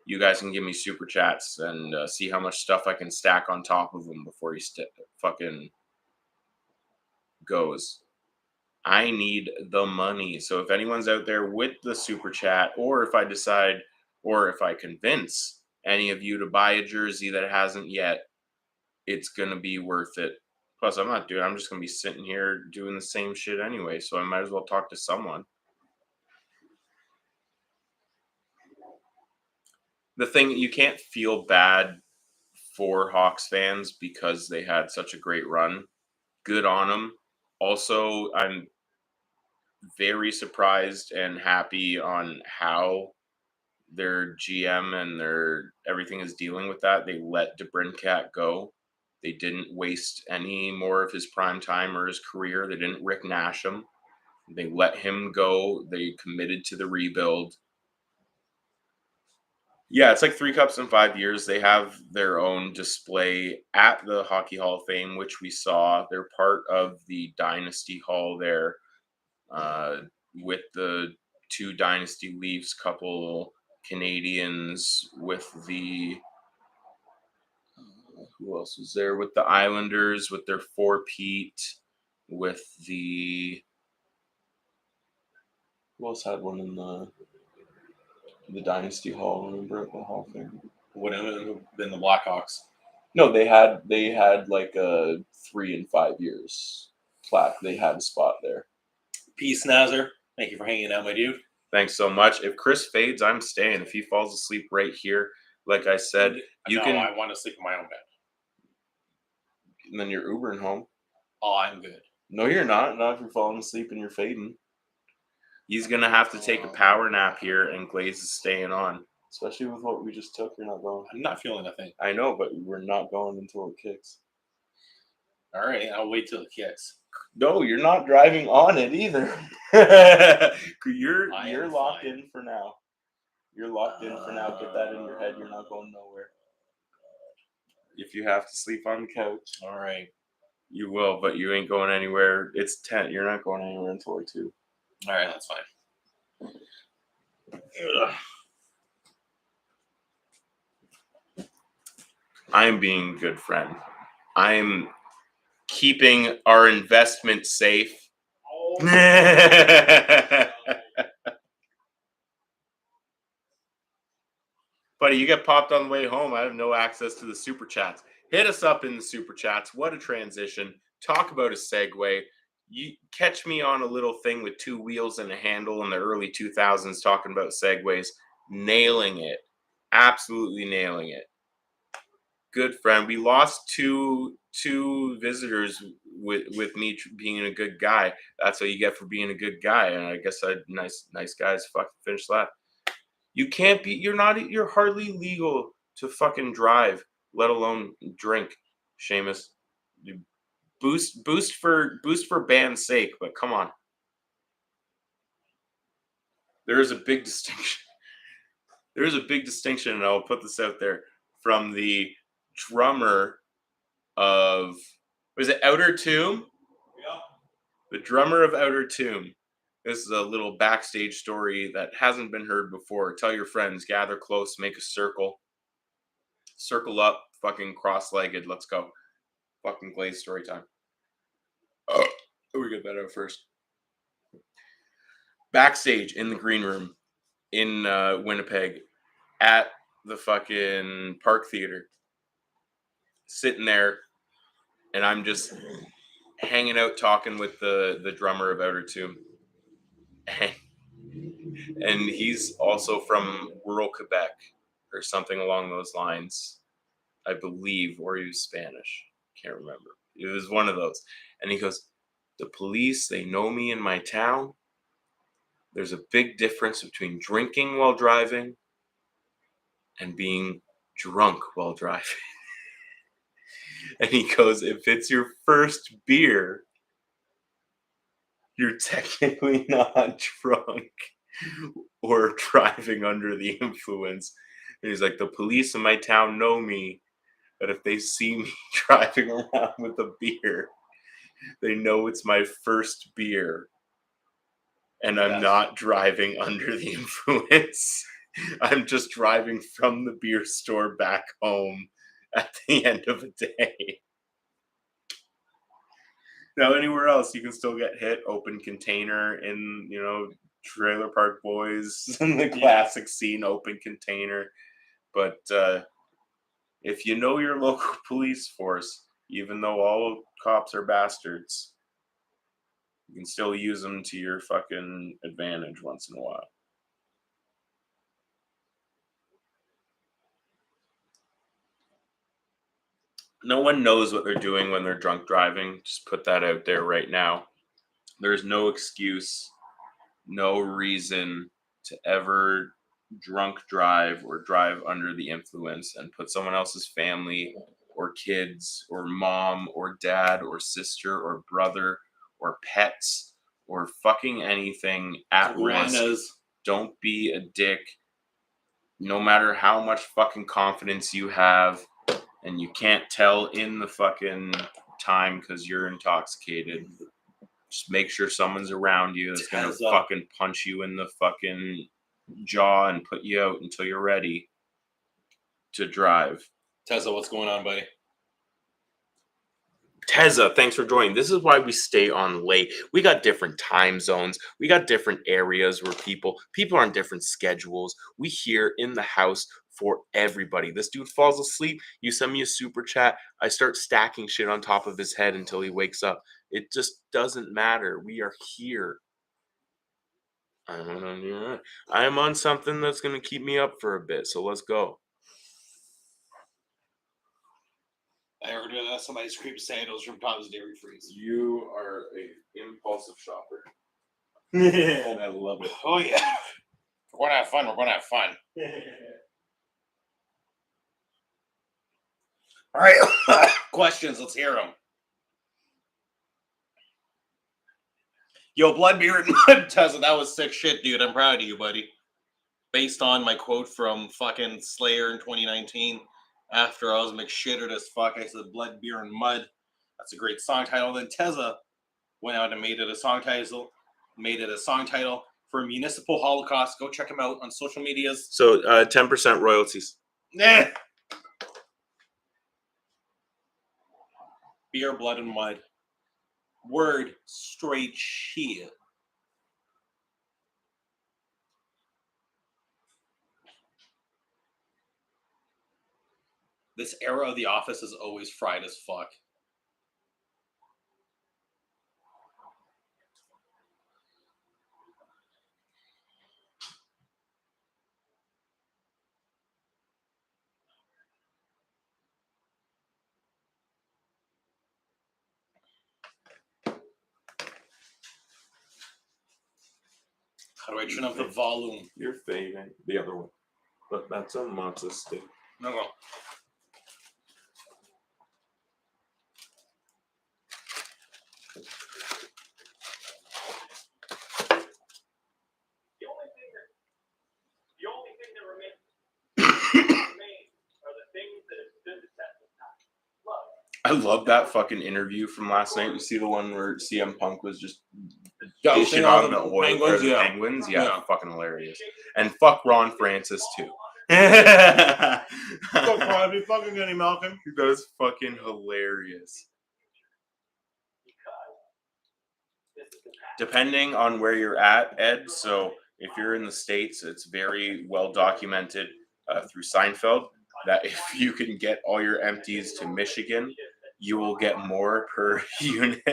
you guys can give me super chats and see how much stuff I can stack on top of him before he fucking goes. I need the money. So if anyone's out there with the super chat, or if I convince any of you to buy a jersey that hasn't yet, it's going to be worth it. Plus, I'm just going to be sitting here doing the same shit anyway, so I might as well talk to someone. The thing, you can't feel bad for Hawks fans because they had such a great run. Good on them. Also, I'm very surprised and happy on how their GM and everything is dealing with that. They let DeBrincat go. They didn't waste any more of his prime time or his career. They didn't Rick Nash him. They let him go. They committed to the rebuild. Yeah, it's like 3 cups in 5 years. They have their own display at the Hockey Hall of Fame, which we saw. They're part of the Dynasty Hall there, uh, with the 2 Dynasty Leafs, couple Canadians with the who else was there with the Islanders with their 4-peat, with the who else had one in the Dynasty Hall? Remember at the Hall of Fame? Would have been the Blackhawks. No, they had like a 3 and 5 years plaque. They had a spot there. Peace, Nazar. Thank you for hanging out, my dude. Thanks so much. If Chris fades, I'm staying. If he falls asleep right here, like I said, you no, can. I want to sleep in my own bed. And then you're Ubering home. Oh, I'm good. No, you're not. Not if you're falling asleep and you're fading. He's gonna have to take a power nap here, and Glaze is staying on. Especially with what we just took, you're not going. I'm not feeling a thing. I know, but we're not going until it kicks. All right, I'll wait till it kicks. No, you're not driving on it either. You're locked in for now. You're locked in for now. Get that in your head. You're not going nowhere. If you have to sleep on the couch, All right. you will, but you ain't going anywhere. It's 10. You're not going anywhere until 2. All right, that's fine. Ugh. I'm being a good friend. I'm keeping our investment safe. Buddy, you get popped on the way home. I have no access to the super chats. Hit us up in the super chats. What a transition. Talk about a segue. You catch me on a little thing with 2 wheels and a handle in the early 2000s talking about segues. Nailing it. Absolutely nailing it. Good friend. We lost two visitors with me being a good guy. That's what you get for being a good guy. And I guess nice guys fucking finish that. You can't be. You're hardly legal to fucking drive, let alone drink. Seamus, boost for band's sake, but come on. There is a big distinction. There is a big distinction, and I'll put this out there from the drummer of, was it Outer Tomb? Yeah. The drummer of Outer Tomb. This is a little backstage story that hasn't been heard before. Tell your friends, gather close, make a circle. Circle up, fucking cross-legged. Let's go. Fucking Glaze story time. Oh, we get that out first. Backstage in the green room in Winnipeg at the fucking Park Theater. Sitting there, and I'm just hanging out talking with the drummer of Outer Tomb. And he's also from rural Quebec or something along those lines, I believe, or he was Spanish. Can't remember. It was one of those. And he goes, the police, they know me in my town. There's a big difference between drinking while driving and being drunk while driving. And he goes, if it's your first beer, you're technically not drunk or driving under the influence. And he's like, the police in my town know me, but if they see me driving around with a beer, they know it's my first beer. And I'm not driving under the influence. I'm just driving from the beer store back home at the end of a day. Now, anywhere else, you can still get hit. Open container in, Trailer Park Boys, the classic scene, open container. But if you know your local police force, even though all cops are bastards, you can still use them to your fucking advantage once in a while. No one knows what they're doing when they're drunk driving. Just put that out there right now. There's no excuse, no reason to ever drunk drive or drive under the influence and put someone else's family or kids or mom or dad or sister or brother or pets or fucking anything at risk. Don't be a dick. no matter how much fucking confidence you have, and you can't tell in the fucking time because you're intoxicated, just make sure someone's around you that's gonna Tezza. fucking punch you in the fucking jaw and put you out until you're ready to drive. Tezza, what's going on, buddy? Tezza, thanks for joining. This is why we stay on late. We got different time zones. We got different areas where people are on different schedules. We here in the house for everybody. This dude falls asleep. You send me a super chat. I start stacking shit on top of his head until he wakes up. It just doesn't matter. We are here. I'm on something that's going to keep me up for a bit. So let's go. I ordered some ice cream sandals from Tom's Dairy Freeze. You are a impulsive shopper. And I love it. Oh, yeah. We're going to have fun. We're going to have fun. All right. Questions. Let's hear them. Yo, Blood, Beer, and Mud, Tezza, that was sick shit, dude. I'm proud of you, buddy. Based on my quote from fucking Slayer in 2019, after I was McShittered as fuck, I said Blood, Beer, and Mud. That's a great song title. Then Tezza went out and made it a song title. For Municipal Holocaust. Go check him out on social medias. So 10% royalties. Nah. Beer, Blood, and Mud. Word straight shit. This era of The Office is always fried as fuck. How do I turn up the volume? You're fading. The other one. But that's a matzo stick. No. The only thing that remains are the things that have stood the test of time. I love that fucking interview from last night. You see the one where CM Punk was just Dishing dishing on on the the oil Penguins, the yeah. Penguins? Yeah, Yeah. fucking hilarious. And fuck Ron Francis too. Go Crosby, fucking Kenny Malkin. That is fucking hilarious. Depending on where you're at, Ed, so if you're in the States, it's very well documented through Seinfeld that if you can get all your empties to Michigan, you will get more per unit.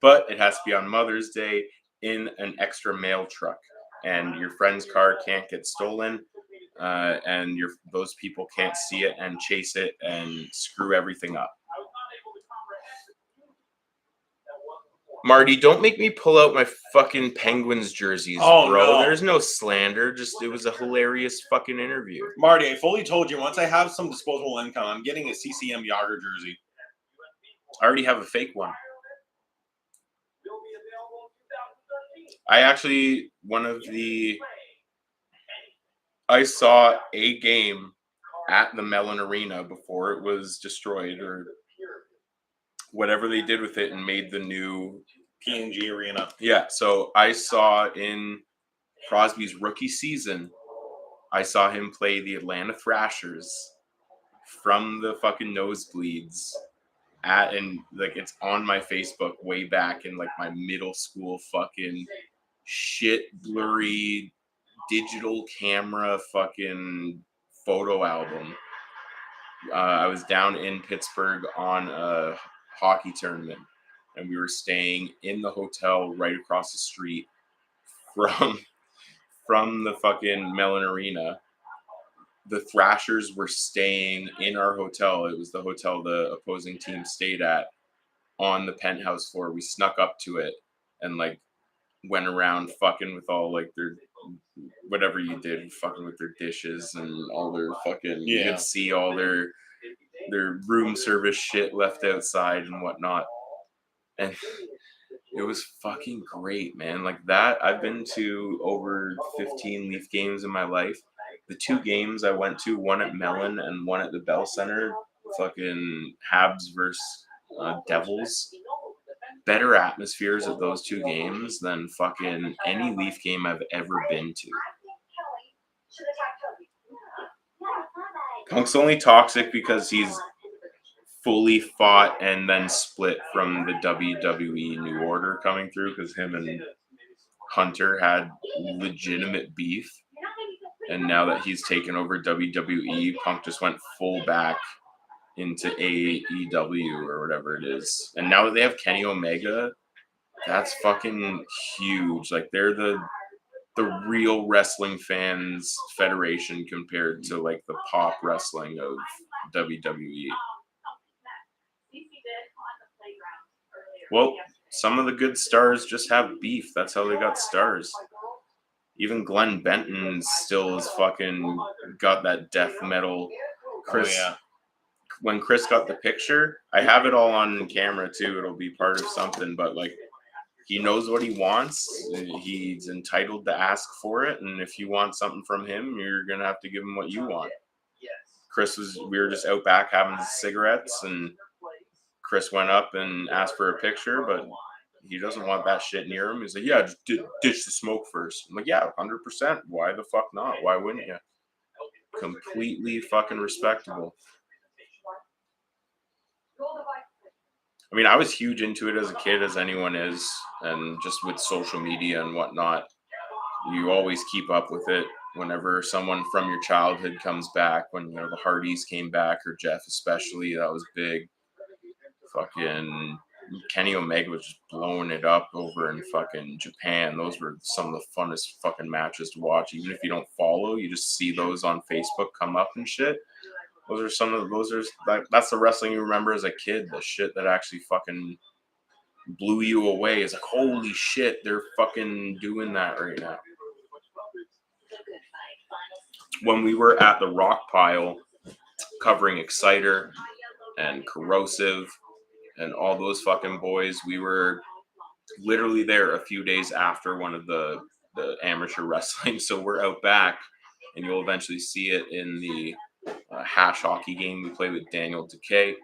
But it has to be on Mother's Day in an extra mail truck. And your friend's car can't get stolen. And those people can't see it and chase it and screw everything up. Marty, don't make me pull out my fucking Penguins jerseys, Oh, bro. no. There's no slander. Just it was a hilarious fucking interview. Marty, I fully told you, once I have some disposable income, I'm getting a CCM Yager jersey. I already have a fake one. I saw a game at the Mellon Arena before it was destroyed or whatever they did with it and made the new PNG Arena. Yeah, so I saw in Crosby's rookie season, I saw him play the Atlanta Thrashers from the fucking nosebleeds it's on my Facebook way back in like my middle school fucking shit blurry digital camera fucking photo album. I was down in Pittsburgh on a hockey tournament and we were staying in the hotel right across the street from the fucking Mellon Arena. The Thrashers were staying in our hotel. It was the hotel the opposing team stayed at on the penthouse floor. We snuck up to it and like went around fucking with all like their whatever you did, fucking with their dishes and all their fucking you could see all their room service shit left outside and whatnot. And it was fucking great, man. Like that, I've been to over 15 Leaf games in my life. the 2 games I went to, one at Mellon and one at the Bell Center, fucking Habs versus Devils. Better atmospheres at those 2 games than fucking any Leaf game I've ever been to. Punk's only toxic because he's fully fought and then split from the WWE New Order coming through, because him and Hunter had legitimate beef. And now that he's taken over WWE, Punk just went full back into AEW or whatever it is. And now that they have Kenny Omega, that's fucking huge. Like, they're the real wrestling fans federation compared to like the pop wrestling of WWE. Well, some of the good stars just have beef. That's how they got stars. Even Glenn Benton still is fucking got that death metal. Chris, when Chris got the picture, I have it all on camera too. It'll be part of something, but like, he knows what he wants. He's entitled to ask for it, and if you want something from him, you're gonna have to give him what you want. We were just out back having cigarettes, and Chris went up and asked for a picture, but he doesn't want that shit near him. He's like, yeah, just ditch the smoke first. I'm like, yeah, 100%. Why the fuck not? Why wouldn't you? Completely fucking respectable. I mean, I was huge into it as a kid, as anyone is, and just with social media and whatnot, you always keep up with it. Whenever someone from your childhood comes back, when, you know, the Hardys came back, or Jeff especially, that was big. Fucking Kenny Omega was just blowing it up over in fucking Japan. Those were some of the funnest fucking matches to watch. Even if you don't follow, you just see those on Facebook come up and shit. That's the wrestling you remember as a kid. The shit that actually fucking blew you away. Is like, holy shit, they're fucking doing that right now. When we were at the Rock Pile covering Exciter and Corrosive and all those fucking boys, we were literally there a few days after one of the amateur wrestling. So we're out back, and you'll eventually see it in the hash hockey game we played with Daniel Decay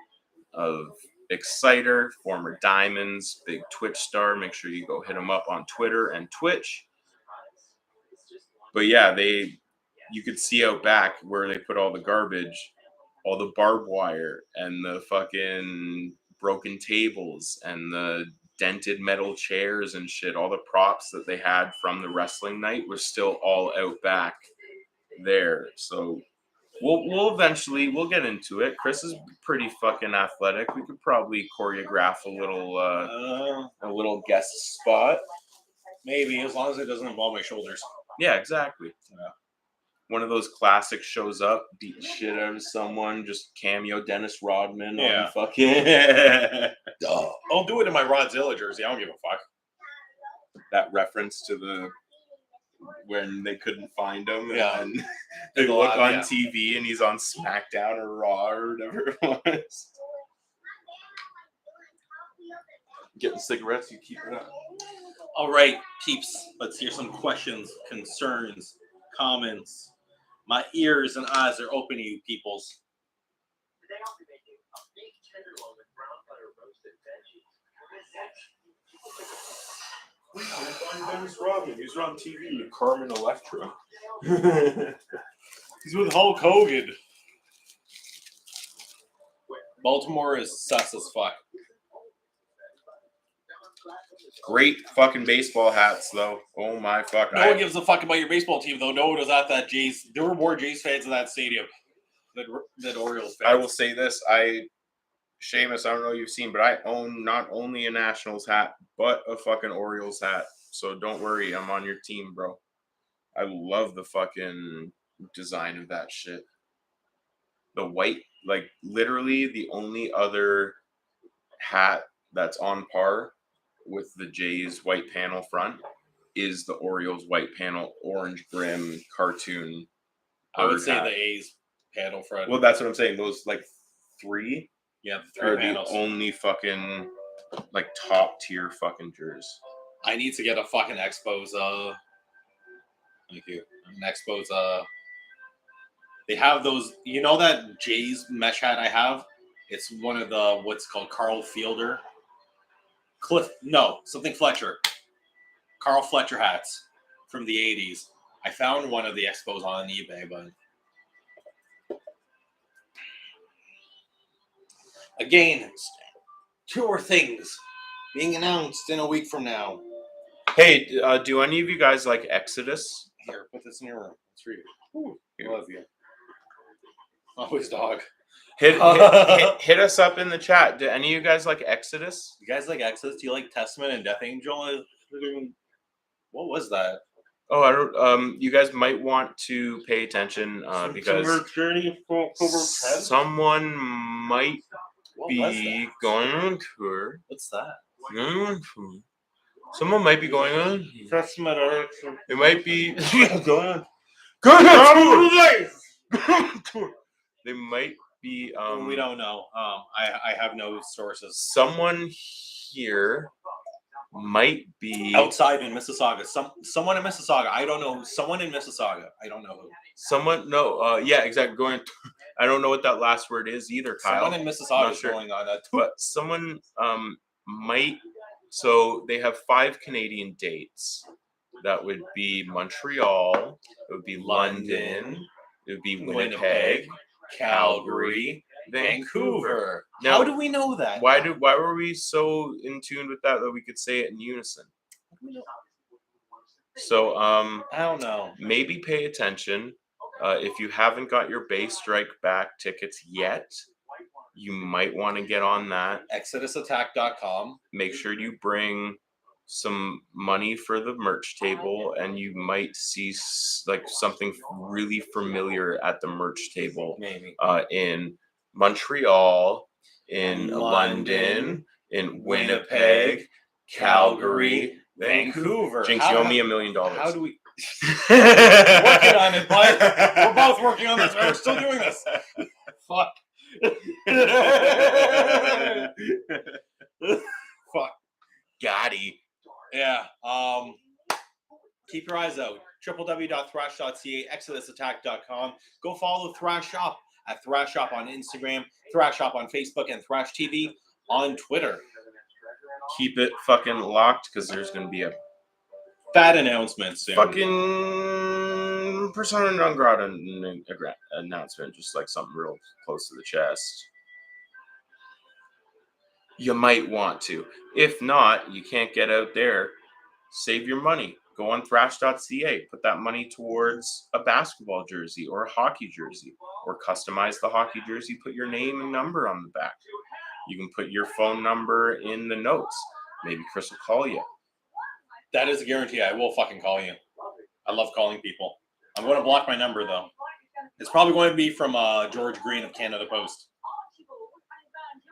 of Exciter, former Diamonds, big Twitch star. Make sure you go hit him up on Twitter and Twitch. But yeah, you could see out back where they put all the garbage, all the barbed wire and the fucking broken tables and the dented metal chairs and shit. All the props that they had from the wrestling night were still all out back there. So we'll eventually get into it. Chris is pretty fucking athletic. We could probably choreograph a little guest spot. Maybe, as long as it doesn't involve my shoulders. Yeah, exactly. Yeah. One of those classics shows up, beat the shit out of someone, just cameo Dennis Rodman on fucking. I'll do it in my Rodzilla jersey. I don't give a fuck. That reference to when they couldn't find him, Yeah. and they look on TV and he's on SmackDown or Raw or whatever it was. Getting cigarettes, you keep it up. All right, peeps. Let's hear some questions, concerns, comments. My ears and eyes are open to you, peoples. Today I'll be making a beef tenderloin with brown butter roasted veggies. We find Dennis Rodman. He's on TV with Carmen Electra. He's with Hulk Hogan. Baltimore is sus as fuck. Great fucking baseball hats, though. Oh my fuck! No one gives a fuck about your baseball team, though. No one was at that Jays. There were more Jays fans in that stadium than Orioles fans. I will say this: Seamus, I don't know if you've seen, but I own not only a Nationals hat, but a fucking Orioles hat. So don't worry, I'm on your team, bro. I love the fucking design of that shit. The white, like literally the only other hat that's on par with the Jays white panel front is the Orioles white panel orange brim cartoon. I would say hat. the A's panel front. Well, that's what I'm saying. Those like three, the three are panels. the only fucking like top tier fucking jerseys. I need to get a fucking Expos. Thank you. An Expos They have those. You know that Jay's mesh hat I have? It's one of the what's called Carl Fielder. Something Fletcher. Carl Fletcher hats from the 80s. I found one of the expos on eBay, but again, tour things being announced in a week from now. Hey, do any of you guys like Exodus? Here, put this in your room. It's for you. Ooh, love you. Always dog. Hit us up in the chat. Do any of you guys like Exodus? You guys like Exodus? Do you like Testament and Death Angel? What was that? Oh, I don't. You guys might want to pay attention because Journey for someone might be going on tour. What's that? Going on tour. Someone might be going on. Testament. It might be going on. Going on tour. They might be. We don't know. I have no sources. Someone here might be Outside in Mississauga. Someone in Mississauga. I don't know who. Someone in Mississauga. I don't know who. Someone. No. Yeah. Exactly. Going. I don't know what that last word is either, Kyle. Someone in Mississauga Not is sure. going on a tour. But someone might. So they have 5 Canadian dates. That would be Montreal. It would be London. It would be Winnipeg, Calgary, Vancouver. Now, How do we know that? Why were we so in tune with that we could say it in unison? So I don't know. maybe pay attention. If you haven't got your Bay Strike Back tickets yet, you might want to get on that. ExodusAttack.com. Make sure you bring some money for the merch table, and you might see like something really familiar at the merch table. Maybe. In Montreal, in London, in Winnipeg, Calgary, Vancouver. Jinx, you owe me $1 million. How do we working on it, bud? We're both working on this. We're still doing this. Fuck. Fuck. Gotti. Yeah. Keep your eyes out. www.thrash.ca, exodusattack.com. Go follow Thrash Shop at Thrash Shop on Instagram, Thrash Shop on Facebook, and Thrash TV on Twitter. Keep it fucking locked because there's going to be a Fat announcement soon. fucking persona non grata announcement, just like something real close to the chest. You might want to. If not, you can't get out there. Save your money. Go on thrash.ca. Put that money towards a basketball jersey or a hockey jersey, or customize the hockey jersey. Put your name and number on the back. You can put your phone number in the notes. Maybe Chris will call you. That is a guarantee. I will fucking call you. I love calling people. I'm going to block my number, though. It's probably going to be from George Green of Canada Post.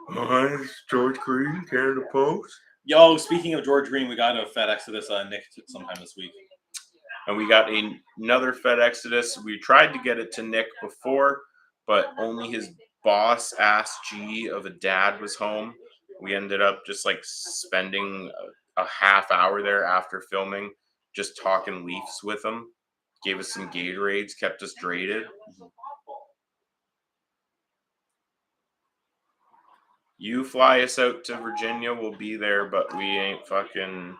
Hi, George Green, Canada Post. Yo, speaking of George Green, we got a Fed Exodus Nick sometime this week. And we got another Fed Exodus. We tried to get it to Nick before, but only his boss ass G of a dad was home. We ended up just like spending a half hour there after filming, just talking Leafs with him. Gave us some Gatorades, kept us drated. You fly us out to Virginia, we'll be there, but we ain't fucking...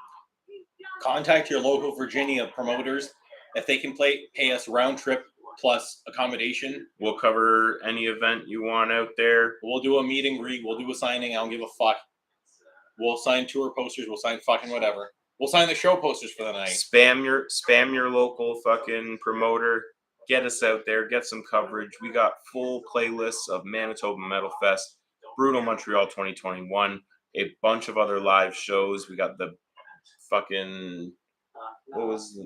Contact your local Virginia promoters. If they can pay us round trip plus accommodation. We'll cover any event you want out there. We'll do a meet and greet. We'll do a signing. I don't give a fuck. We'll sign tour posters. We'll sign fucking whatever. We'll sign the show posters for the night. Spam your local fucking promoter. Get us out there. Get some coverage. We got full playlists of Manitoba Metal Fest, Brewtal Montreal 2021, a bunch of other live shows. We got the fucking it was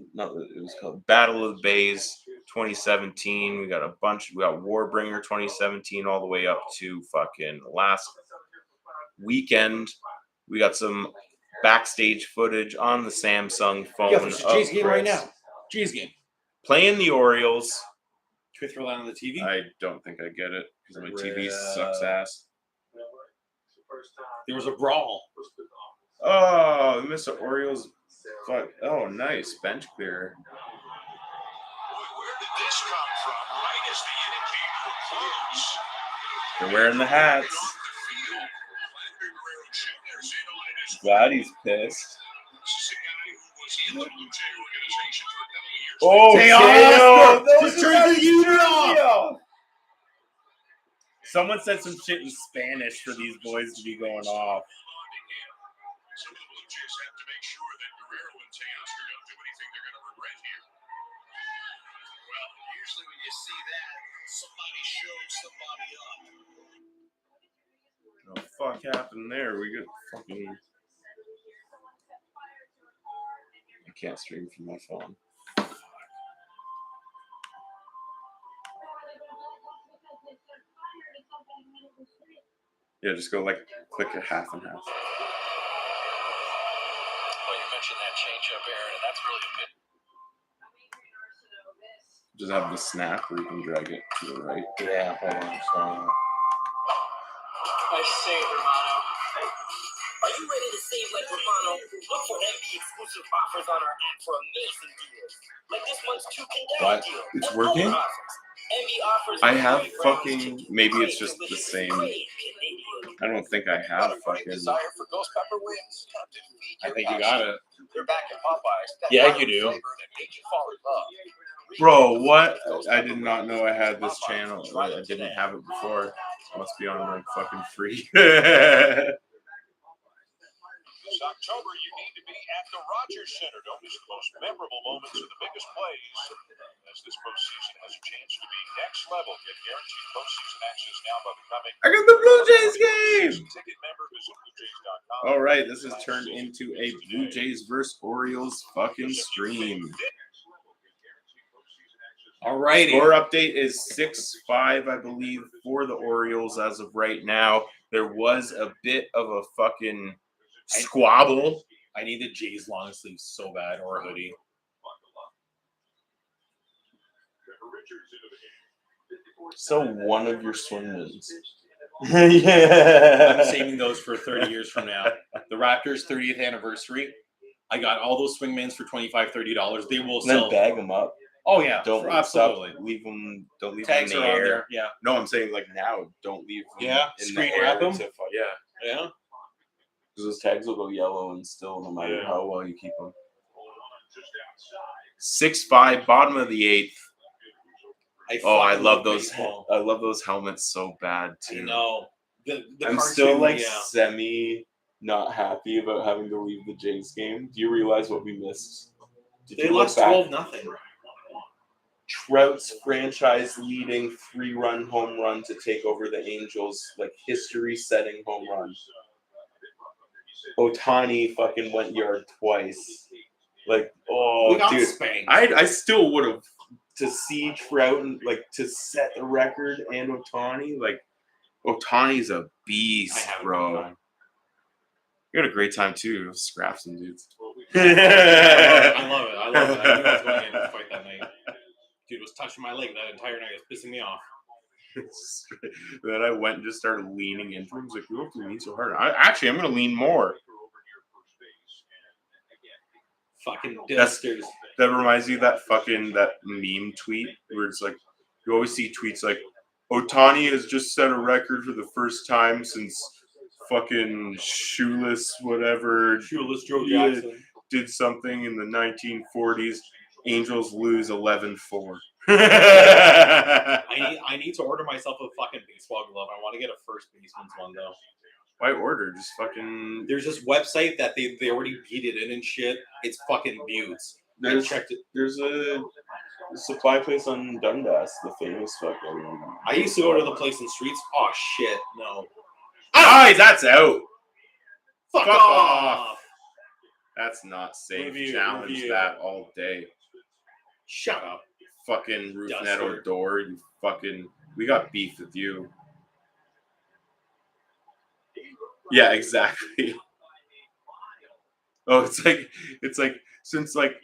called Battle of the Bays 2017. We got Warbringer 2017 all the way up to fucking last weekend. We got some backstage footage on the Samsung phone. Yeah, it's G's game right now. G's game. Playing the Orioles. Can we throw that on the TV? I don't think I get it because my TV sucks ass. There was a brawl. Oh, Mr. Orioles. Fuck. Oh, nice. Bench clearer. Where did this come from? Right as the inning They're wearing the hats. Glad he's pissed. Oh, Teo! Those Just turned the unit off! Someone said some shit in Spanish for these boys to be going off. Some of the Blue Jays have to make sure that Guerrero and Teoscar don't do anything they're going to regret here. Well, usually when you see that, somebody shows somebody up. What the fuck happened there? We got fucking. I can't stream from my phone. Yeah, just go like click it half and half. Well, you mentioned that changeup, Aaron, and that's really a bit. Just have the snap where you can drag it to the right. Yeah, hold on. So. I say, Romano. Are you ready to save like Romano? Look for MB exclusive offers on our app for amazing deals. Like this month's 2 What? deal. It's and working? other offers. MB offers I have great brands, fucking. chicken, Maybe it's great just the delicious, same. great Canadian. I don't think I have fucking. Desire for ghost pepper wings? I think you got it. They're back in Popeyes. That Yeah, viral you do. flavor that made you fall in love. Bro, what? I did not know I had this channel. I didn't have it before. Must be on like fucking free. This October, you need to be at the Rogers Center. Don't miss the most memorable moments of the biggest plays. As this postseason has a chance to be next level. Get guaranteed postseason access now by becoming I got the Blue Jays game. ticket member. Visit BlueJays.com. All right, this has turned into a Blue Jays versus Orioles fucking stream. Alrighty. Score update is 6-5, I believe, for the Orioles as of right now. There was a bit of a fucking squabble. I need the Jays long sleeves so bad, or a hoodie. So one of your swim wins. I'm Yeah. saving those for 30 years from now. The Raptors' 30th anniversary. I got all those swingmans for $25, $30. They will And then sell. bag them up. Oh yeah, Don't absolutely. leave them. Don't leave Tags them are in the on air. there. Yeah, No, I'm saying like now. Don't leave them. Yeah, in screen the wrap air 'em? to yeah. yeah. Because those tags will go yellow and still, no matter Yeah. how well you keep them. 6-5, bottom of the 8th. Oh, I fucking love those. baseball. I love those helmets so bad I too. know. The I'm cartoon, still like yeah. semi not happy about having to leave the Jays game. Do you realize what we missed? Did They you look lost back? 12-0. Trout's franchise-leading 3-run home run to take over the Angels, like history-setting home run. Otani fucking went yard twice. Like, oh, We got dude, spanked. I still would have to see Trout and like to set the record and Otani. Like, Otani's a I beast, have a good bro. time. You had a great time too. Scrap some dudes. I love it. I love it. I knew I was going in to fight that night. Dude was touching my leg that entire night. It was pissing me off. Then I went and just started leaning into him. I was like, you don't have to lean so hard. I'm going to lean more. Fucking That's- dusters. That reminds me of that meme tweet where it's like, you always see tweets like, Otani has just set a record for the first time since fucking Shoeless whatever Shoeless Joe Yeah. Jackson. did something in the 1940s. Angels lose 11-4. I need to order myself a fucking baseball glove. I want to get a first baseman's one though. Why order? Just fucking. There's this website that they already beat it in and shit. It's fucking buttes. I checked it. There's a supply place on Dundas, the famous fucking. I used to go to the place in Streets. Oh shit, no. Ah, that's out. Fuck Fuck off. That's not safe. Review, Challenge review. that all day. Shut up. Fucking Roof Duster. Netto door. You fucking. We got beef with you. Yeah, exactly. Oh, it's like since like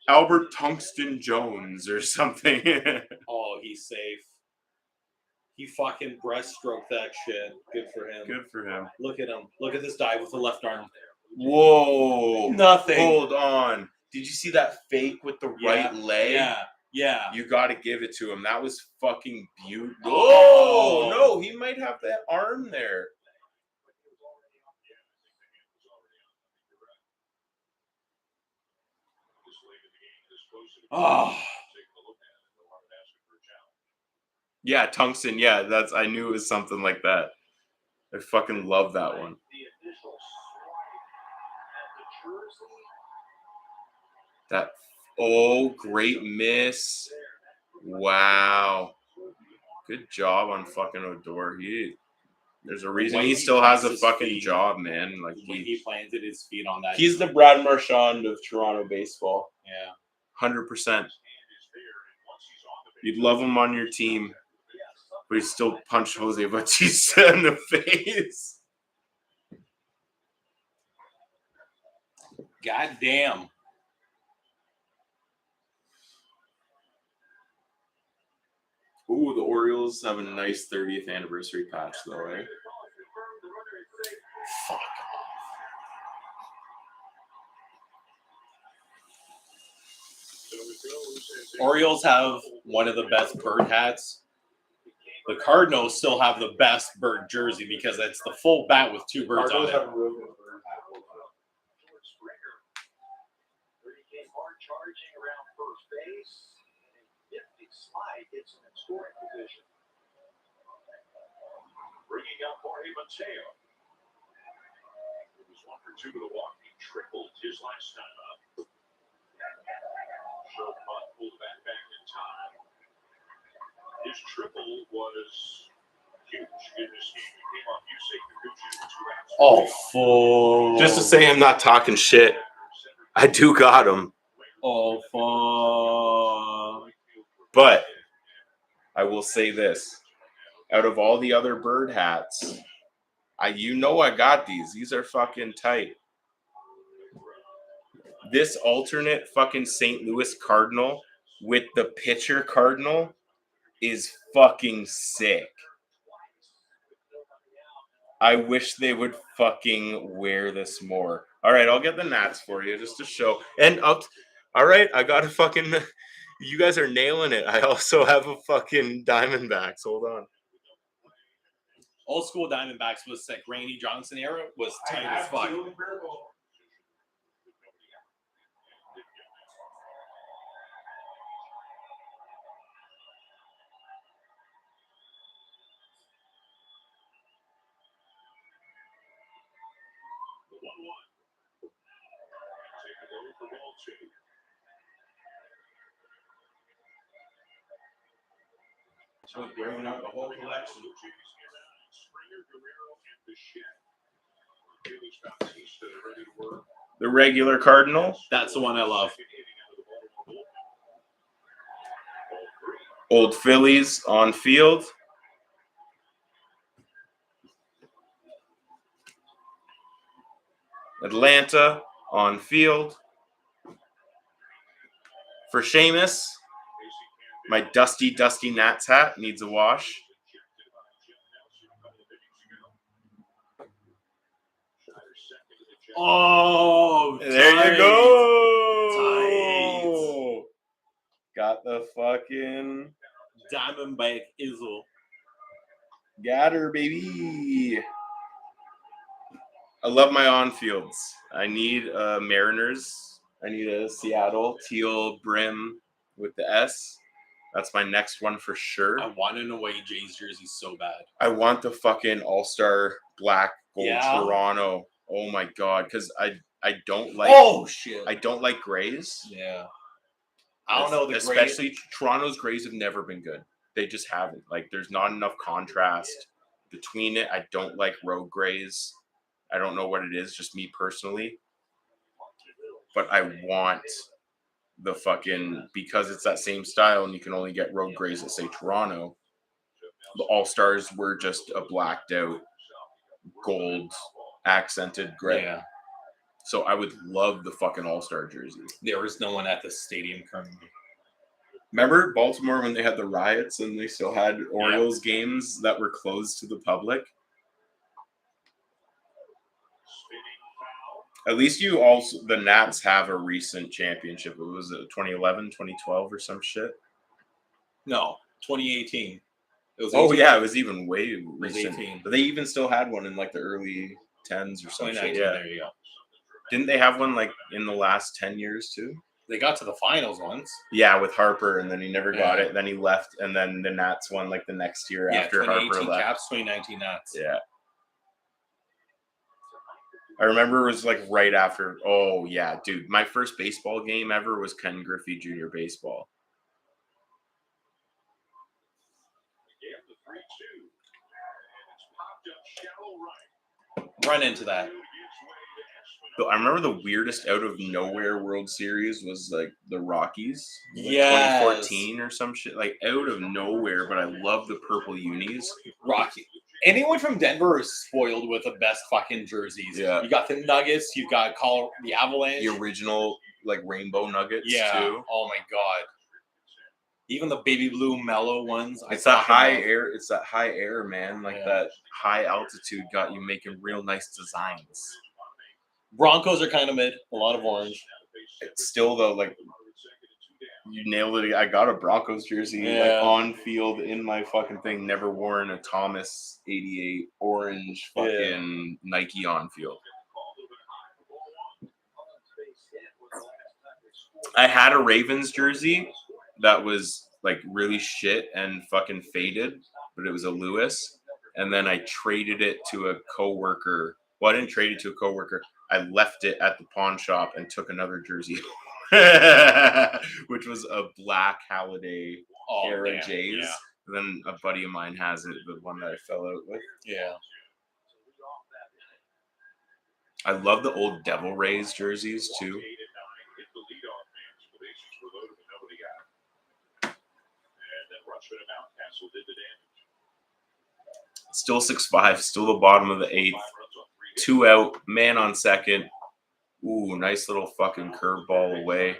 Albert Tungsten Jones or something. Oh, he's safe. He fucking breaststroked that shit. Good for him. Good for him. Look at him. Look at this dive with the left arm. Whoa. Nothing. Hold on. Did you see that fake with the right leg? Yeah. Yeah. You got to give it to him. That was fucking beautiful. Oh. Oh, no, he might have that arm there. Oh. Yeah, tungsten. Yeah, that's. I knew it was something like that. I fucking love that one. That. Oh, great miss. Wow. Good job on fucking Odor. There's a reason way he he still has plants a his fucking feet. job, man. Like When he planted his feet on that. he's the Brad Marchand of Toronto baseball. Yeah. 100%. You'd love him on your team, but he still punched Jose Bautista in the face. God damn. Ooh, the Orioles have a nice 30th anniversary patch, though, eh? Fuck. Orioles have one of the best bird hats. The Cardinals still have the best bird jersey because it's the full bat with two birds on it. have a real good bird hat. Charging around first base, and a nifty slide gets him in scoring position. Bringing up Jorge Mateo. It was 1 for 2 to the walk. He tripled his last time up. Show putt pulled back in time. His triple was huge in this game. He came off Yusei Kikuchi with 2 outs. Oh, fuck. Just to say I'm not talking shit, I do got him. Oh, fuck. But I will say this. Out of all the other bird hats, I got these. These are fucking tight. This alternate fucking St. Louis Cardinal with the pitcher Cardinal is fucking sick. I wish they would fucking wear this more. All right, I'll get the Nats for you just to show. And all right, I got a fucking. You guys are nailing it. I also have a fucking Diamondbacks. Hold on. Old school Diamondbacks was sick. Randy Johnson era was tight as fuck. So bringing up the whole collection. The regular Cardinal. That's the one I love. Old Phillies on field. Atlanta on field. For Seamus, my dusty Nats hat needs a wash. Oh, There tight. you go. Got the fucking Diamondback Izzle. got her, baby. I love my on-fields. I need Mariners. I need a Seattle teal brim with the S. That's my next one for sure. I want an away Jays jersey so bad. I want the fucking all-star black gold Toronto. Oh my god, because I don't like. Oh shit! I don't like grays. Yeah. I don't know the especially grays. Toronto's grays have never been good. They just haven't. Like, there's not enough contrast between it. I don't like road grays. I don't know what it is, just me personally. But I want the fucking, because it's that same style and you can only get road grays that say Toronto. The All-Stars were just a blacked out gold accented gray. Yeah. So I would love the fucking All-Star jersey. There is no one at the stadium currently. Remember Baltimore when they had the riots and they still had Orioles games that were closed to the public? At least you also the Nats have a recent championship. It was 2011, 2012 or some shit. No, 2018. It was. Oh 18. yeah, it was even way was recent. 18. But they even still had one in like the early 10s or some shit. 2019. Yeah. There you go. Didn't they have one like in the last 10 years too? They got to the finals once. Yeah, with Harper, and then he never got Yeah. it. Then he left, and then the Nats won like the next year after 2018 Harper left. Caps, 2019 Nats. Yeah. I remember it was like right after. Oh yeah, dude, my first baseball game ever was Ken Griffey Jr. baseball. Run into that. So I remember the weirdest out of nowhere World Series was like the Rockies, like Yes. 2014 or some shit, like out of nowhere. But I love the purple unis. Rocky. Anyone from Denver is spoiled with the best fucking jerseys. Yeah. You got the Nuggets. You got the Avalanche. The original like rainbow nuggets yeah. too. Oh my god. Even the baby blue mellow ones. It's that high air. It's that high air, man. Like that high altitude got you making real nice designs. Broncos are kind of mid. A lot of orange. It's still though, like you nailed it. I got a Broncos jersey Yeah. like on field in my fucking thing. Never worn a Thomas 88 orange fucking Nike on field. I had a Ravens jersey that was like really shit and fucking faded, but it was a Lewis. And then I traded it to a coworker. Well, I didn't trade it to a coworker. I left it at the pawn shop and took another jersey, which was a black Holiday era Jays. Yeah. And then a buddy of mine has it, the one that I fell out with. Yeah. I love the old Devil Rays jerseys too. Still 6'5", still the bottom of the 8th. 2 out, man on second. Ooh, nice little fucking curveball away.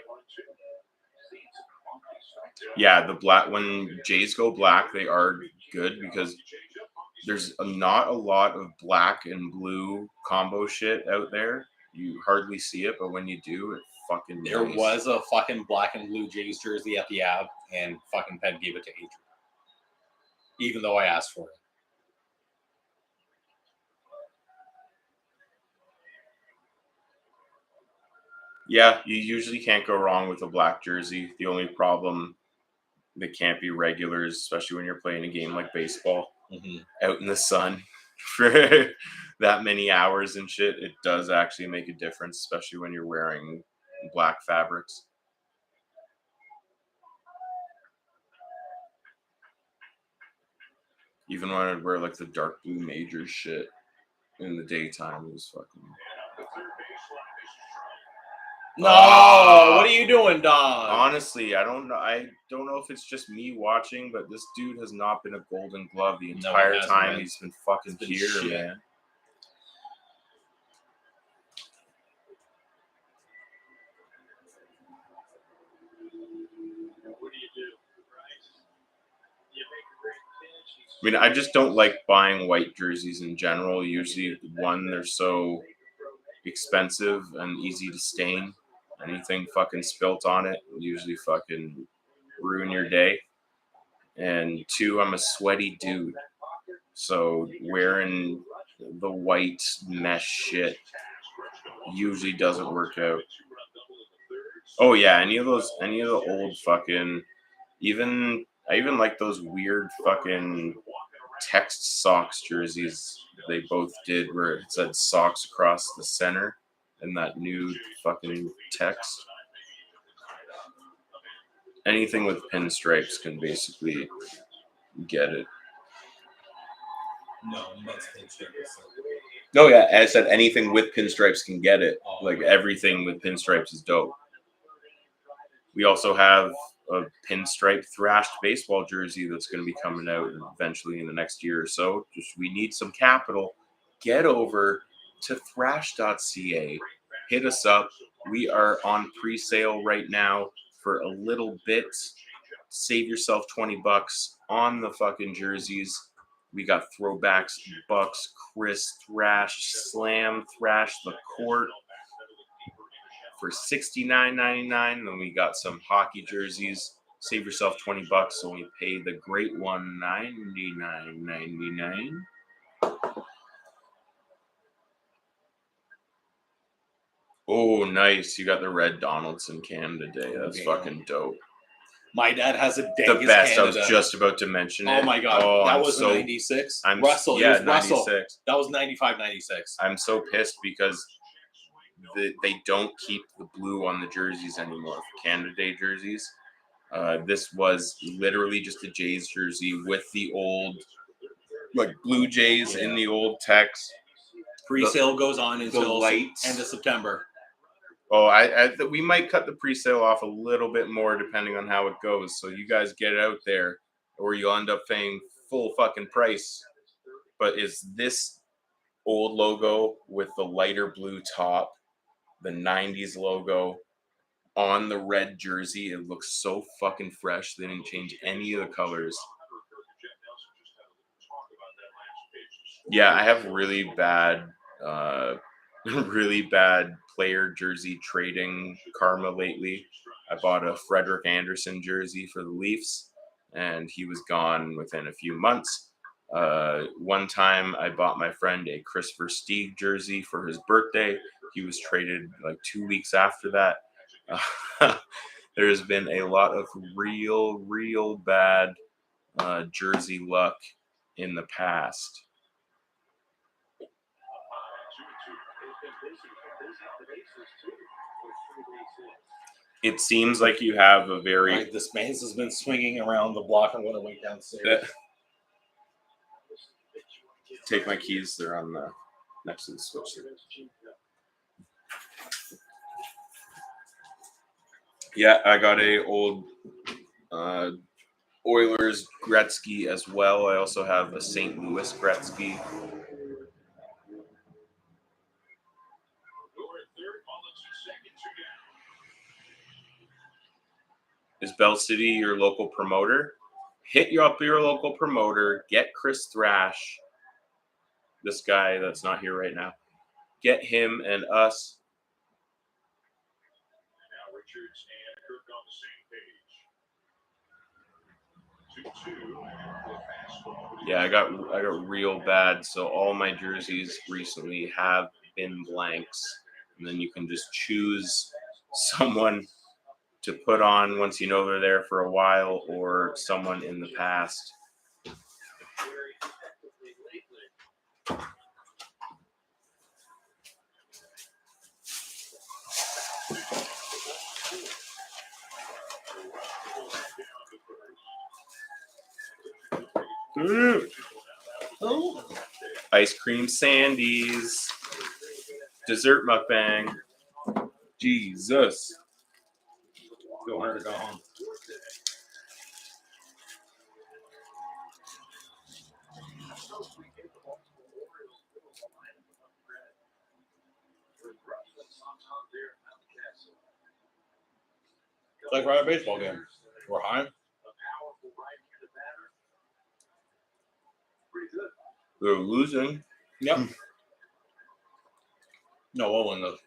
Yeah, the black, when Jays go black, they are good because there's not a lot of black and blue combo shit out there. You hardly see it, but when you do, it fucking There nice. was a fucking black and blue Jays jersey at the Ab, and fucking Penn gave it to Adrian. Even though I asked for it. Yeah, you usually can't go wrong with a black jersey. The only problem that can't be regulars, especially when you're playing a game like baseball out in the sun for that many hours and shit. It does actually make a difference, especially when you're wearing black fabrics. Even when I'd wear like the dark blue major shit in the daytime, it was fucking. No, what are you doing, Don? Honestly, I don't know. I don't know if it's just me watching, but this dude has not been a Golden Glove the entire time man. he's been fucking It's been here, shit. man. I mean, I just don't like buying white jerseys in general. Usually, one, they're so expensive and easy to stain. Anything fucking spilt on it usually fucking ruin your day. And 2, I'm a sweaty dude. So wearing the white mesh shit usually doesn't work out. Oh yeah, any of the old fucking I even like those weird fucking text socks jerseys they both did where it said socks across the center and that new fucking text. Anything with pinstripes can basically get it. No, that's pinstripes. No, yeah, I said anything with pinstripes can get it. Like everything with pinstripes is dope. We also have a pinstripe thrashed baseball jersey that's going to be coming out eventually in the next year or so. Just we need some capital. Get over to thrash.ca. Hit us up. We are on pre-sale right now for a little bit. Save yourself $20 on the fucking jerseys. We got throwbacks, Bucks, Chris, Thrash, Slam, Thrash, the Court. for $69.99. Then we got some hockey jerseys. Save yourself $20, only pay the great one $99.99. Oh, nice. You got the red Donaldson Canada Day. That's fucking dope. My dad has a day. The best. Canada. I was just about to mention it. Oh my god. That was 96. Russell. Yeah, it was 96. Russell. That was 95, 96. I'm so pissed because they don't keep the blue on the jerseys anymore for Canada Day jerseys. This was literally just a Jays jersey with the old, like, Blue Jays in the old text. Pre-sale goes on until end of September. Oh, we might cut the pre-sale off a little bit more depending on how it goes. So you guys get it out there, or you'll end up paying full fucking price. But is this old logo with the lighter blue top, the 90s logo on the red jersey? It looks so fucking fresh. They didn't change any of the colors. Yeah, I have really bad player jersey trading karma lately. I bought a Frederick Anderson jersey for the Leafs, and he was gone within a few months. One time I bought my friend a Chris Versteeg jersey for his birthday. He was traded like 2 weeks after that. There's been a lot of real bad jersey luck in the past. It seems like you have a very... Right, this man has been swinging around the block. I'm going to wait downstairs. Take my keys. They're on the next to the switch. Yeah, I got a old Oilers Gretzky as well. I also have a St. Louis Gretzky. Is Bell City your local promoter? Hit you up your local promoter. Get Chris Thrash. This guy that's not here right now. Get him and us. Now Richards and Kirk on the same page. 2-2. Yeah, I got real bad. So all my jerseys recently have been blanks, and then you can just choose someone to put on once you know they're there for a while, or someone in the past. Oh. Ice cream sandies. Dessert mukbang. Jesus. Go hard to go home. It's like we're at a baseball game. We're high. They're losing. Yep. No, we'll win those.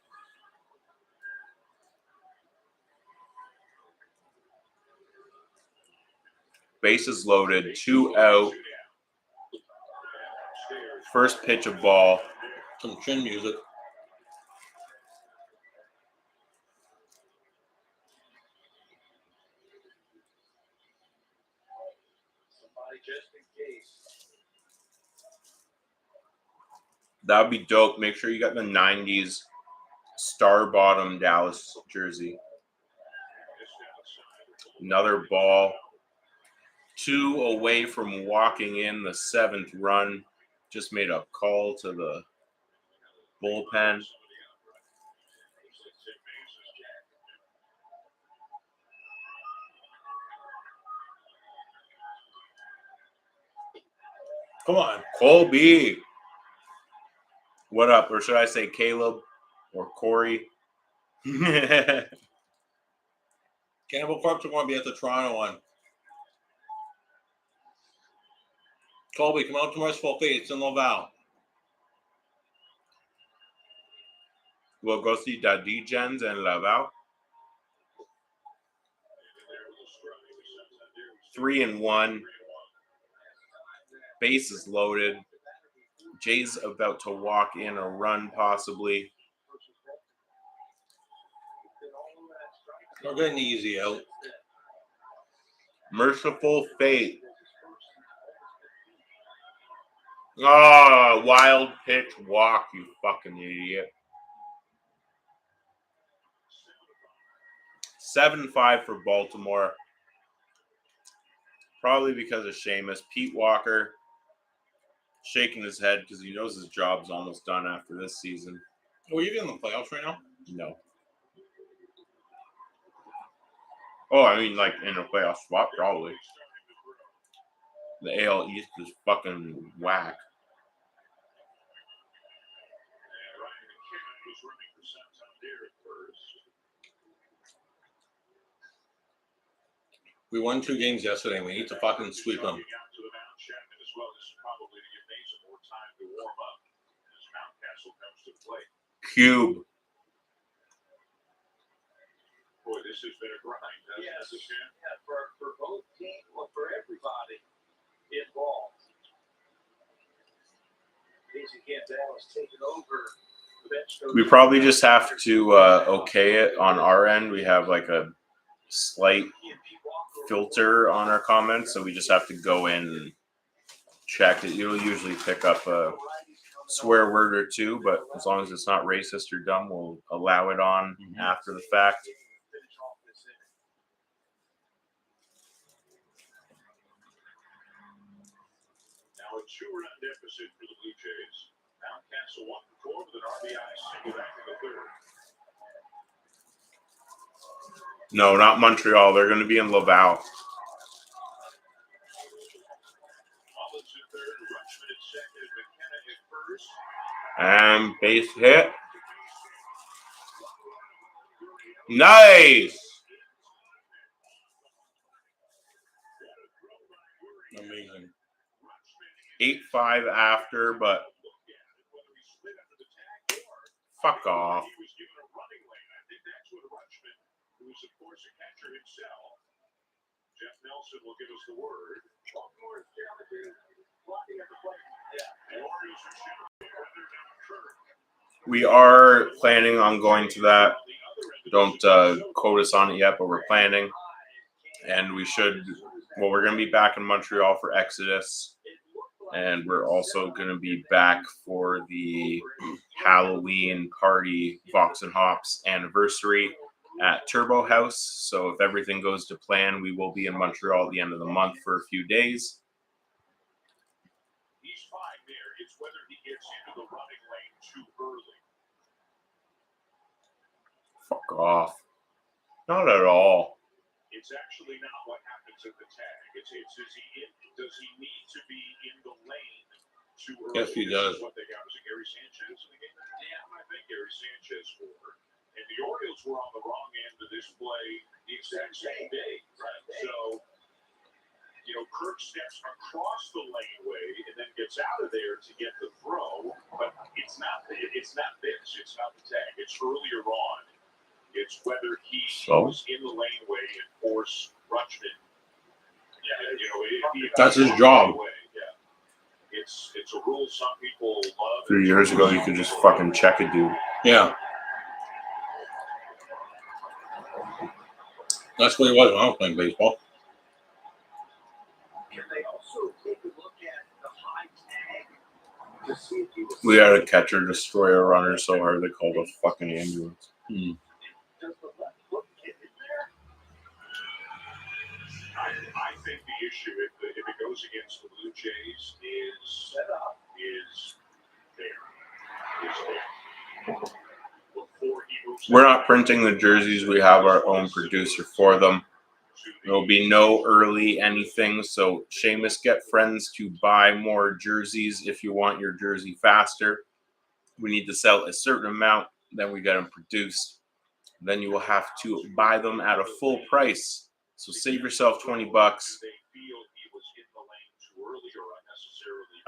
Bases loaded, 2 out. First pitch of ball. Some chin music. That would be dope. Make sure you got the 90s star bottom Dallas jersey. Another ball. 2 away from walking in the 7th run. Just made a call to the bullpen. Come on. Colby. What up? Or should I say Caleb or Corey? Cannibal Corpse are going to be at the Toronto one. Colby, come out to Merciful Fate. It's in Laval. We'll go see Da Gens and Laval. 3-1. Base is loaded. Jay's about to walk in a run, possibly. We're getting easy out. Merciful Fate. Oh, wild pitch walk, you fucking idiot. 7-5 for Baltimore. Probably because of Seamus. Pete Walker shaking his head because he knows his job's almost done after this season. Are we even in the playoffs right now? No. Oh, I mean, like in a playoff spot, probably. The AL East is fucking whack. We won 2 games yesterday, and we need to fucking sweep them. Cube. Boy, this has been a grind. Yes, yeah, for both teams, well, for everybody involved. Casey Campbell has taken over the bench coach. We probably just have to okay it on our end. We have like a slight filter on our comments, so we just have to go in and check it. You'll usually pick up a swear word or two, but as long as it's not racist or dumb, we'll allow it on after the fact. Now a 2-run deficit for the Blue Jays. Mountcastle 1 for 4 with an RBI single back in the third. No, not Montreal. They're going to be in Laval. Mullins in third, Rutschman at second, and McKenna at first. And base hit. Nice. Amazing. 8-5 after, but fuck off. He was given a running lane. I think that's what Rutschman, who is of course a catcher himself. Jeff Nelson will give us the word. We are planning on going to that. Don't quote us on it yet, but we're planning. And we should, well, we're going to be back in Montreal for Exodus. And we're also going to be back for the Halloween party, Vox and Hops anniversary at Turbo House. So if everything goes to plan, we will be in Montreal at the end of the month for a few days. He's fine there. It's whether he gets into the running lane too early. Fuck off. Not at all. It's actually not what happens at the tag. It's does he need to be in the lane too early? Yes, he does. This is what they got. Was it Gary Sanchez in the game? Yeah, I think Gary Sanchez scored. And the Orioles were on the wrong end of this play the exact same day. Right. So, you know, Kirk steps across the laneway and then gets out of there to get the throw. But it's not this. It's not the tag. It's earlier on. It's whether he was in the laneway and force Rutschman. Yeah, you know, That's his job. Yeah. It's a rule some people love. 3 years ago, you could just fucking check a dude. Yeah. That's what it was when I was playing baseball. Can they also take a look at the high tag to see if he was We had a catcher destroy a runner so hard they called a fucking ambulance. does the left foot get in there? I think the issue, if it goes against the Blue Jays, is there. Before he moves We're not printing the jerseys. We have our own producer for them. There will be no early anything. So Seamus, get friends to buy more jerseys if you want your jersey faster. We need to sell a certain amount. Then we get them produced. Then you will have to buy them at a full price. So save yourself $20.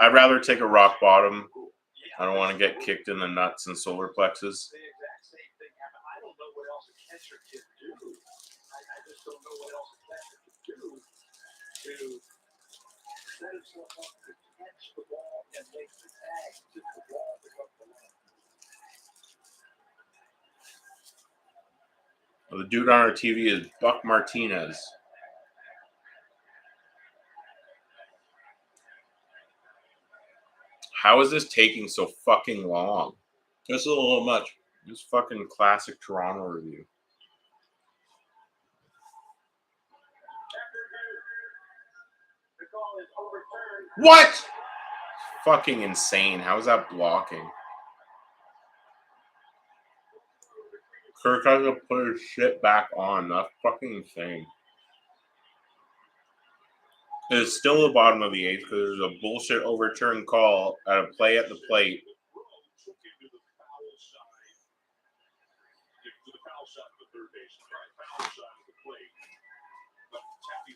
I'd rather take a rock bottom. I don't want to get kicked in the nuts and solar plexus. catcher can do. I just don't know what else a catcher can do to set himself up to catch the ball and make the tag to the ball becomes the line. Well, the dude on our TV is Buck Martinez. How is this taking so fucking long? This is a little much. This fucking classic Toronto review. What? Fucking insane. How is that blocking? Kirk has to put his shit back on. That's fucking insane. It's still the bottom of the eighth because there's a bullshit overturned call at a play at the plate.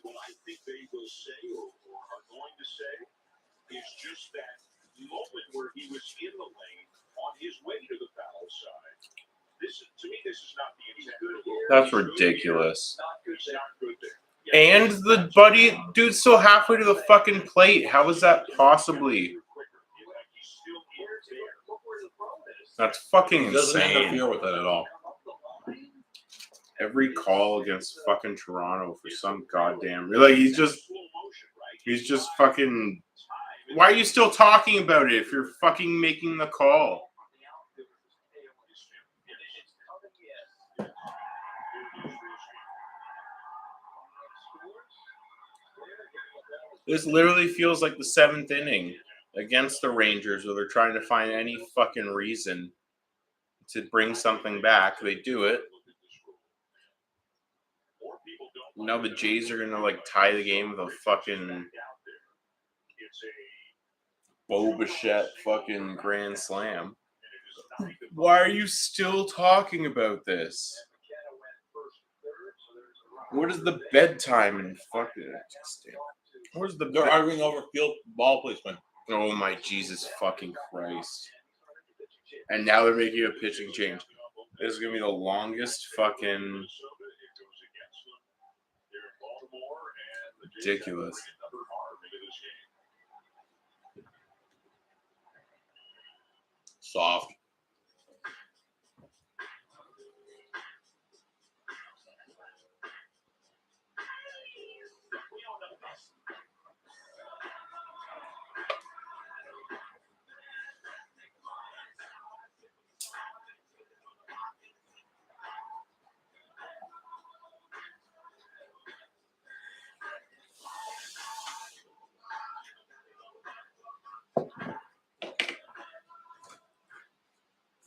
What I think they will say or are going to say is just that moment where he was in the lane on his way to the foul side. This is, to me, this is not the intent. That's ridiculous. Not good there. And the buddy dude's still halfway to the fucking plate. How is that possibly? That's fucking He doesn't insane. interfere with it at all. Every call against fucking Toronto for some goddamn like he's just fucking. Why are you still talking about it if you're fucking making the call? This literally feels like the seventh inning against the Rangers where they're trying to find any fucking reason to bring something back. They do it. Now the Jays are gonna like tie the game with a fucking Bo Bichette fucking grand slam. Why are you still talking about this? What is the bedtime and fucking? Where's the? They're arguing over field ball placement. Oh my Jesus fucking Christ! And now they're making a pitching change. This is gonna be the longest fucking. Ridiculous. Soft.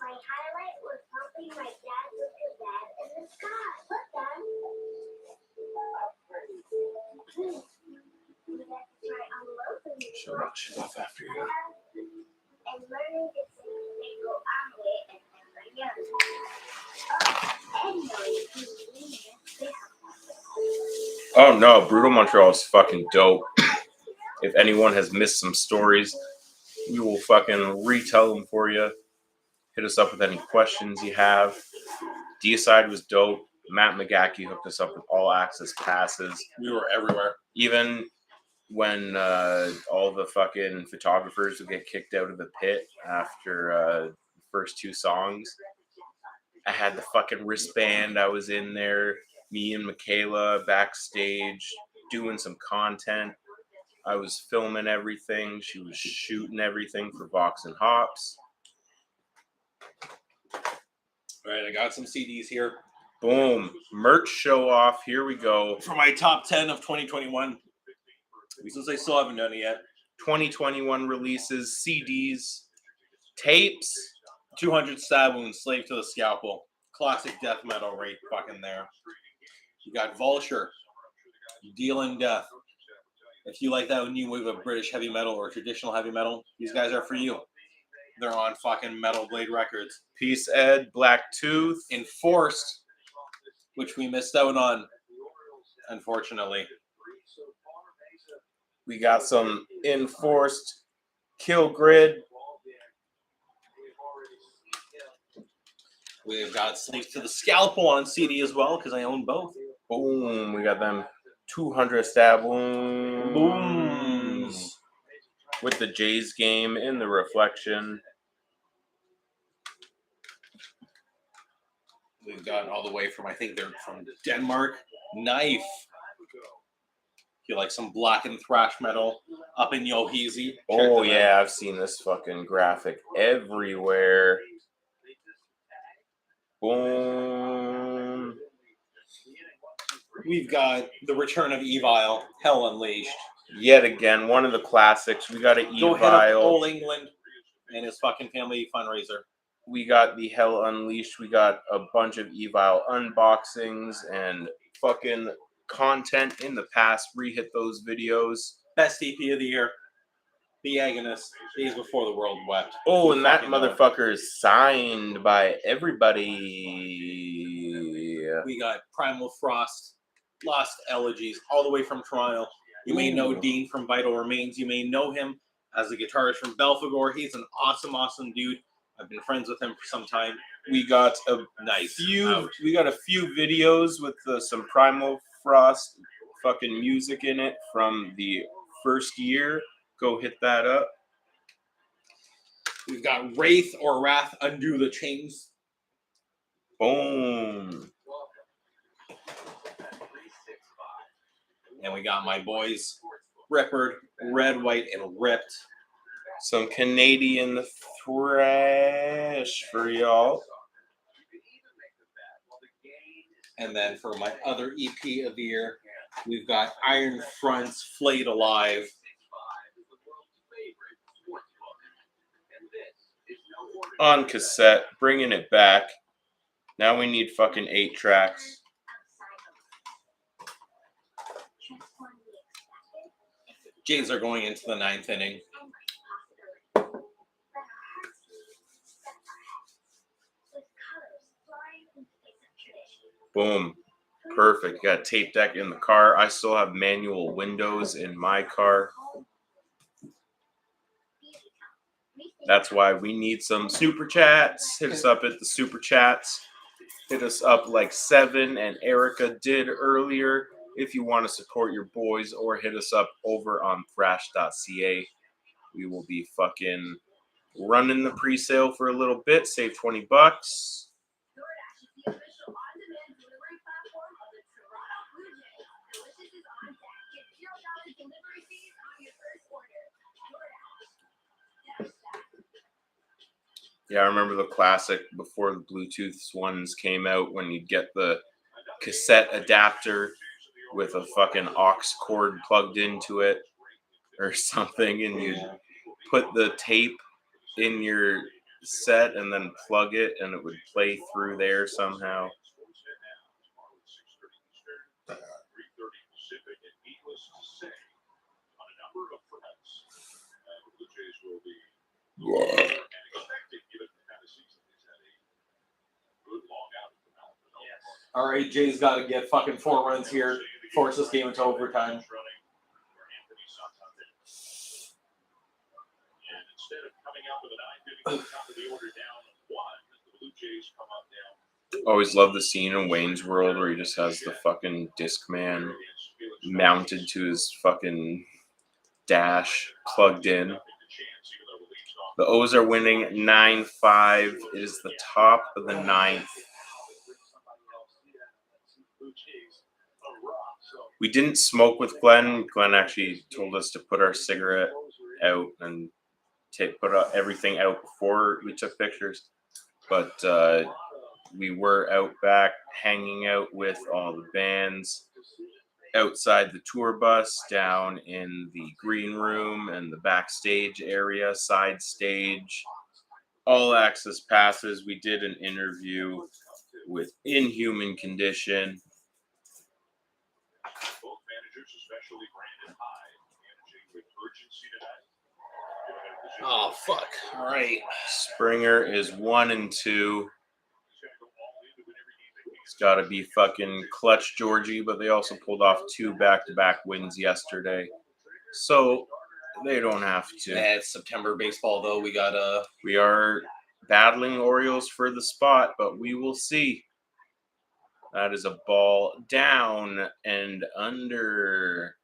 My highlight was helping my dad look at that in the sky. Look, Dad. We got to try unloading Shut up, shut up after you. and learning to sing mango omelet and everything else. Oh no, Brewtal Montreal is fucking dope. If anyone has missed some stories, we will fucking retell them for you. Hit us up with any questions you have. Deicide was dope. Matt McGackey hooked us up with all access passes. We were everywhere. Even when all the fucking photographers would get kicked out of the pit after the first two songs, I had the fucking wristband. I was in there. Me and Michaela backstage doing some content. I was filming everything. She was shooting everything for Vox and Hops. All right, I got some CDs here. Boom. Merch show off. Here we go. For my top 10 of 2021. Since I still haven't done it yet. 2021 releases, CDs, tapes. 200 Stab Wounds, Slave to the Scalpel. Classic death metal right fucking there. You got Vulture, Deal in Death. If you like that new wave of British heavy metal or traditional heavy metal, these guys are for you. They're on fucking Metal Blade Records. Peace Ed, Black Tooth. Enforced, which we missed out on, unfortunately. We got some Enforced, Kill Grid. We've got Sleeps to the Scalpel on CD as well, because I own both. Boom. We got them 200 stab booms. Booms. With the Jays game in the reflection. We've got all the way from, I think they're from Denmark. Knife. If you like some blackened thrash metal up in Yoheezy. Oh, yeah. I've seen this fucking graphic everywhere. Boom. We've got the return of Evil, Hell Unleashed. Yet again, one of the classics. We got an Go hit up Evil. Old England and his fucking family fundraiser. We got the Hell Unleashed. We got a bunch of Evil unboxings and fucking content in the past. Re-hit those videos. Best EP of the year. The Agonist. Days Before the World Wept. Oh, and that Fucking know it. motherfucker is signed by everybody. We got Primal Frost, Lost Elegies, all the way from Toronto. You may know Ooh. Dean from Vital Remains. You may know him as a guitarist from Belphegor. He's an awesome dude. I've been friends with him for some time. We got a few videos with some Primal Frost fucking music in it from the first year. Go hit that up. We've got Wraith or Wrath, Undo the Chains. Boom. And we got my boys, Rippered, Red, White, and Ripped. Some Canadian thrash for y'all. And then for my other EP of the year, we've got Iron Front's Flayed Alive. On cassette, bringing it back. Now we need fucking 8 tracks. Jays are going into the 9th inning. Boom. Perfect. Got a tape deck in the car. I still have manual windows in my car. That's why we need some super chats. Hit us up at the super chats. Hit us up like Seven and Erica did earlier if you want to support your boys, or hit us up over on Thrashed.ca. We will be fucking running the pre-sale for a little bit. Save $20. Yeah, I remember the classic before the Bluetooth ones came out when you'd get the cassette adapter with a fucking aux cord plugged into it or something, and you'd put the tape in your set and then plug it and it would play through there somehow. Yeah. All right, Jay's got to get fucking 4 runs here. Force this game into overtime. Always love the scene in Wayne's World where he just has the fucking Discman mounted to his fucking dash, plugged in. The O's are winning 9-5. It is the top of the 9th. We didn't smoke with Glenn. Glenn actually told us to put our cigarette out and put everything out before we took pictures. But we were out back hanging out with all the bands outside the tour bus, down in the green room and the backstage area, side stage, all access passes. We did an interview with Inhuman Condition. Both managers, especially Brandon Hyde, managing with urgency tonight. Oh, fuck. All right. Springer is 1-2. It's got to be fucking clutch Georgie, but they also pulled off 2 back-to-back wins yesterday. So they don't have to. Yeah, it's September baseball, though. We are battling Orioles for the spot, but we will see. That is a ball down and under.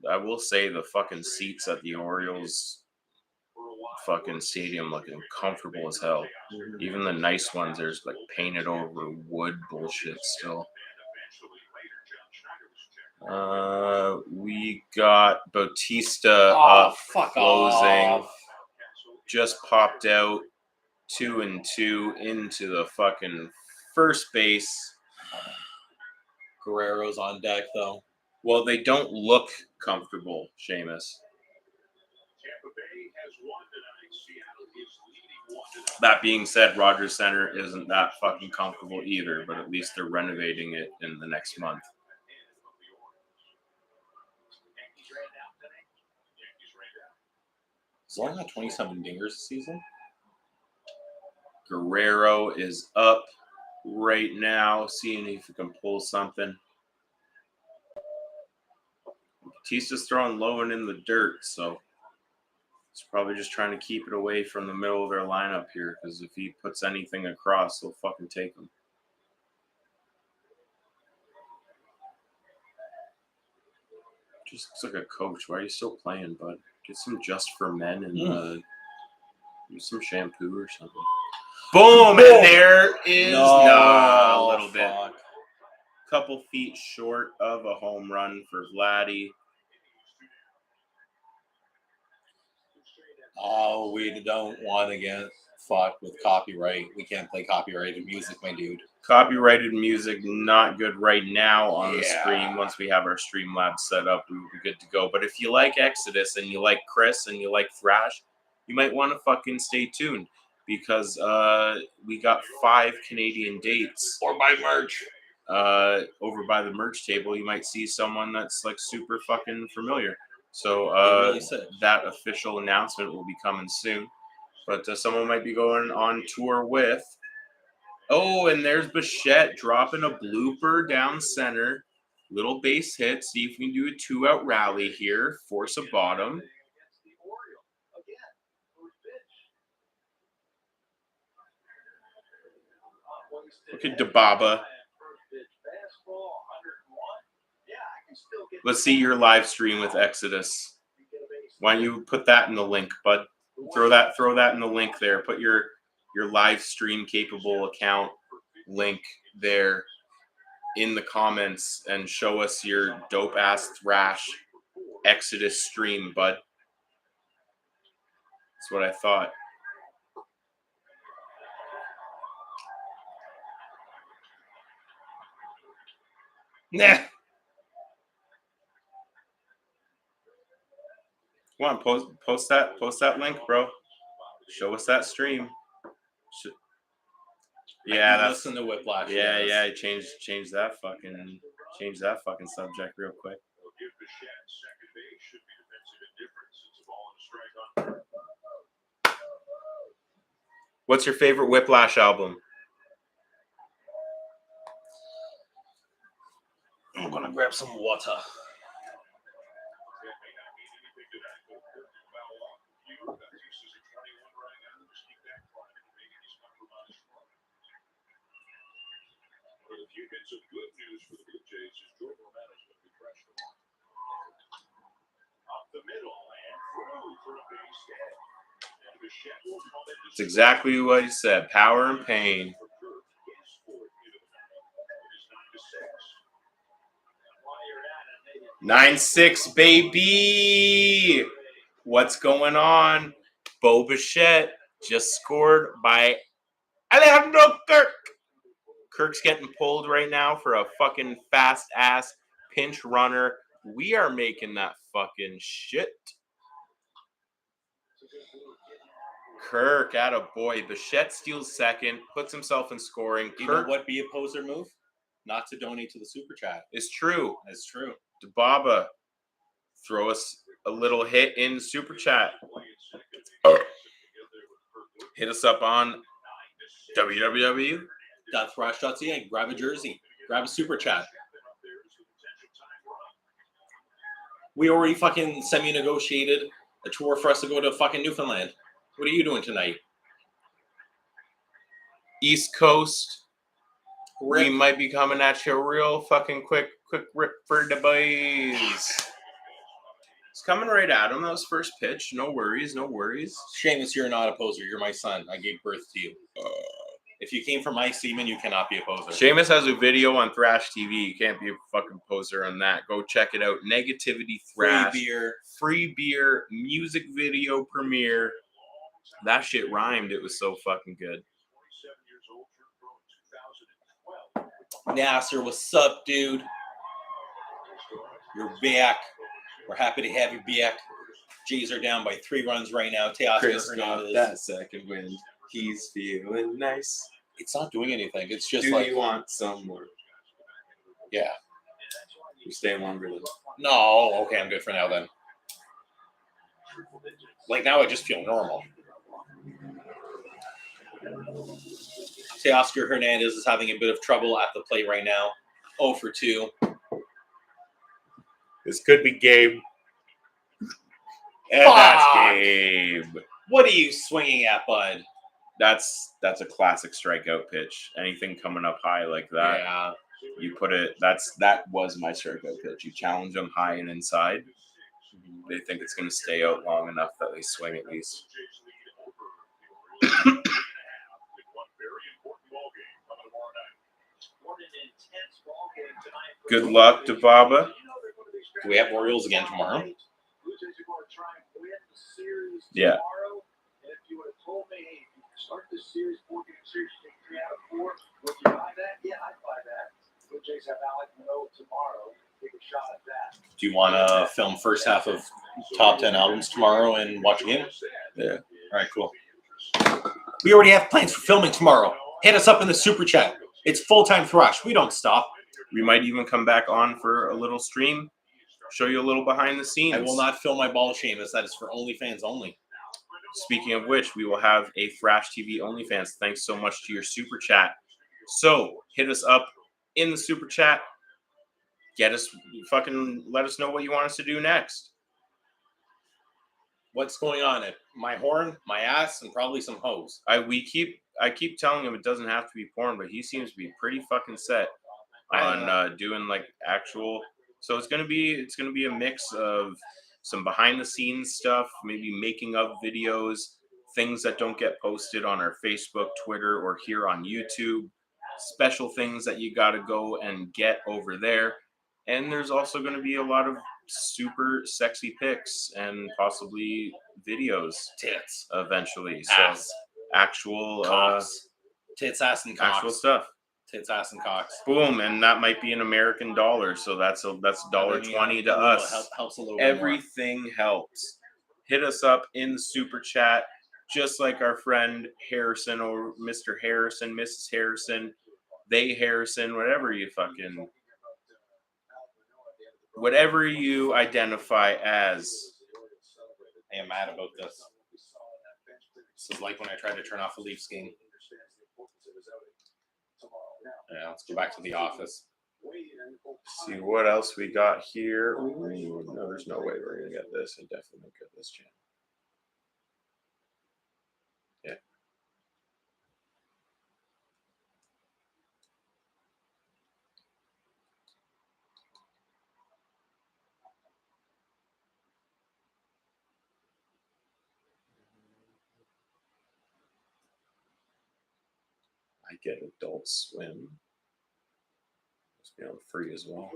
I will say the fucking seats at the Orioles fucking stadium looking comfortable as hell. Even the nice ones, there's like painted over wood bullshit still. We got Bautista up closing. Just popped out 2-2 into the fucking first base. Guerrero's on deck though. Well, they don't look comfortable, Seamus. That being said, Rogers Center isn't that fucking comfortable either, but at least they're renovating it in the next month. He's only got 27 dingers this season. Guerrero is up right now, seeing if he can pull something. Batista's throwing low and in the dirt, so he's probably just trying to keep it away from the middle of their lineup here, because if he puts anything across, they'll fucking take him. Just looks like a coach. Why are you still playing, bud? Get some Just for Men and use some shampoo or something. Boom! And there is a little bit. Couple feet short of a home run for Vladdy. Oh, we don't want to get fucked with copyright. We can't play copyrighted music, my dude. Copyrighted music, not good right now on the stream. Once we have our Streamlabs set up, we will be good to go. But if you like Exodus and you like Chris and you like Thrash, you might want to fucking stay tuned, because we got 5 Canadian dates. Or by merch. Over by the merch table, you might see someone that's like super fucking familiar. So that official announcement will be coming soon. But someone might be going on tour with. Oh, and there's Bichette dropping a blooper down center. Little base hit. See if we can do a 2-out rally here. Force a bottom. Look at DeBaba. Let's see your live stream with Exodus. Why don't you put that in the link, bud? Throw that in the link there. Put your live stream capable account link there in the comments and show us your dope ass Thrash Exodus stream, bud. That's what I thought. Nah. Come on, post that link, bro. Show us that stream. Yeah, that's listen to Whiplash. Yeah. Change that fucking subject real quick. What's your favorite Whiplash album? I'm gonna grab some water. Some good news for the Blue Jays is Jordan Romano's going to be fresh tomorrow. Up the middle and through for a base hit. And Bichette will come in. It's exactly what he said. Power and pain. 9-6, baby. What's going on? Bo Bichette just scored by Alejandro Kirk. Kirk's getting pulled right now for a fucking fast-ass pinch runner. We are making that fucking shit. Kirk, attaboy. Bichette steals second, puts himself in scoring. You know what be a poser move? Not to donate to the super chat. It's true. It's true. DeBaba, throw us a little hit in super chat. Hit us up on www.thrash.ca. Grab a jersey. Grab a super chat. We already fucking semi-negotiated a tour for us to go to fucking Newfoundland. What are you doing tonight? East Coast, we Rip. might be coming at you real fucking quick rip for the boys. It's coming right at him. That was first pitch. No worries. Seamus, you're not a poser. You're my son. I gave birth to you. If you came from my semen, you cannot be a poser. Seamus has a video on Thrashed TV. You can't be a fucking poser on that. Go check it out. Negativity Thrashed. Free beer music video premiere. That shit rhymed. It was so fucking good. Nasser, what's up, dude? You're back. We're happy to have you back. Jays are down by 3 runs right now. Teoscar Chris got Hernandez. that second wind. He's feeling nice. It's not doing anything. It's just Do like, you want some more? yeah. You're staying longer than No, okay, I'm good for now then. Like now I just feel normal. Teoscar Hernandez is having a bit of trouble at the plate right now. 0 for 2. This could be Gabe. And Fuck! that's Gabe. What are you swinging at, bud? That's a classic strikeout pitch. Anything coming up high like that, Yeah. you put it. That was my strikeout pitch. You challenge them high and inside. They think it's going to stay out long enough that they swing at least. Good luck, Dababa. Do we have Orioles again tomorrow? Yeah. Do you want to film first half of top 10 albums tomorrow and watch a game? Yeah. All right, cool. We already have plans for filming tomorrow. Hit us up in the super chat. It's full-time Thrash. We don't stop. We might even come back on for a little stream. Show you a little behind the scenes. I will not film my ball, Seamus. That is for OnlyFans only. Speaking of which, we will have a Thrash TV OnlyFans. Thanks so much to your super chat. So hit us up in the super chat. Let us know what you want us to do next. What's going on? My horn, my ass, and probably some hose. I keep telling him it doesn't have to be porn, but he seems to be pretty fucking set on doing like actual. So it's gonna be a mix of some behind the scenes stuff, maybe making of videos, things that don't get posted on our Facebook, Twitter, or here on YouTube, special things that you got to go and get over there. And there's also going to be a lot of super sexy pics and possibly videos, Tits, eventually. ass, So actual cocks, tits, ass, and cocks. actual stuff. Tits, ass, and cocks. Boom, and that might be an American dollar, so that's $1.20 to us. Helps a little Everything helps. Hit us up in the super chat, just like our friend Harrison or Mr. Harrison, Mrs. Harrison, they Harrison, whatever you identify as. I am mad about this. This is like when I tried to turn off a Leafs game. Yeah, let's go back to the office. See what else we got here. Ooh, no, there's no way we're gonna get this. I definitely don't get this channel. Yeah. I get Adult Swim. Must be on free as well.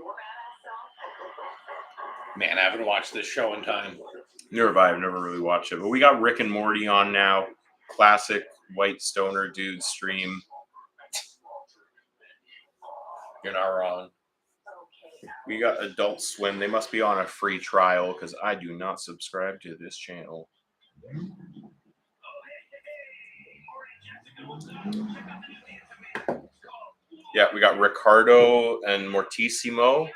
Man, I haven't watched this show in time. Never have I. I've never really watched it. But we got Rick and Morty on now. Classic white stoner dude stream. You're not wrong. We got Adult Swim. They must be on a free trial because I do not subscribe to this channel. Yeah, we got Ricardo and Mortissimo,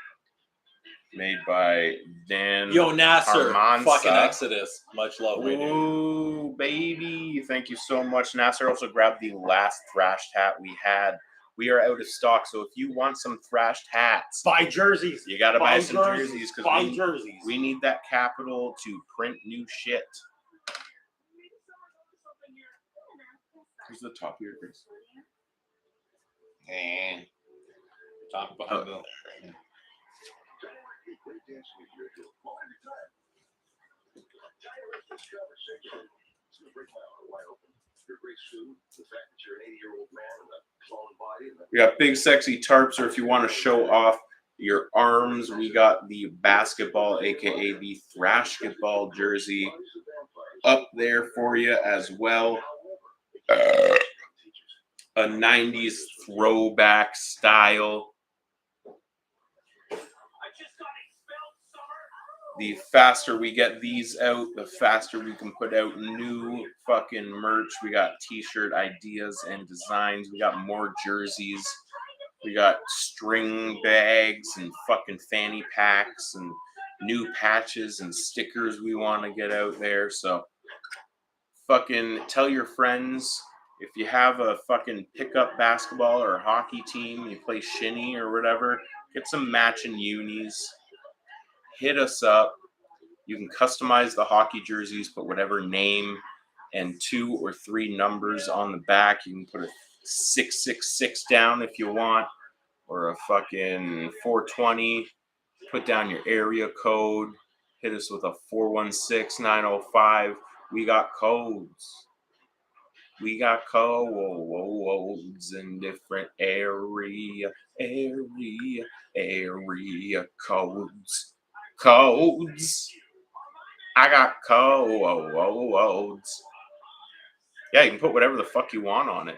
made by Dan. Yo, Nasser, Armanza. fucking Exodus. Much love, my dude. Ooh, baby. Thank you so much. Nasser also grabbed the last Thrashed hat we had. We are out of stock, so if you want some Thrashed hats, Buy jerseys. you got to buy some jerseys Buy because jerseys. we need that capital to print new shit. Here's the top here, Chris. And talk behind the. We got big sexy tarps, or if you want to show off your arms, we got the basketball, aka the Thrashed jersey, up there for you as well. A 90s throwback style. The faster we get these out, the faster we can put out new fucking merch. We got t-shirt ideas and designs. We got more jerseys. We got string bags and fucking fanny packs and new patches and stickers we want to get out there. So fucking tell your friends, if you have a fucking pickup basketball or hockey team, you play shinny or whatever, get some matching unis. Hit us up. You can customize the hockey jerseys, put whatever name and 2 or 3 numbers on the back. You can put a 666 down if you want, or a fucking 420. Put down your area code. Hit us with a 416-905. We got codes. We got codes in different area codes. Codes. I got codes. Yeah, you can put whatever the fuck you want on it.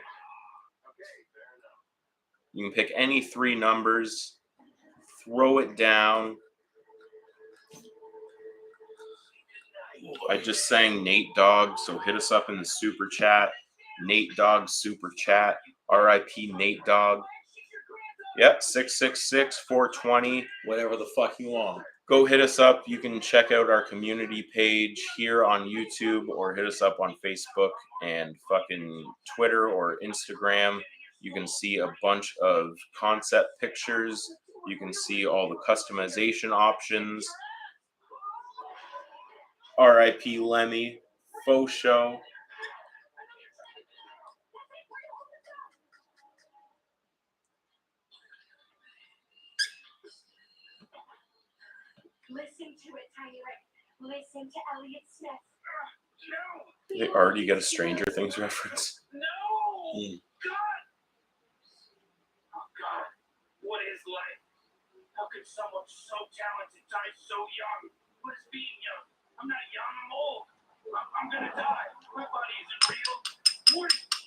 You can pick any 3 numbers, throw it down. I just sang Nate Dogg, so hit us up in the super chat. Nate Dogg super chat. RIP Nate Dogg. Yep, 666-420. Whatever the fuck you want. Go hit us up. You can check out our community page here on YouTube, or hit us up on Facebook and fucking Twitter or Instagram. You can see a bunch of concept pictures. You can see all the customization options. RIP Lemmy. Faux show. Listen to it, Tiny Rick. Listen to Elliot Smith. They already get a Stranger Things reference. No! God! Oh, God. What is life? How could someone so talented die so young? What is being young? I'm not young, I'm old.